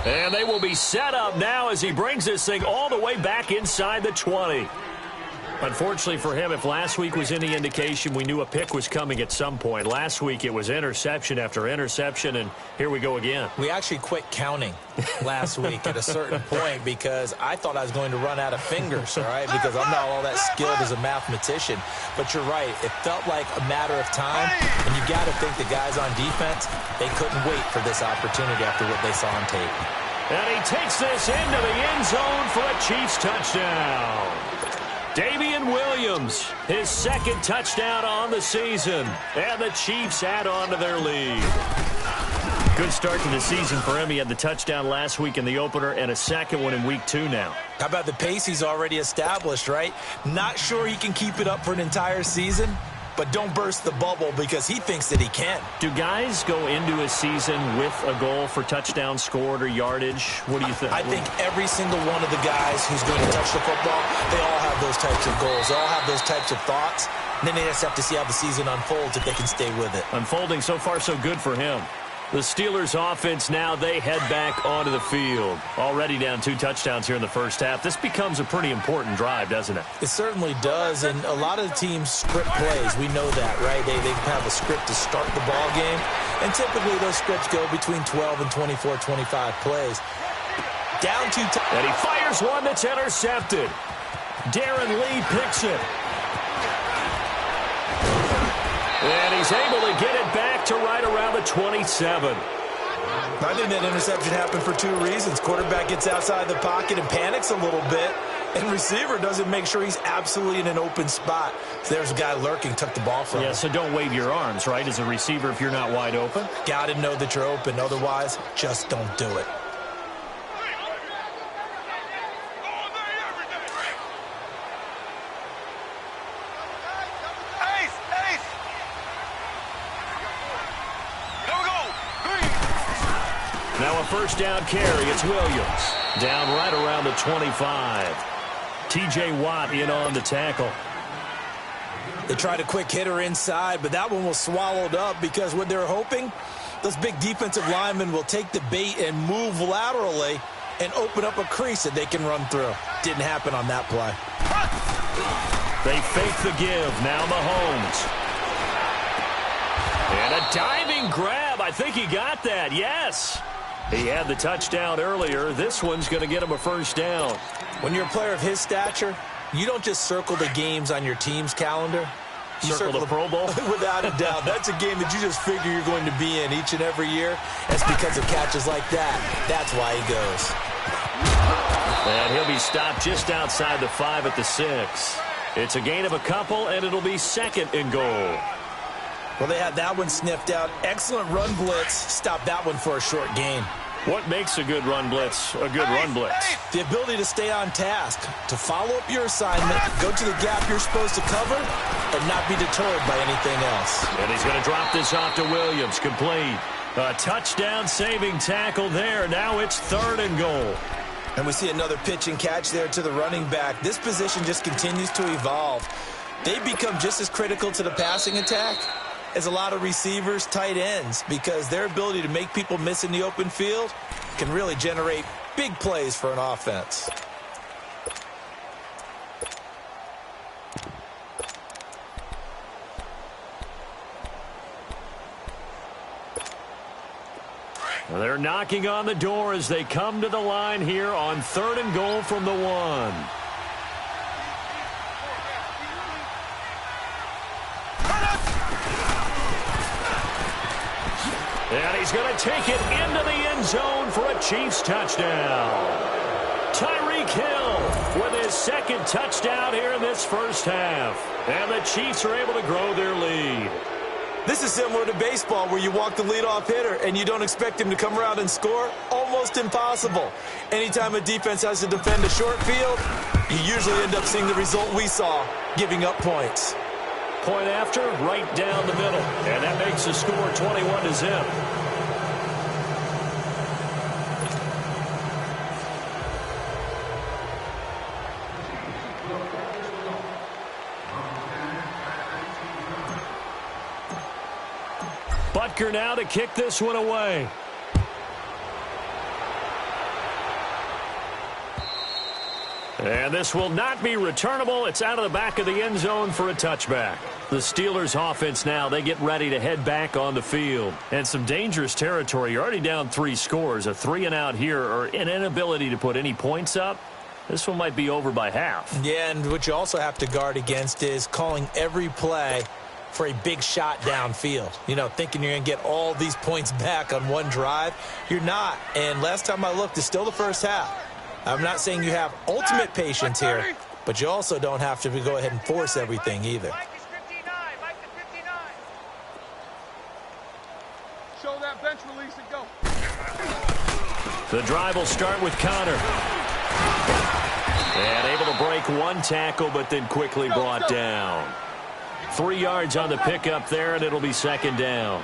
And they will be set up now as he brings this thing all the way back inside the 20. Unfortunately for him, if last week was any indication, we knew a pick was coming at some point. Last week it was interception after interception, and here we go again. We actually quit counting last week at a certain point because I thought I was going to run out of fingers, all right, because I'm not all that skilled as a mathematician. But you're right. It felt like a matter of time, and you got to think the guys on defense, they couldn't wait for this opportunity after what they saw on tape. And he takes this into the end zone for a Chiefs touchdown. Damian Williams, his second touchdown on the season. And the Chiefs add on to their lead. Good start to the season for him. He had the touchdown last week in the opener and a second one in week 2 now. How about the pace he's already established, right? Not sure he can keep it up for an entire season, but don't burst the bubble because he thinks that he can. Do guys go into a season with a goal for touchdown scored or yardage? What do you think? I think every single one of the guys who's going to touch the football, they all have those types of goals. They all have those types of thoughts. And then they just have to see how the season unfolds if they can stay with it. Unfolding so far so good for him. The Steelers offense now, they head back onto the field. Already down 2 touchdowns here in the first half. This becomes a pretty important drive, doesn't it? It certainly does, and a lot of the teams script plays. We know that, right? They have a script to start the ball game, and typically those scripts go between 12 and 24, 25 plays. Down 2 and he fires one that's intercepted. Darren Lee picks it. And he's able to get it back to right around the 27. I think that interception happened for 2 reasons. Quarterback gets outside the pocket and panics a little bit, and receiver doesn't make sure he's absolutely in an open spot. So there's a guy lurking, took the ball from him. Yeah, so don't wave your arms, right, as a receiver if you're not wide open? Got to know that you're open. Otherwise, just don't do it. Now a first down carry. It's Williams. Down right around the 25. T.J. Watt in on the tackle. They tried a quick hitter inside, but that one was swallowed up because what they're hoping, those big defensive linemen will take the bait and move laterally and open up a crease that they can run through. Didn't happen on that play. They fake the give. Now Mahomes. And a diving grab. I think he got that. Yes. He had the touchdown earlier. This one's going to get him a first down. When you're a player of his stature, you don't just circle the games on your team's calendar. You circle the Pro Bowl? Without a doubt. That's a game that you just figure you're going to be in each and every year. That's because of catches like that. That's why he goes. And he'll be stopped just outside the 5 at the 6. It's a gain of a couple, and it'll be second and goal. Well, they had that one sniffed out. Excellent run blitz. Stop that one for a short gain. What makes a good run blitz a good run blitz? The ability to stay on task, to follow up your assignment, go to the gap you're supposed to cover, and not be deterred by anything else. And he's going to drop this off to Williams. Complete. A touchdown-saving tackle there. Now it's 3rd and goal. And we see another pitch and catch there to the running back. This position just continues to evolve. They become just as critical to the passing attack as a lot of receivers, tight ends, because their ability to make people miss in the open field can really generate big plays for an offense. They're knocking on the door as they come to the line here on 3rd and goal from the 1. And he's going to take it into the end zone for a Chiefs touchdown. Tyreek Hill with his second second touchdown here in this first half. And the Chiefs are able to grow their lead. This is similar to baseball where you walk the leadoff hitter and you don't expect him to come around and score. Almost impossible. Anytime a defense has to defend a short field, you usually end up seeing the result we saw, giving up points. Point after, right down the middle. And that makes the score 21-0. Butker now to kick this one away. And this will not be returnable. It's out of the back of the end zone for a touchback. The Steelers offense now, they get ready to head back on the field. And some dangerous territory. You're already down 3 scores. A 3-and-out here or an inability to put any points up. This one might be over by half. Yeah, and what you also have to guard against is calling every play for a big shot downfield. You know, thinking you're going to get all these points back on one drive. You're not. And last time I looked, it's still the first half. I'm not saying you have ultimate patience here, but you also don't have to go ahead and force everything either. Show that bench release and go. The drive will start with Connor. And able to break one tackle, but then quickly brought down. 3 yards on the pickup there, and it'll be second down.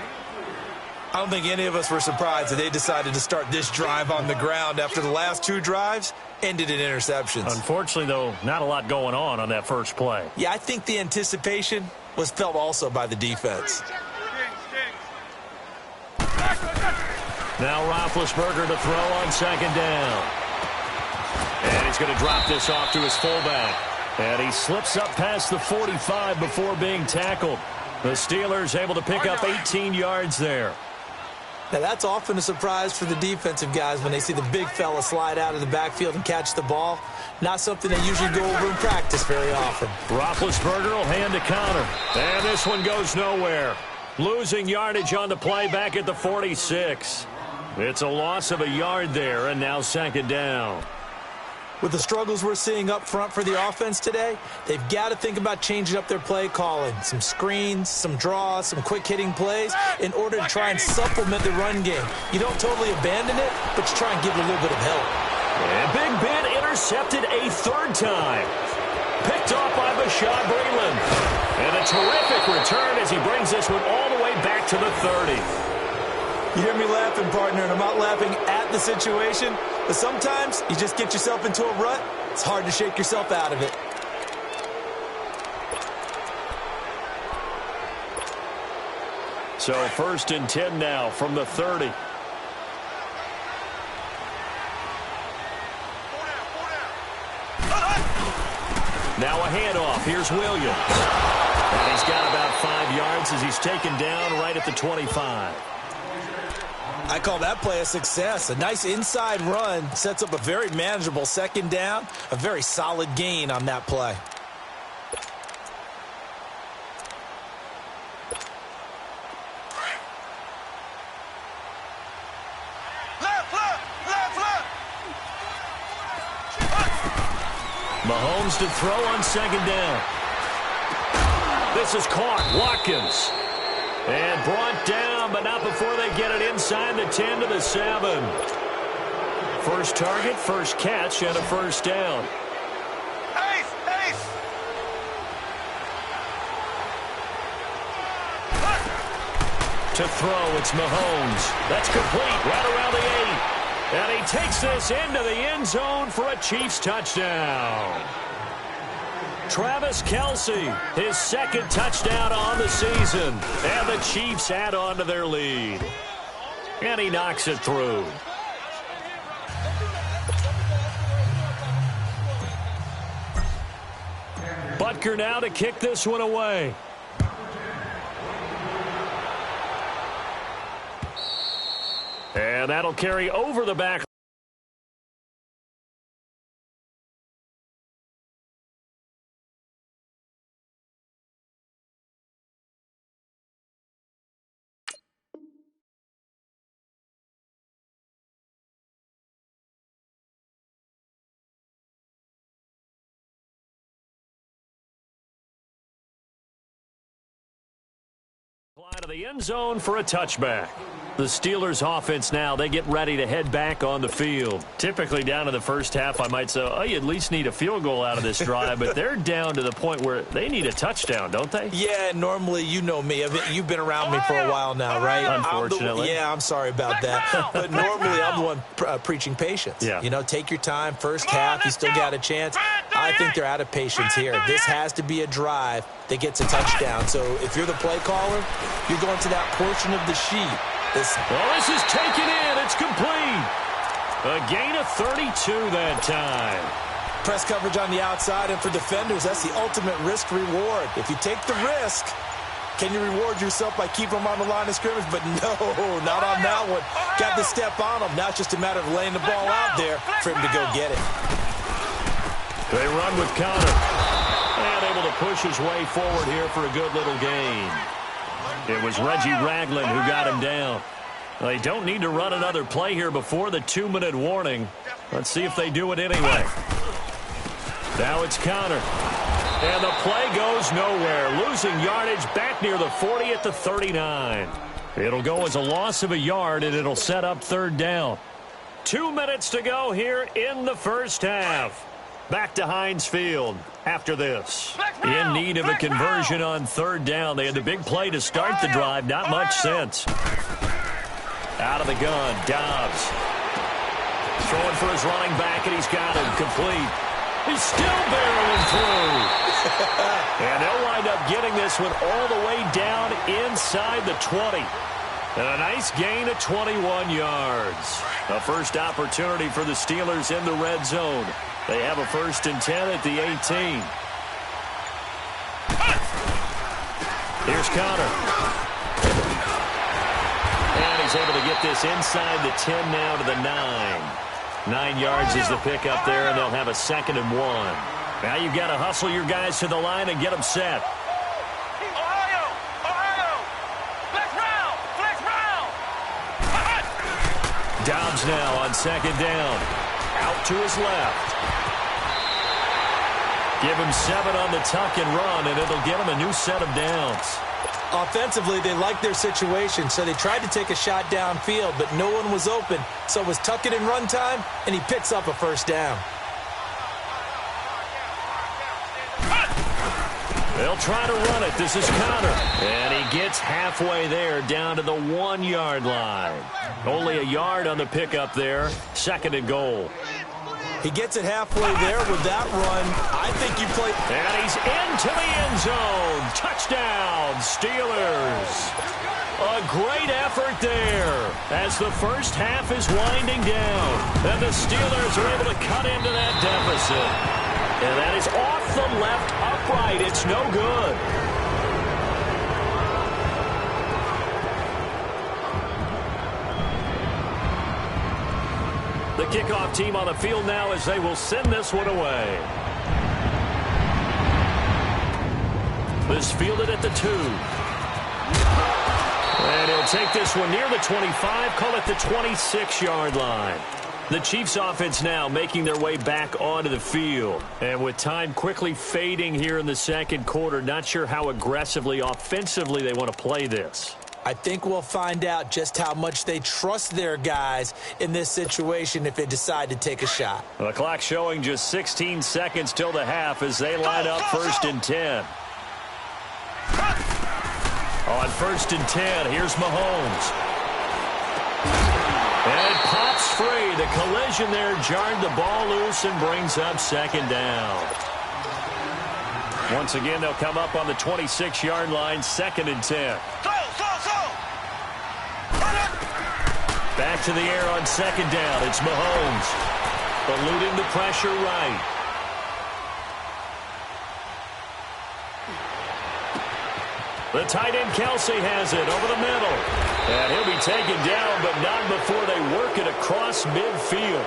I don't think any of us were surprised that they decided to start this drive on the ground after the last 2 drives ended in interceptions. Unfortunately, though, not a lot going on that first play. Yeah, I think the anticipation was felt also by the defense. Now Roethlisberger to throw on second down. And he's going to drop this off to his fullback. And he slips up past the 45 before being tackled. The Steelers able to pick up 18 yards there. Now, that's often a surprise for the defensive guys when they see the big fella slide out of the backfield and catch the ball. Not something they usually go over in practice very often. Roethlisberger will hand to Connor. And this one goes nowhere. Losing yardage on the play back at the 46. It's a loss of a yard there, and now second down. With the struggles we're seeing up front for the offense today, they've got to think about changing up their play calling. Some screens, some draws, some quick-hitting plays in order to try and supplement the run game. You don't totally abandon it, but you try and give it a little bit of help. And Big Ben intercepted a 3rd time. Picked off by Bashaud Breeland. And a terrific return as he brings this one all the way back to the 30. You hear me laughing, partner, and I'm not laughing at the situation, but sometimes you just get yourself into a rut. It's hard to shake yourself out of it. So 1st and 10 now from the 30. Now a handoff. Here's Williams. And he's got about 5 yards as he's taken down right at the 25. I call that play a success. A nice inside run sets up a very manageable second down. A very solid gain on that play. Mahomes to throw on second down. This is caught. Watkins. And brought down, but not before they get it inside the 10 to the 7. First target, first catch, and a first down. To throw, it's Mahomes. That's complete, right around the 8. And he takes this into the end zone for a Chiefs touchdown. Travis Kelce, his 2nd touchdown on the season. And the Chiefs add on to their lead. And he knocks it through. Butker now to kick this one away. And that'll carry over the back. of the end zone for a touchback. The Steelers offense now, they get ready to head back on the field. Typically down in the first half, I might say, oh, you at least need a field goal out of this drive, but they're down to the point where they need a touchdown, don't they? Yeah, normally, you know me. You've been around me for a while now, right? Unfortunately. I'm sorry about that. But normally, I'm the one preaching patience. Yeah. You know, take your time. First half, you still got a chance. I think they're out of patience here. This has to be a drive that gets a touchdown. So if you're the play caller, you're going to that portion of the sheet. This is taken in. It's complete. A gain of 32 that time. Press coverage on the outside, and for defenders, that's the ultimate risk-reward. If you take the risk, can you reward yourself by keeping them on the line of scrimmage? But no, not on that one. Got to step on them. Now it's just a matter of laying the ball out there for him to go get it. They run with Connor. And able to push his way forward here for a good little gain. It was Reggie Ragland who got him down. They don't need to run another play here before the 2-minute warning. Let's see if they do it anyway. Now it's Connor. And the play goes nowhere. Losing yardage back near the 40 at the 39. It'll go as a loss of a yard, and it'll set up third down. 2 minutes to go here in the first half. Back to Heinz Field after this. In need of a conversion on third down. They had the big play to start the drive. Not much sense. Out of the gun, Dobbs. Throwing for his running back, and he's got him complete. He's still barreling through. And they'll wind up getting this one all the way down inside the 20. And a nice gain of 21 yards. A first opportunity for the Steelers in the red zone. They have a 1st and 10 at the 18. Here's Connor. And he's able to get this inside the 10 now to the 9. 9 yards is the pickup there, and they'll have a 2nd and 1. Now you've got to hustle your guys to the line and get them set. Dobbs now on 2nd down. Out to his left. Give him 7 on the tuck and run, and it'll get him a new set of downs. Offensively, they like their situation, so they tried to take a shot downfield, but no one was open. So it was tuck it and run time, and he picks up a 1st down. They'll try to run it. This is Connor. And he gets halfway there down to the 1-yard line. Only a yard on the pickup there. 2nd and goal. He gets it halfway there with that run. I think you play. And he's into the end zone. Touchdown, Steelers. A great effort there as the first half is winding down. And the Steelers are able to cut into that deficit. And that is off the left upright. It's no good. The kickoff team on the field now as they will send this one away. This fielded at the 2. And he'll take this one near the 25, call it the 26-yard line. The Chiefs offense now making their way back onto the field. And with time quickly fading here in the second quarter, not sure how aggressively, offensively they want to play this. I think we'll find out just how much they trust their guys in this situation if they decide to take a shot. The clock showing just 16 seconds till the half as they line up 1st and 10. On 1st and 10, here's Mahomes. And it pops free. The collision there jarred the ball loose and brings up 2nd down. Once again, they'll come up on the 26-yard line, 2nd and 10. Back to the air on 2nd down. It's Mahomes. Eluding the pressure right. The tight end Kelsey has it over the middle. And he'll be taken down, but not before they work it across midfield.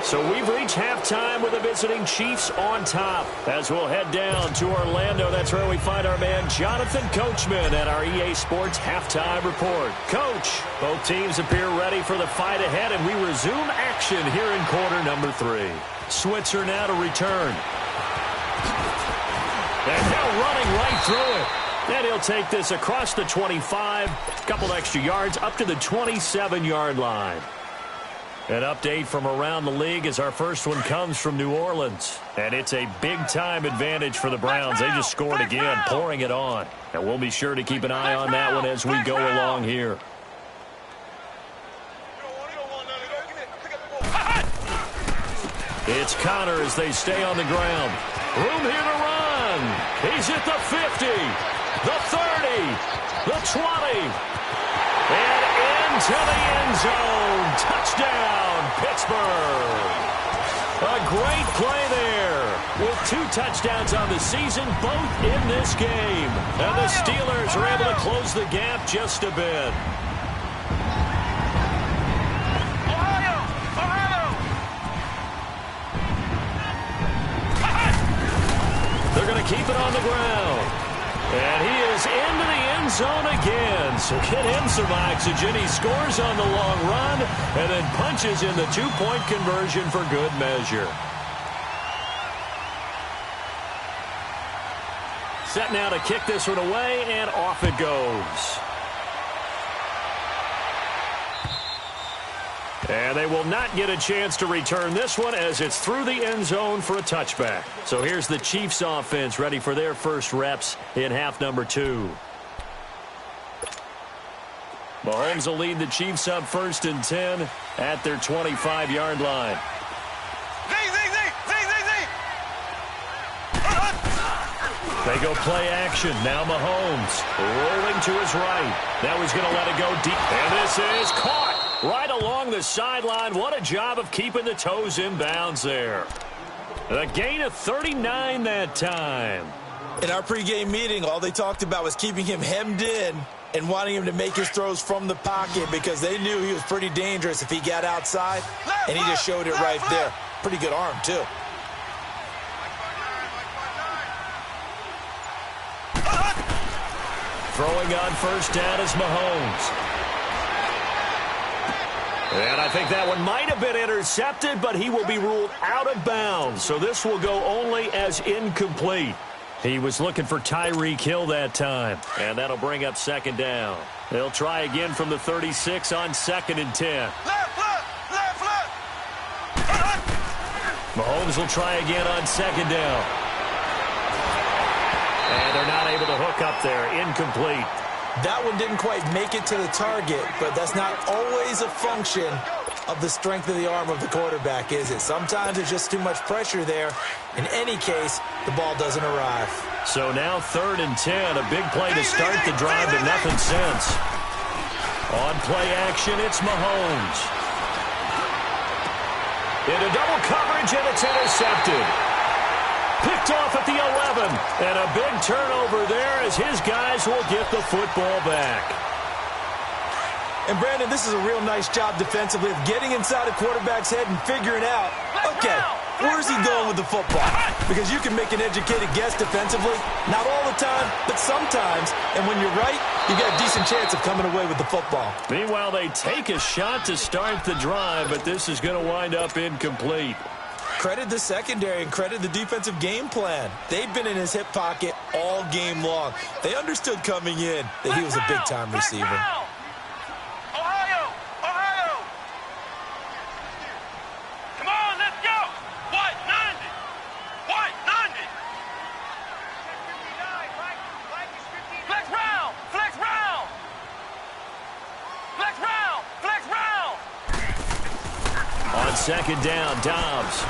So we've reached halftime with the visiting Chiefs on top. As we'll head down to Orlando, that's where we find our man Jonathan Coachman at our EA Sports Halftime Report. Coach, both teams appear ready for the fight ahead, and we resume action here in quarter number 3. Switzer now to return. And now running right through it. And he'll take this across the 25, a couple extra yards, up to the 27-yard line. An update from around the league as our first one comes from New Orleans. And it's a big-time advantage for the Browns. They just scored again, pouring it on. And we'll be sure to keep an eye on that one as we go along here. It's Connor as they stay on the ground. Room here to run. He's at the 50, the 30, the 20, and into the end zone. Touchdown, Pittsburgh. A great play there with 2 touchdowns on the season, both in this game. And the Steelers are able to close the gap just a bit. They're going to keep it on the ground. And he is into the end zone again. So get him some oxygen. He scores on the long run and then punches in the 2-point conversion for good measure. Set now to kick this one away, and off it goes. And they will not get a chance to return this one as it's through the end zone for a touchback. So here's the Chiefs offense ready for their first reps in half number 2. Mahomes will lead the Chiefs up 1st and 10 at their 25-yard line. They go play action. Now Mahomes rolling to his right. Now he's going to let it go deep. And this is caught right along the sideline. What a job of keeping the toes in bounds there. A gain of 39 that time. In our pregame meeting, all they talked about was keeping him hemmed in and wanting him to make his throws from the pocket because they knew he was pretty dangerous if he got outside, and he just showed it right there. Pretty good arm, too. Throwing on 1st down is Mahomes. And I think that one might have been intercepted, but he will be ruled out of bounds. So this will go only as incomplete. He was looking for Tyreek Hill that time. And that'll bring up 2nd down. They'll try again from the 36 on 2nd and 10. Mahomes will try again on 2nd down. And they're not able to hook up there. Incomplete. That one didn't quite make it to the target, but that's not always a function of the strength of the arm of the quarterback, is it? Sometimes there's just too much pressure there. In any case, the ball doesn't arrive. So now 3rd and 10, a big play to start the drive, but nothing since. On play action, it's Mahomes. Into double coverage, and it's intercepted. Picked off at the 11, and a big turnover there as his guys will get the football back. And, Brandon, this is a real nice job defensively of getting inside a quarterback's head and figuring out, okay, where's he going with the football? Because you can make an educated guess defensively, not all the time, but sometimes. And when you're right, you got a decent chance of coming away with the football. Meanwhile, they take a shot to start the drive, but this is going to wind up incomplete. Credit the secondary and credit the defensive game plan. They've been in his hip pocket all game long. They understood coming in that he was a big-time receiver. Ohio! Come on, let's go! White 90! White 90! Flex round! Flex round! Flex round! Flex round! On 2nd down, Dobbs.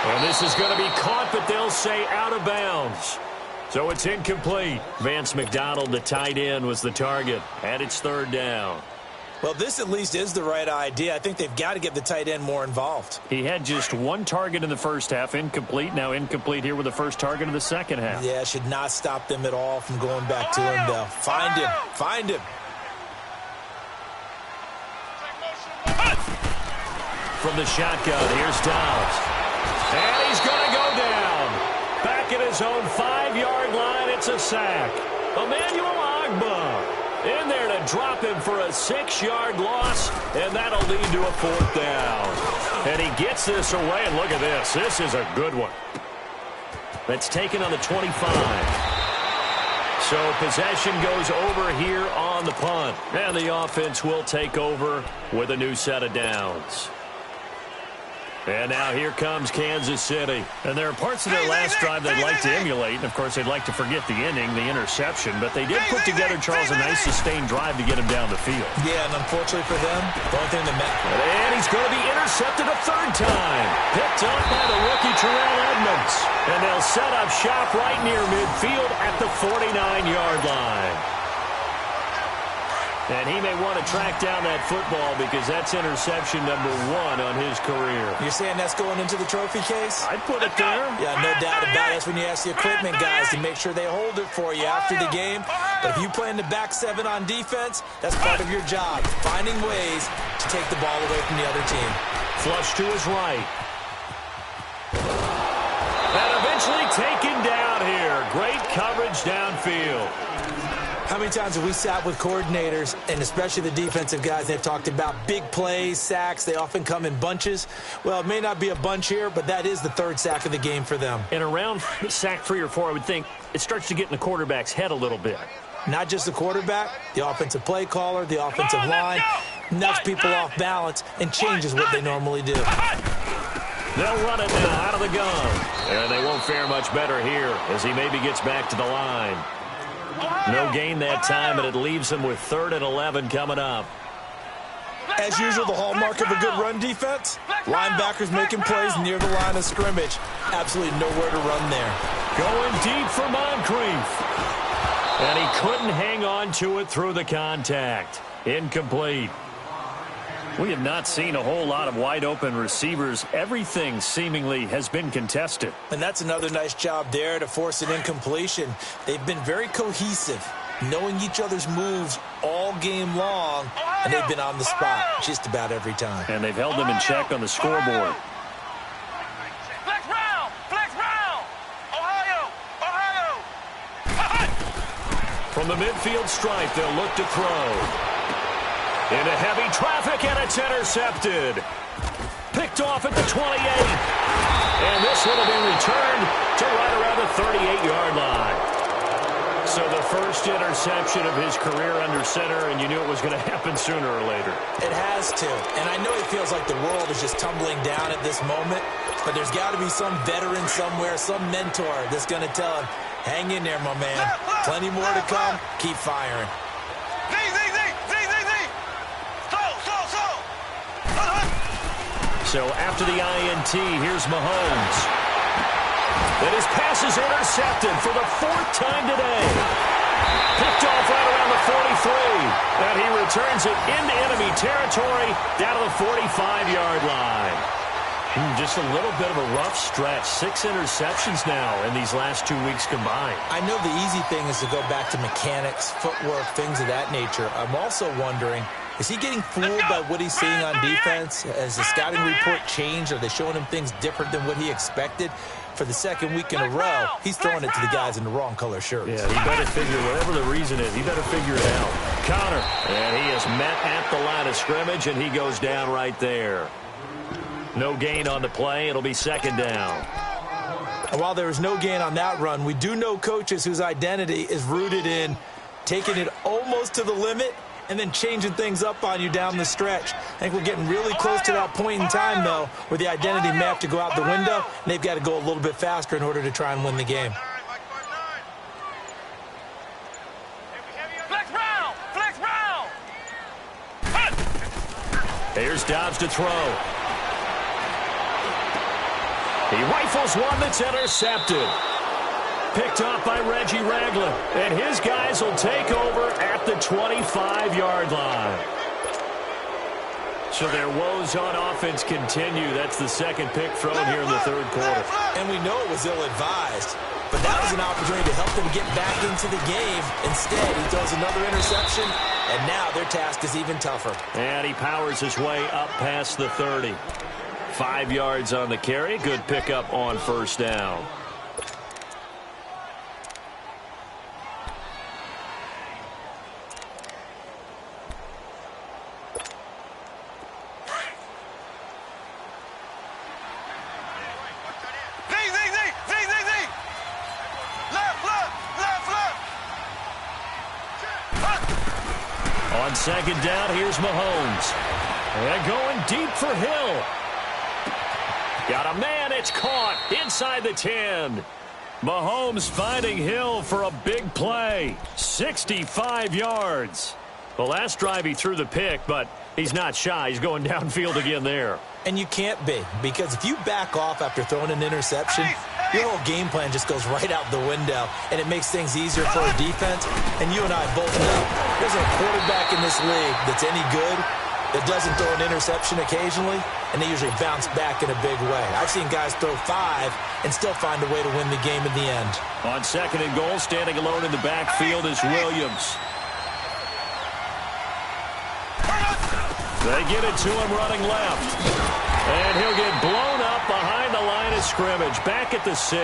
And this is going to be caught, but they'll say out of bounds. So it's incomplete. Vance McDonald, the tight end, was the target. And it's 3rd down. Well, this at least is the right idea. I think they've got to get the tight end more involved. He had just 1 target in the first half, incomplete. Now incomplete here with the first target in the second half. Yeah, should not stop them at all from going back to him, though. Find him. Find him. From the shotgun, here's Dobbs. And he's going to go down. Back at his own 5-yard line, it's a sack. Emmanuel Ogbah in there to drop him for a 6-yard loss, and that'll lead to a 4th down. And he gets this away, and look at this. This is a good one. That's taken on the 25. So possession goes over here on the punt. And the offense will take over with a new set of downs. And now here comes Kansas City. And there are parts of their last drive they'd like to emulate. And, of course, they'd like to forget the ending, the interception. But they did put together, Charles, a nice sustained drive to get him down the field. Yeah, and unfortunately for them, the only thing that matters. And he's going to be intercepted a third time. Picked up by the rookie Terrell Edmonds. And they'll set up shop right near midfield at the 49-yard line. And he may want to track down that football because that's interception number 1 on his career. You're saying that's going into the trophy case? I'd put it there. Yeah, no doubt about it. That's when you ask the equipment guys to make sure they hold it for you after the game. But if you play in the back 7 on defense, that's part of your job, finding ways to take the ball away from the other team. Flush to his right. And eventually taken down here. Great coverage downfield. How many times have we sat with coordinators, and especially the defensive guys, they've talked about big plays, sacks. They often come in bunches. Well, it may not be a bunch here, but that is the 3rd sack of the game for them. And around sack 3 or 4, I would think it starts to get in the quarterback's head a little bit. Not just the quarterback, the offensive play caller, the offensive line, knocks people off balance and changes what they normally do. They'll run it now out of the gun. And they won't fare much better here as he maybe gets back to the line. No gain that time, and it leaves them with 3rd and 11 coming up. As usual, the hallmark of a good run defense, linebackers making plays near the line of scrimmage. Absolutely nowhere to run there. Going deep for Moncrief. And he couldn't hang on to it through the contact. Incomplete. We have not seen a whole lot of wide-open receivers. Everything seemingly has been contested. And that's another nice job there to force an incompletion. They've been very cohesive, knowing each other's moves all game long, and they've been on the spot just about every time. And they've held them in check on the scoreboard. Flex round! Flex round! Ohio! Ohio! From the midfield stripe, they'll look to throw. Into heavy traffic, and it's intercepted. Picked off at the 28. And this one will be returned to right around the 38-yard line. So the first interception of his career under center, and you knew it was going to happen sooner or later. It has to. And I know it feels like the world is just tumbling down at this moment, but there's got to be some veteran somewhere, some mentor that's going to tell him, hang in there, my man. Plenty more to come. Keep firing. So after the INT, here's Mahomes. And his pass is intercepted for the 4th time today. Picked off right around the 43. And he returns it into enemy territory down to the 45-yard line. Just a little bit of a rough stretch. 6 interceptions now in these last 2 weeks combined. I know the easy thing is to go back to mechanics, footwork, things of that nature. I'm also wondering, is he getting fooled by what he's seeing on defense? Has the scouting report changed? Are they showing him things different than what he expected? For the 2nd week in a row, he's throwing it to the guys in the wrong color shirts. Yeah, he better figure, whatever the reason is, he better figure it out. Connor, and he is met at the line of scrimmage, and he goes down right there. No gain on the play. It'll be 2nd down. And while there is no gain on that run, we do know coaches whose identity is rooted in taking it almost to the limit and then changing things up on you down the stretch. I think we're getting really close to that point in time, though, where the identity may have to go out the window, and they've got to go a little bit faster in order to try and win the game. Flex round! Flex round! Here's Dobbs to throw. He rifles one that's intercepted. Picked off by Reggie Ragland. And his guys will take over at the 25-yard line. So their woes on offense continue. That's the 2nd pick thrown here in the 3rd quarter. And we know it was ill-advised, but that was an opportunity to help them get back into the game. Instead, he throws another interception, and now their task is even tougher. And he powers his way up past the 30. 5 yards on the carry. Good pickup on 1st down. second down, here's Mahomes. And going deep for Hill. Got a man, it's caught inside the 10. Mahomes finding Hill for a big play. 65 yards. The last drive he threw the pick, but he's not shy. He's going downfield again there. And you can't be, because if you back off after throwing an interception, your whole game plan just goes right out the window, and it makes things easier for a defense. And you and I both know there's a quarterback in this league that's any good that doesn't throw an interception occasionally, and they usually bounce back in a big way. I've seen guys throw 5 and still find a way to win the game in the end. On second and goal, standing alone in the backfield is Williams. They get it to him running left. And he'll get blown up behind the line of scrimmage, back at the 6.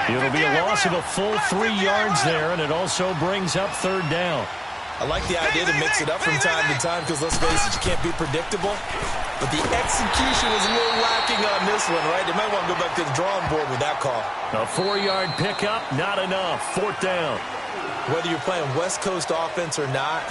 It'll be a loss of a full 3 yards there, and it also brings up third down. I like the idea to mix it up from time to time because, let's face it, you can't be predictable. But the execution was a little lacking on this one, right? They might want to go back to the drawing board with that call. A 4-yard pickup, not enough. Fourth down. Whether you're playing West Coast offense or not,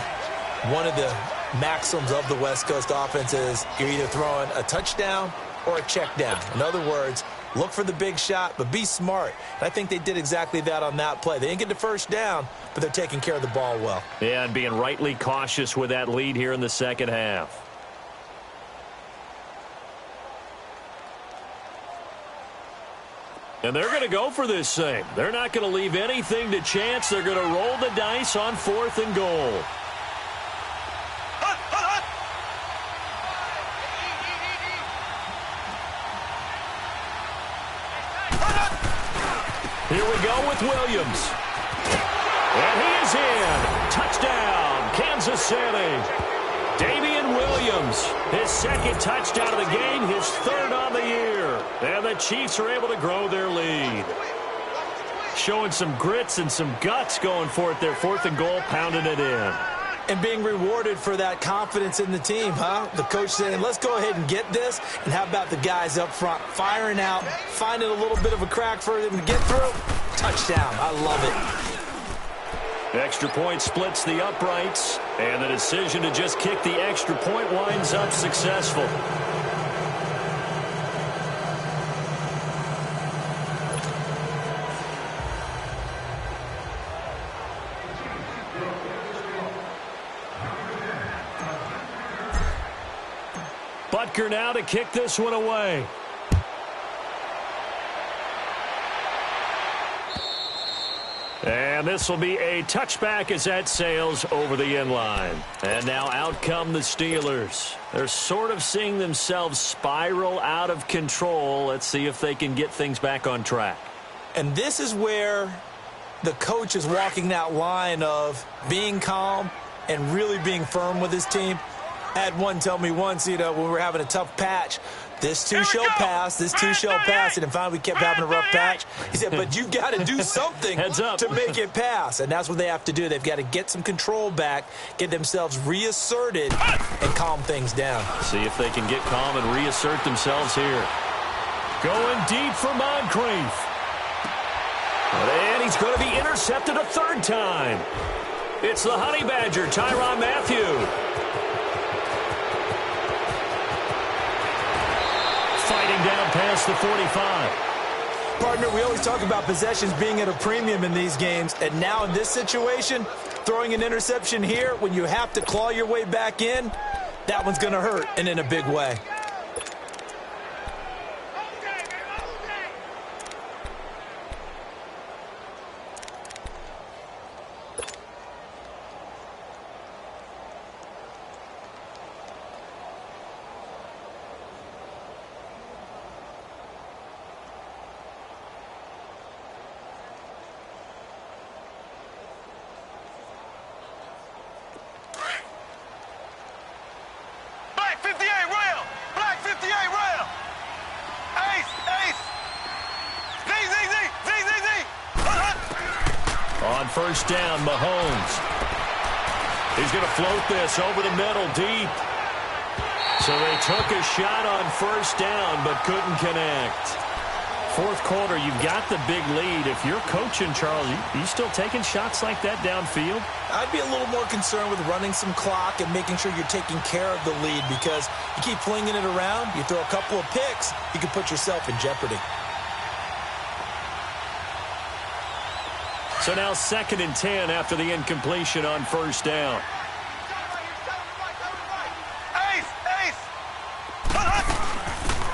one of the maxims of the West Coast offense is you're either throwing a touchdown or a check down. In other words, look for the big shot, but be smart. And I think they did exactly that on that play. They didn't get the first down, but they're taking care of the ball well. Yeah, and being rightly cautious with that lead here in the second half. And they're going to go for this thing. They're not going to leave anything to chance. They're going to roll the dice on 4th and goal. Here we go with Williams. And he is in. Touchdown, Kansas City. Damian Williams, his second touchdown of the game, his 3rd on the year. And the Chiefs are able to grow their lead. Showing some grits and some guts going for it there. 4th and goal, pounding it in. And being rewarded for that confidence in the team, huh? The coach saying, let's go ahead and get this. And how about the guys up front firing out, finding a little bit of a crack for them to get through? Touchdown. I love it. Extra point splits the uprights. And the decision to just kick the extra point winds up successful. Butker now to kick this one away. And this will be a touchback as that sails over the end line. And now out come the Steelers. They're sort of seeing themselves spiral out of control. Let's see if they can get things back on track. And this is where the coach is walking that line of being calm and really being firm with his team. I had one tell me once, when we were having a tough patch, this too shall pass, this too shall pass. And then finally we kept having a rough patch. He said, but you got to do something to make it pass. And that's what they have to do. They've got to get some control back, get themselves reasserted, and calm things down. See if they can get calm and reassert themselves here. Going deep for Moncrief. And he's going to be intercepted a 3rd time. It's the Honey Badger, Tyrann Mathieu. Fighting down past the 45. Partner, we always talk about possessions being at a premium in these games, and now in this situation, throwing an interception here when you have to claw your way back in, that one's going to hurt, and in a big way. First down, Mahomes. He's going to float this over the middle deep. So they took a shot on first down but couldn't connect. fourth quarter, you've got the big lead. If you're coaching, Charles, you still taking shots like that downfield? I'd be a little more concerned with running some clock and making sure you're taking care of the lead, because you keep flinging it around, you throw a couple of picks, you can put yourself in jeopardy. So now 2nd and 10 after the incompletion on first down.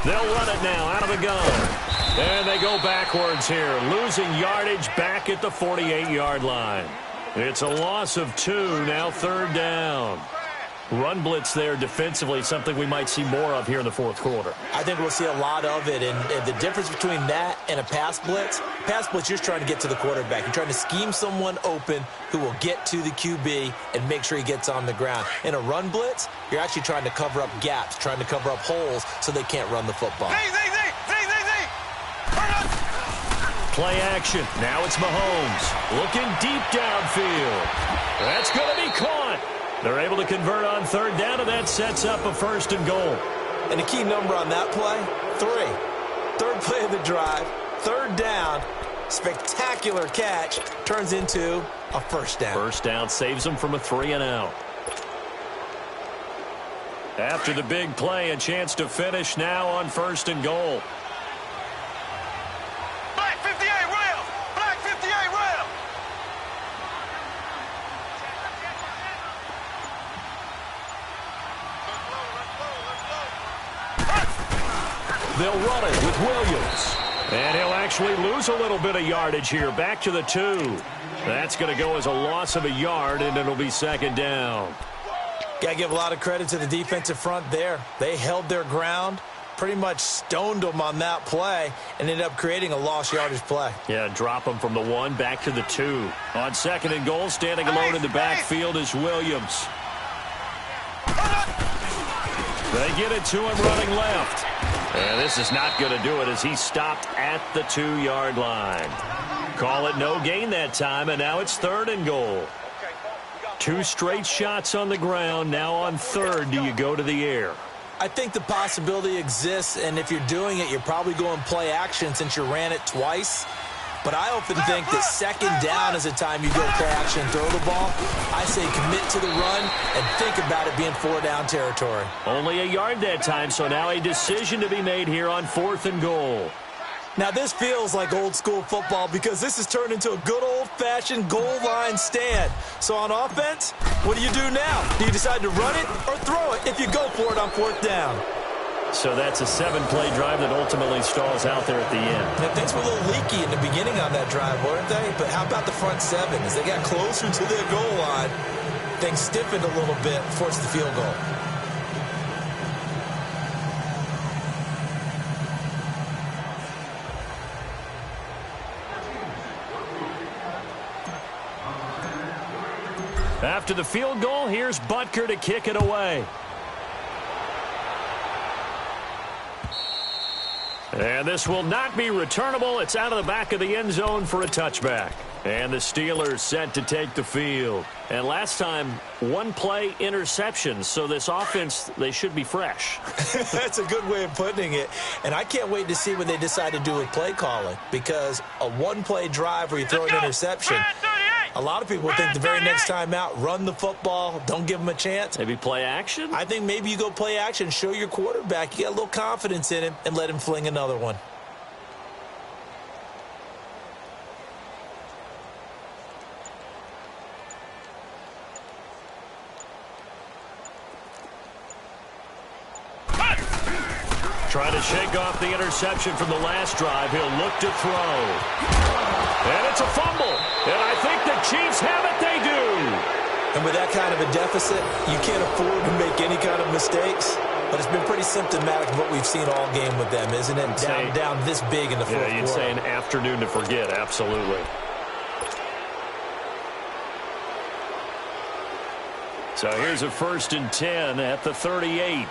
They'll run it now out of the gun. And they go backwards here, losing yardage back at the 48-yard line. It's a loss of 2, now 3rd down. Run blitz there defensively, something we might see more of here in the fourth quarter. I think we'll see a lot of it, and the difference between that and a pass blitz, you're just trying to get to the quarterback. You're trying to scheme someone open who will get to the QB and make sure he gets on the ground. In a run blitz, you're actually trying to cover up gaps, trying to cover up holes so they can't run the football. Play action. Now it's Mahomes looking deep downfield. That's going to be caught. They're able to convert on 3rd down, and that sets up a 1st and goal. And the key number on that play, 3. 3rd play of the drive, 3rd down, spectacular catch, turns into a 1st down. 1st down saves them from a 3-and-out. After the big play, a chance to finish now on 1st and goal. Black 58 rail! Black 58 rail! They'll run it with Williams. And he'll actually lose a little bit of yardage here. Back to the 2. That's going to go as a loss of a yard, and it'll be 2nd down. Got to give a lot of credit to the defensive front there. They held their ground, pretty much stoned them on that play, and ended up creating a lost yardage play. Yeah, drop them from the 1 back to the 2. On 2nd and goal, standing alone in the backfield is Williams. They get it to him running left. And this is not going to do it as he stopped at the 2-yard line. Call it no gain that time, and now it's 3rd and goal. 2 straight shots on the ground. Now on 3rd, do you go to the air? I think the possibility exists, and if you're doing it, you're probably going play action since you ran it twice. But I often think that 2nd down is the time you go play action and throw the ball. I say commit to the run and think about it being 4-down territory. Only a yard that time, so now a decision to be made here on 4th and goal. Now this feels like old school football because this has turned into a good old-fashioned goal line stand. So on offense, what do you do now? Do you decide to run it or throw it if you go for it on 4th down? So that's a 7-play drive that ultimately stalls out there at the end. Now, things were a little leaky in the beginning on that drive, weren't they? But how about the front 7? As they got closer to their goal line, things stiffened a little bit, forced the field goal. After the field goal, here's Butker to kick it away. And this will not be returnable. It's out of the back of the end zone for a touchback. And the Steelers set to take the field. And last time, 1-play interceptions. So this offense, they should be fresh. That's a good way of putting it. And I can't wait to see what they decide to do with play calling. Because a 1-play drive where you throw an interception, a lot of people think the very next time out, run the football, don't give them a chance. Maybe play action? I think maybe you go play action, show your quarterback you got a little confidence in him, and let him fling another one. Trying to shake off the interception from the last drive. He'll look to throw. And it's a fumble. And I think the Chiefs have it. They do. And with that kind of a deficit, you can't afford to make any kind of mistakes. But it's been pretty symptomatic of what we've seen all game with them, isn't it? Down this big in the fourth quarter. Yeah, you'd say an afternoon to forget. Absolutely. So here's a 1st and 10 at the 38.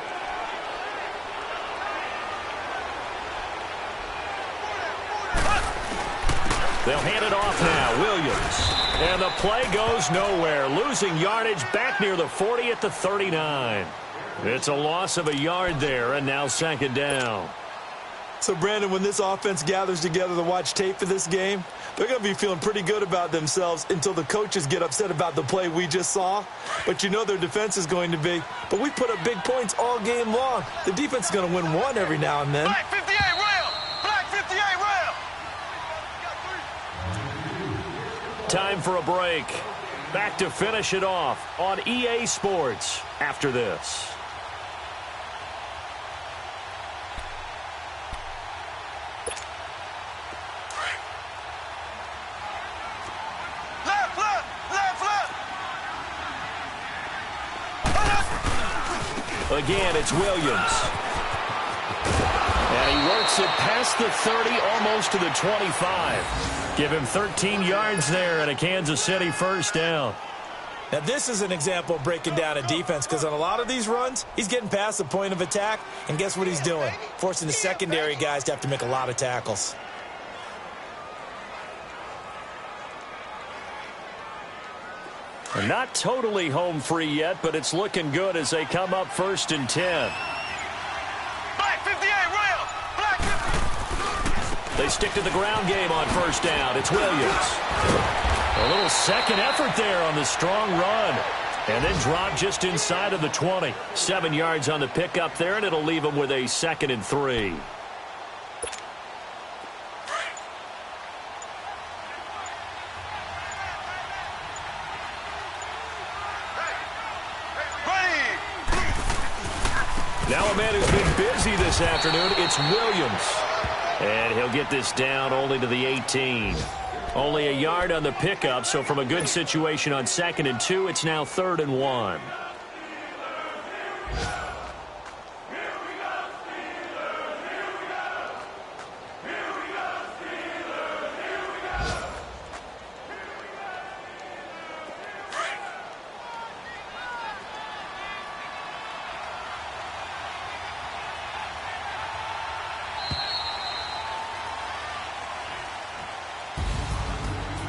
They'll hand it off now. Williams. And the play goes nowhere. Losing yardage back near the 40 at the 39. It's a loss of a yard there, and now 2nd down. So, Brandon, when this offense gathers together to watch tape for this game, they're going to be feeling pretty good about themselves until the coaches get upset about the play we just saw. But you know their defense is going to be. But we put up big points all game long. The defense is going to win one every now and then. Black 58 rail! Black 58 rail! Time for a break. Back to finish it off on EA Sports after this. Again, it's Williams. And he works it past the 30, almost to the 25. Give him 13 yards there and a Kansas City first down. Now, this is an example of breaking down a defense because on a lot of these runs, he's getting past the point of attack, and guess what he's doing? Forcing the secondary guys to have to make a lot of tackles. And not totally home free yet, but it's looking good as they come up 1st and 10. Black 58 rail! Black 50. They stick to the ground game on first down. It's Williams. A little second effort there on the strong run. And then drop just inside of the 20. 7 yards on the pickup there, and it'll leave them with a 2nd and 3. Now a man who's been busy this afternoon, it's Williams. And he'll get this down only to the 18. Only a yard on the pickup, so from a good situation on 2nd and 2, it's now 3rd and 1.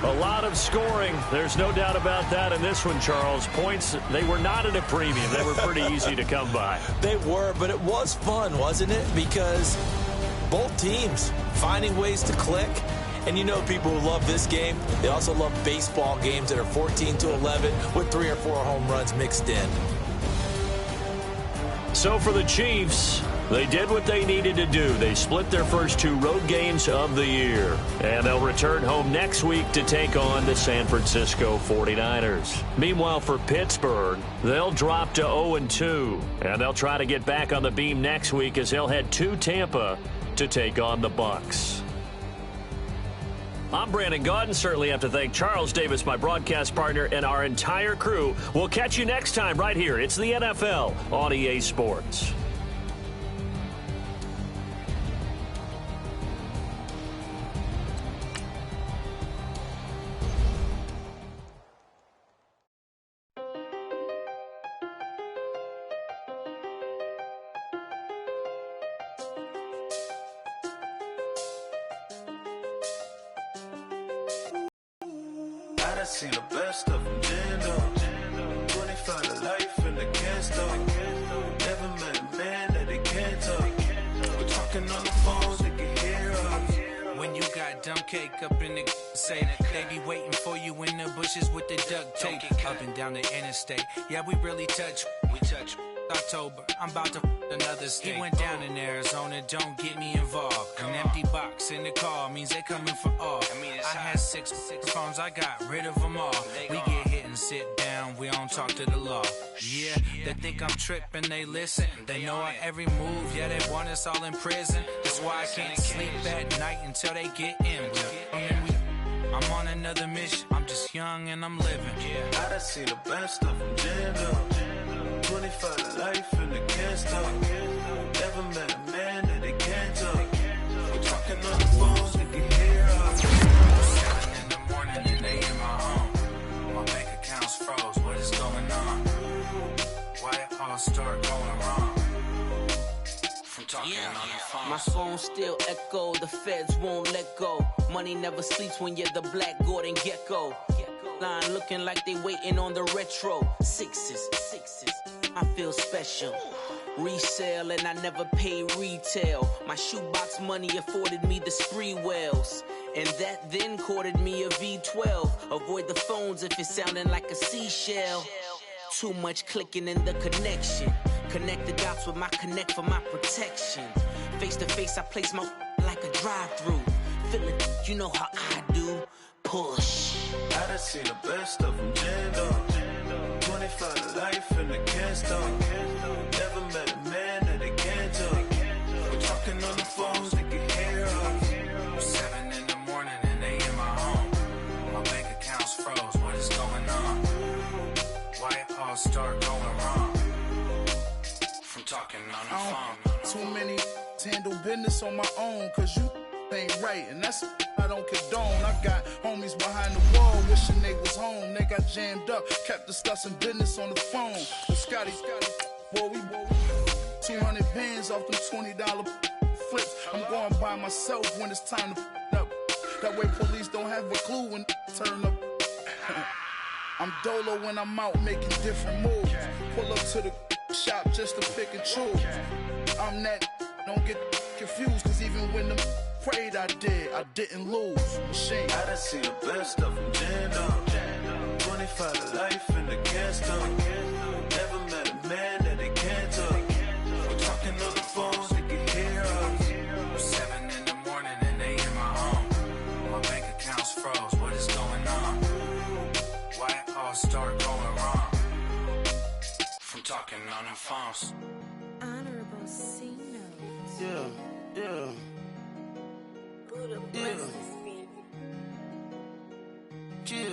A lot of scoring. There's no doubt about that in this one, Charles. Points, they were not at a premium. They were pretty easy to come by. They were, but it was fun, wasn't it? Because both teams finding ways to click. And you know people who love this game, they also love baseball games that are 14-11 with 3 or 4 home runs mixed in. So for the Chiefs, they did what they needed to do. They split their first 2 road games of the year. And they'll return home next week to take on the San Francisco 49ers. Meanwhile, for Pittsburgh, they'll drop to 0-2. And they'll try to get back on the beam next week as they'll head to Tampa to take on the Bucs. I'm Brandon Gaudin. Certainly have to thank Charles Davis, my broadcast partner, and our entire crew. We'll catch you next time right here. It's the NFL on EA Sports. I seen the best of them, Jando. 25 to life in the can store. Never met a man that they can't talk. We're talking on the phones, they can hear us. When you got dumb cake up in the say that they be waiting for you in the bushes with the duct tape up and down the interstate. Yeah, we really touch. We touch. October, I'm about to another state. He went down in Arizona, don't get me involved. An empty box in the car means they coming for all. I had six phones, I got rid of them all. We get hit and sit down, we don't talk to the law. Yeah, they think I'm tripping, they listen. They know our every move, yeah, they want us all in prison. That's why I can't sleep at night until they get in. I'm on another mission, I'm just young and I'm living. I done seen the best of them, Jando. 25 to life in the can't stop. Never met a man that they can't talk. We're talking on the phones, they can hear us. 7 in the morning and they in my home. My bank account's froze, what is going on? Why it all start going wrong? From talking on the phone. My phone still echo, the feds won't let go. Money never sleeps when you're the Black Gordon Gecko. Line looking like they waiting on the retro. Sixes, I feel special. Resale and I never pay retail. My shoebox money afforded me the spree wells. And that then courted me a V12. Avoid the phones if it's sounding like a seashell. Too much clicking in the connection. Connect the dots with my connect for my protection. Face to face, I place my like a drive-through. Feel it, you know how I do. Push. I done seen the best of them jammed up. 25 to life in the can't stop. Never met a man that they can't talk. We're talking on the phones, they can hear us. 7 in the morning and they in my home. My bank account's froze, what is going on? Why it all start going wrong? From talking on the phone. Too many to handle business on my own, cause you ain't right, and that's I don't condone. I got homies behind the wall wishing they was home. They got jammed up, kept discussing business on the phone. But Scotty, boy, we 200 bands off them $20 flips. I'm going by myself when it's time to up. That way police don't have a clue when turn up. I'm dolo when I'm out making different moves. Pull up to the shop just to pick and choose. I'm that, don't get confused, cause even when them prayed I didn't lose. Machine. I done seen the best of them jammed up. 25 to life in the can't stop. Never met a man that they can't talk. We're talking on the phones, they can hear us. 7 in the morning and they in my home. My bank account's froze, what is going on? Why it all start going wrong? From talking on the phones. Honorable C notes. Yeah. Buddha Yeah. blesses me. Yeah.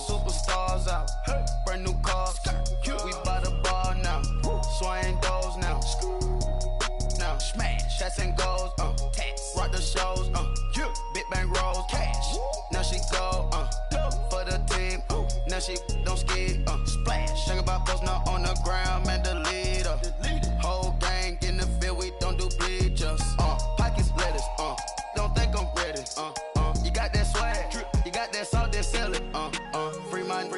Superstars out. Brand new cars. We by the bar now. Swaying doors now. Now smash. Shots and goals. Rock the shows. Big bang rolls. Cash. Now she go. For the team. Now she don't ski. Splash. Think about posting up on the ground. Man, the leader. Whole gang in the field. We don't do bleachers. Pockets lettuce. Don't think I'm ready. You got that swag. You got that salt, then sell it. Free mind.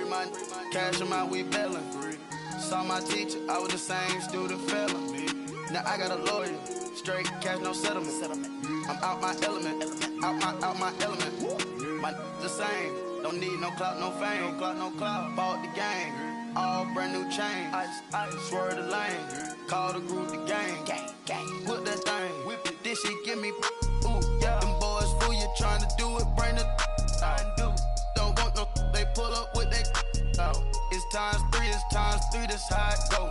Cash them out, we bailin'. Saw my teacher, I was the same student felon. Now I got a lawyer. Straight cash, no settlement. I'm out my element. Out my element. My the same. Don't need no clout, no fame. No clout. Bought the game. All brand new chain. I swerve the lane. Call the group the gang. Whip that thing. Whip it. This shit give me. Ooh, yeah. Them boys fool you trying to do it. Bring the. Don't want no. They pull up with they. It's times 3. This how it go.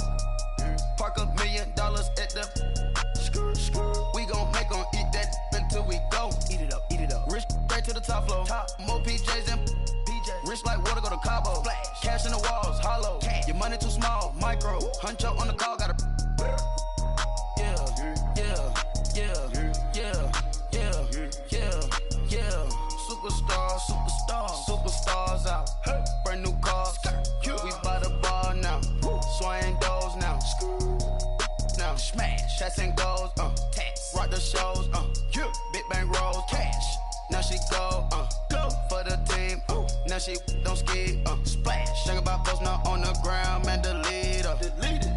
Park $1 million at the. We gon' make 'em eat that until we go. Eat it up. Rich straight to the top floor. More PJs than PJs. Rich like water, go to Cabo. Splash. Cash in the walls, hollow. Cash. Your money too small, micro. Hunch up on the call, gotta. Superstars out. Brand new cars. We by the bar now. Swaying doors now. Now smash. Shots and goals. Rock the shows. Big bang rolls. Cash. Now she go. For the team. Now she don't ski. Splash. Think about posting up on the ground. Man, the leader.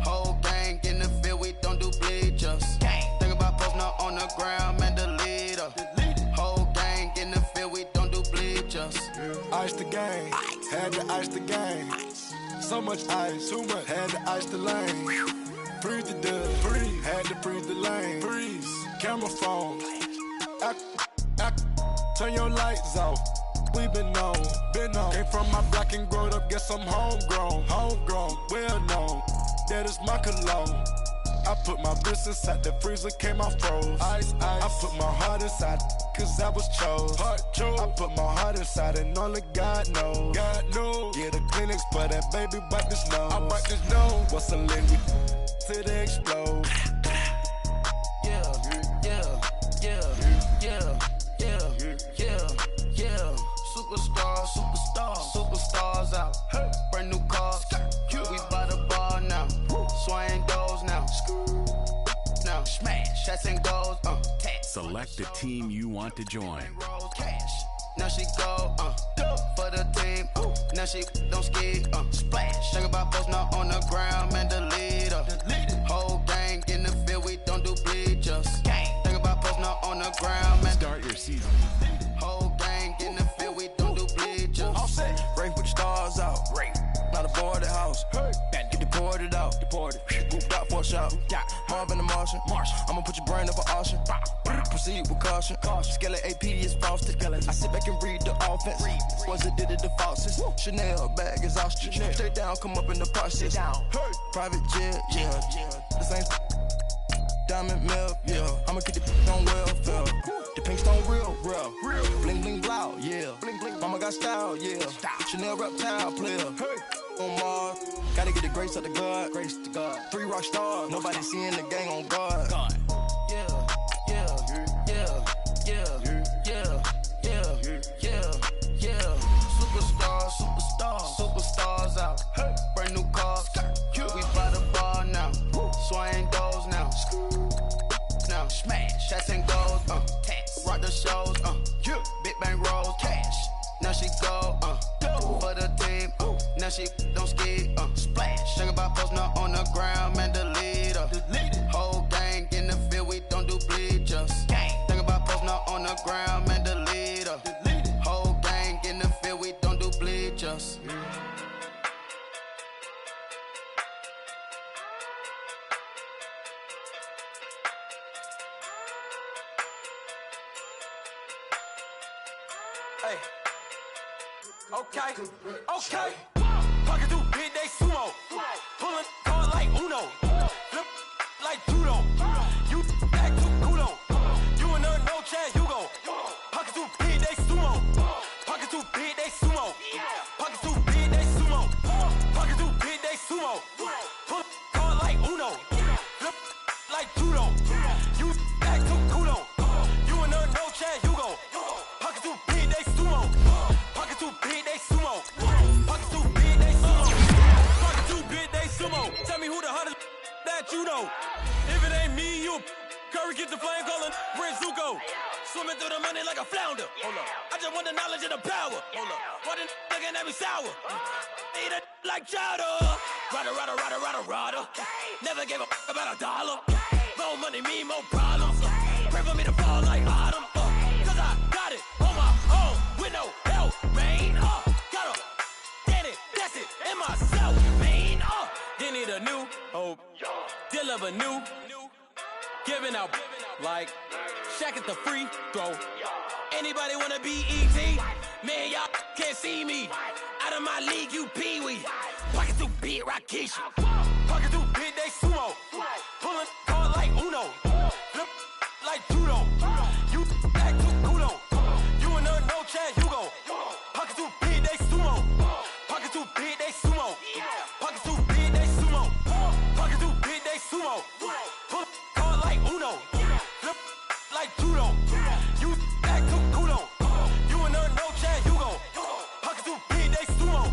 Whole gang in the field. We don't do bleachers. Think about posting up on the ground. Man, the leader. Whole gang in the field. We don't do bleachers. Ice the game, had to ice the game. So much ice, too much, had to ice the lane. Freeze the dub, freeze, had to freeze the lane. Freeze, camera phone. Turn your lights off. We been on. Came from my block and growed up, guess I'm homegrown, well known. That is my cologne. I put my wrist inside the freezer, came out froze. Ice. I put my heart inside, cause I was chose. I put my heart inside and only God knows. Yeah, the clinics, but that baby wipe his nose. I wipe his nose. What's a liquid till they explode? Superstars out. Brand new cars. We by the bar now. Swaying doors now. Now smash. Shots and goals. select the team you want to join. Cash. Now she go, for the team, now she don't ski, splash. Think about post not on the ground, man, delete her. Whole gang in the field, we don't do bleachers. Think about post not on the ground, man. Start your season. Whole gang in the field, we don't do bleachers. All set. Race with the stars out. Not a boarded house. Get deported out. Moved out for a shot. Marvin the Martian. I'ma put your brain up for auction. Proceed with caution. Skeleton AP is frosted. I sit back and read the offense. Was it did it the faucets? Chanel bag is ostrich. Stay down, come up in the process. Private jet, yeah. The same diamond milk, yeah. I'ma keep the on welfare. The pink stone real. Bling bling blow, yeah. Mama got style, yeah. Chanel reptile player. On Mars, gotta get the grace of the God. 3 rock stars, nobody seeing the gang on guard. Superstars out. Brand new cars. We by the bar now. Swaying doors now. Now smash. Shots and goals. Rock the shows. Big bang rolls. Cash. Now she go. For the team. Now she don't ski. Splash. Think about post not on the ground, man, delete her. Whole gang in the field, we don't do bleachers. Think about post not on the ground, man, delete her. Whole gang in the field, we don't do bleachers. Hey. Okay. Pocket too big, they sumo. Pulling card like Uno. Flip like judo. You act too kudo. You and her, no chance, you go. Pocket too big, they sumo. Pocket too big, they sumo. Pocket too big, they sumo. Pocket too big, they sumo. Pull card like Uno. Flip like judo. You act too kudo. You and her, no chance, you go. Pocket too big, they sumo. Pocket too big, they sumo. Pocket too big, they sumo. Pocket too big, they sumo. Tell me who the hottest that you know. If it ain't me, you Curry get the flame calling Prince Zuko. Swimming through the money like a flounder. Hold up. I just want the knowledge and the power. Hold up. Why the looking at me sour? Eat it like chowder. Rada. Never gave a about $1. More money, me, more problems. Pray for me to fall like autumn. Cause I got it on my own with no help, man. Gotta get it, that's it, in myself, man. They need a new hope, deliver new, giving out like Shaq at the free throw. Anybody wanna be ET? Man, y'all can't see me. Out of my league, you pee-wee. Pocket too big, Rakishi. Pocket too big, they sumo. Pulling card like Uno. Flip like judo. You act too kudo. You and her, no chance, you go. Pocket too big, they sumo. Pocket too big, they sumo. Pocket too big, they sumo. Pocket too big, they sumo. Pull card like Uno. Flip like judo. You act too kudo. You and her, no chance, you go. Pocket too big, they sumo.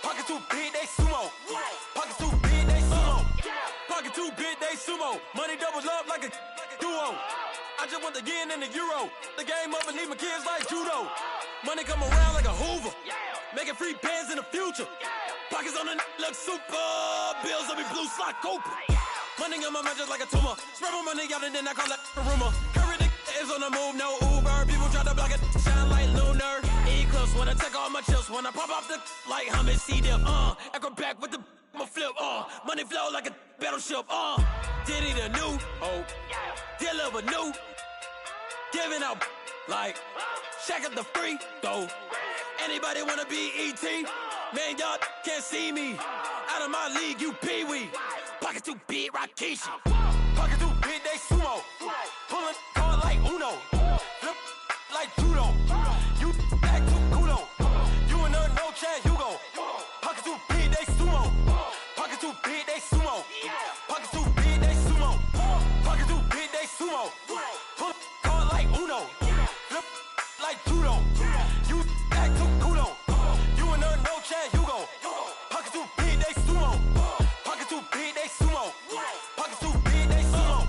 Pocket too big, they sumo. Pocket too big, they sumo. Pocket too big, they sumo. Money doubles up like a duo. I just want the yen and the euro. The game up and leave my kids like judo. Money come around like a Hoover. Making free bands in the future. Pockets on the look super. Bills on me blue slot Cooper. Money on my mind just like a tumor. Spread my money out and then I call that a rumor. Curry the is on the move, no Uber. People try to block it, shine like lunar. Eclipse when I take all my chips. When I pop off the like hummus, see them. Acrobat with the I'ma flip. Money flow like a battleship. Diddy the new hope. Deliver new. Giving out like Shaq at the free throw. Anybody wanna be ET? Man, y'all can't see me. Out of my league, you pee-wee. Pocket too big, Rakishi. Pocket too big, they sumo. Pulling card like Uno. Flip like judo. You act too kudo. You and her, no chance, you go. Pocket too big, they sumo. Pocket too big, they sumo. Pocket too big, they sumo. Pocket too big, they sumo. Pull card like Uno. Flip like judo. You act too kudo. You and her, no chance, you go. Pocket too big, they sumo. Pocket too big, they sumo. Pocket too big, they sumo.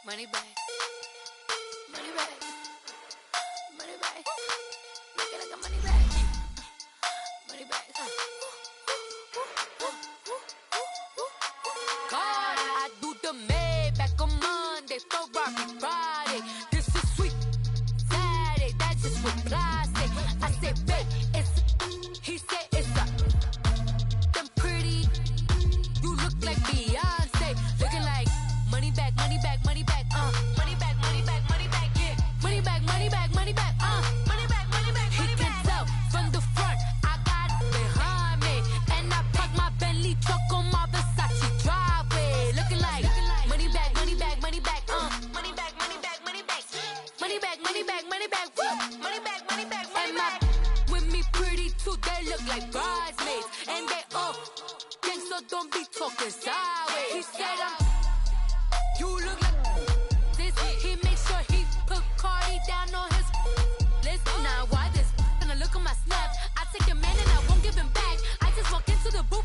Money back. Money back. Money back. Make it like a money back. Money back. God, I do the Maybach on Monday, Ferrari Friday. This is sweet Saturday, that's just what I say. I say, babe, it's, he said it's a, them pretty, you look like Beyonce, looking like money back, money back, money back, money back, money back, money back, yeah, money back, money back, money back, money back, money back, he can tell from the front, I got it behind me, and I park my Bentley truck on my Versace driveway, looking like money back, money back, money back, money back, money back, money back, money back, money back, money back, money back, money back, money back, with me pretty too, they look like bridesmaids, and they all gang, so don't be talking sideways. He said you look like this. He makes sure he put Cardi down on his list. Now why this? Gonna look at my snap. I take your man and I won't give him back. I just walk into the booth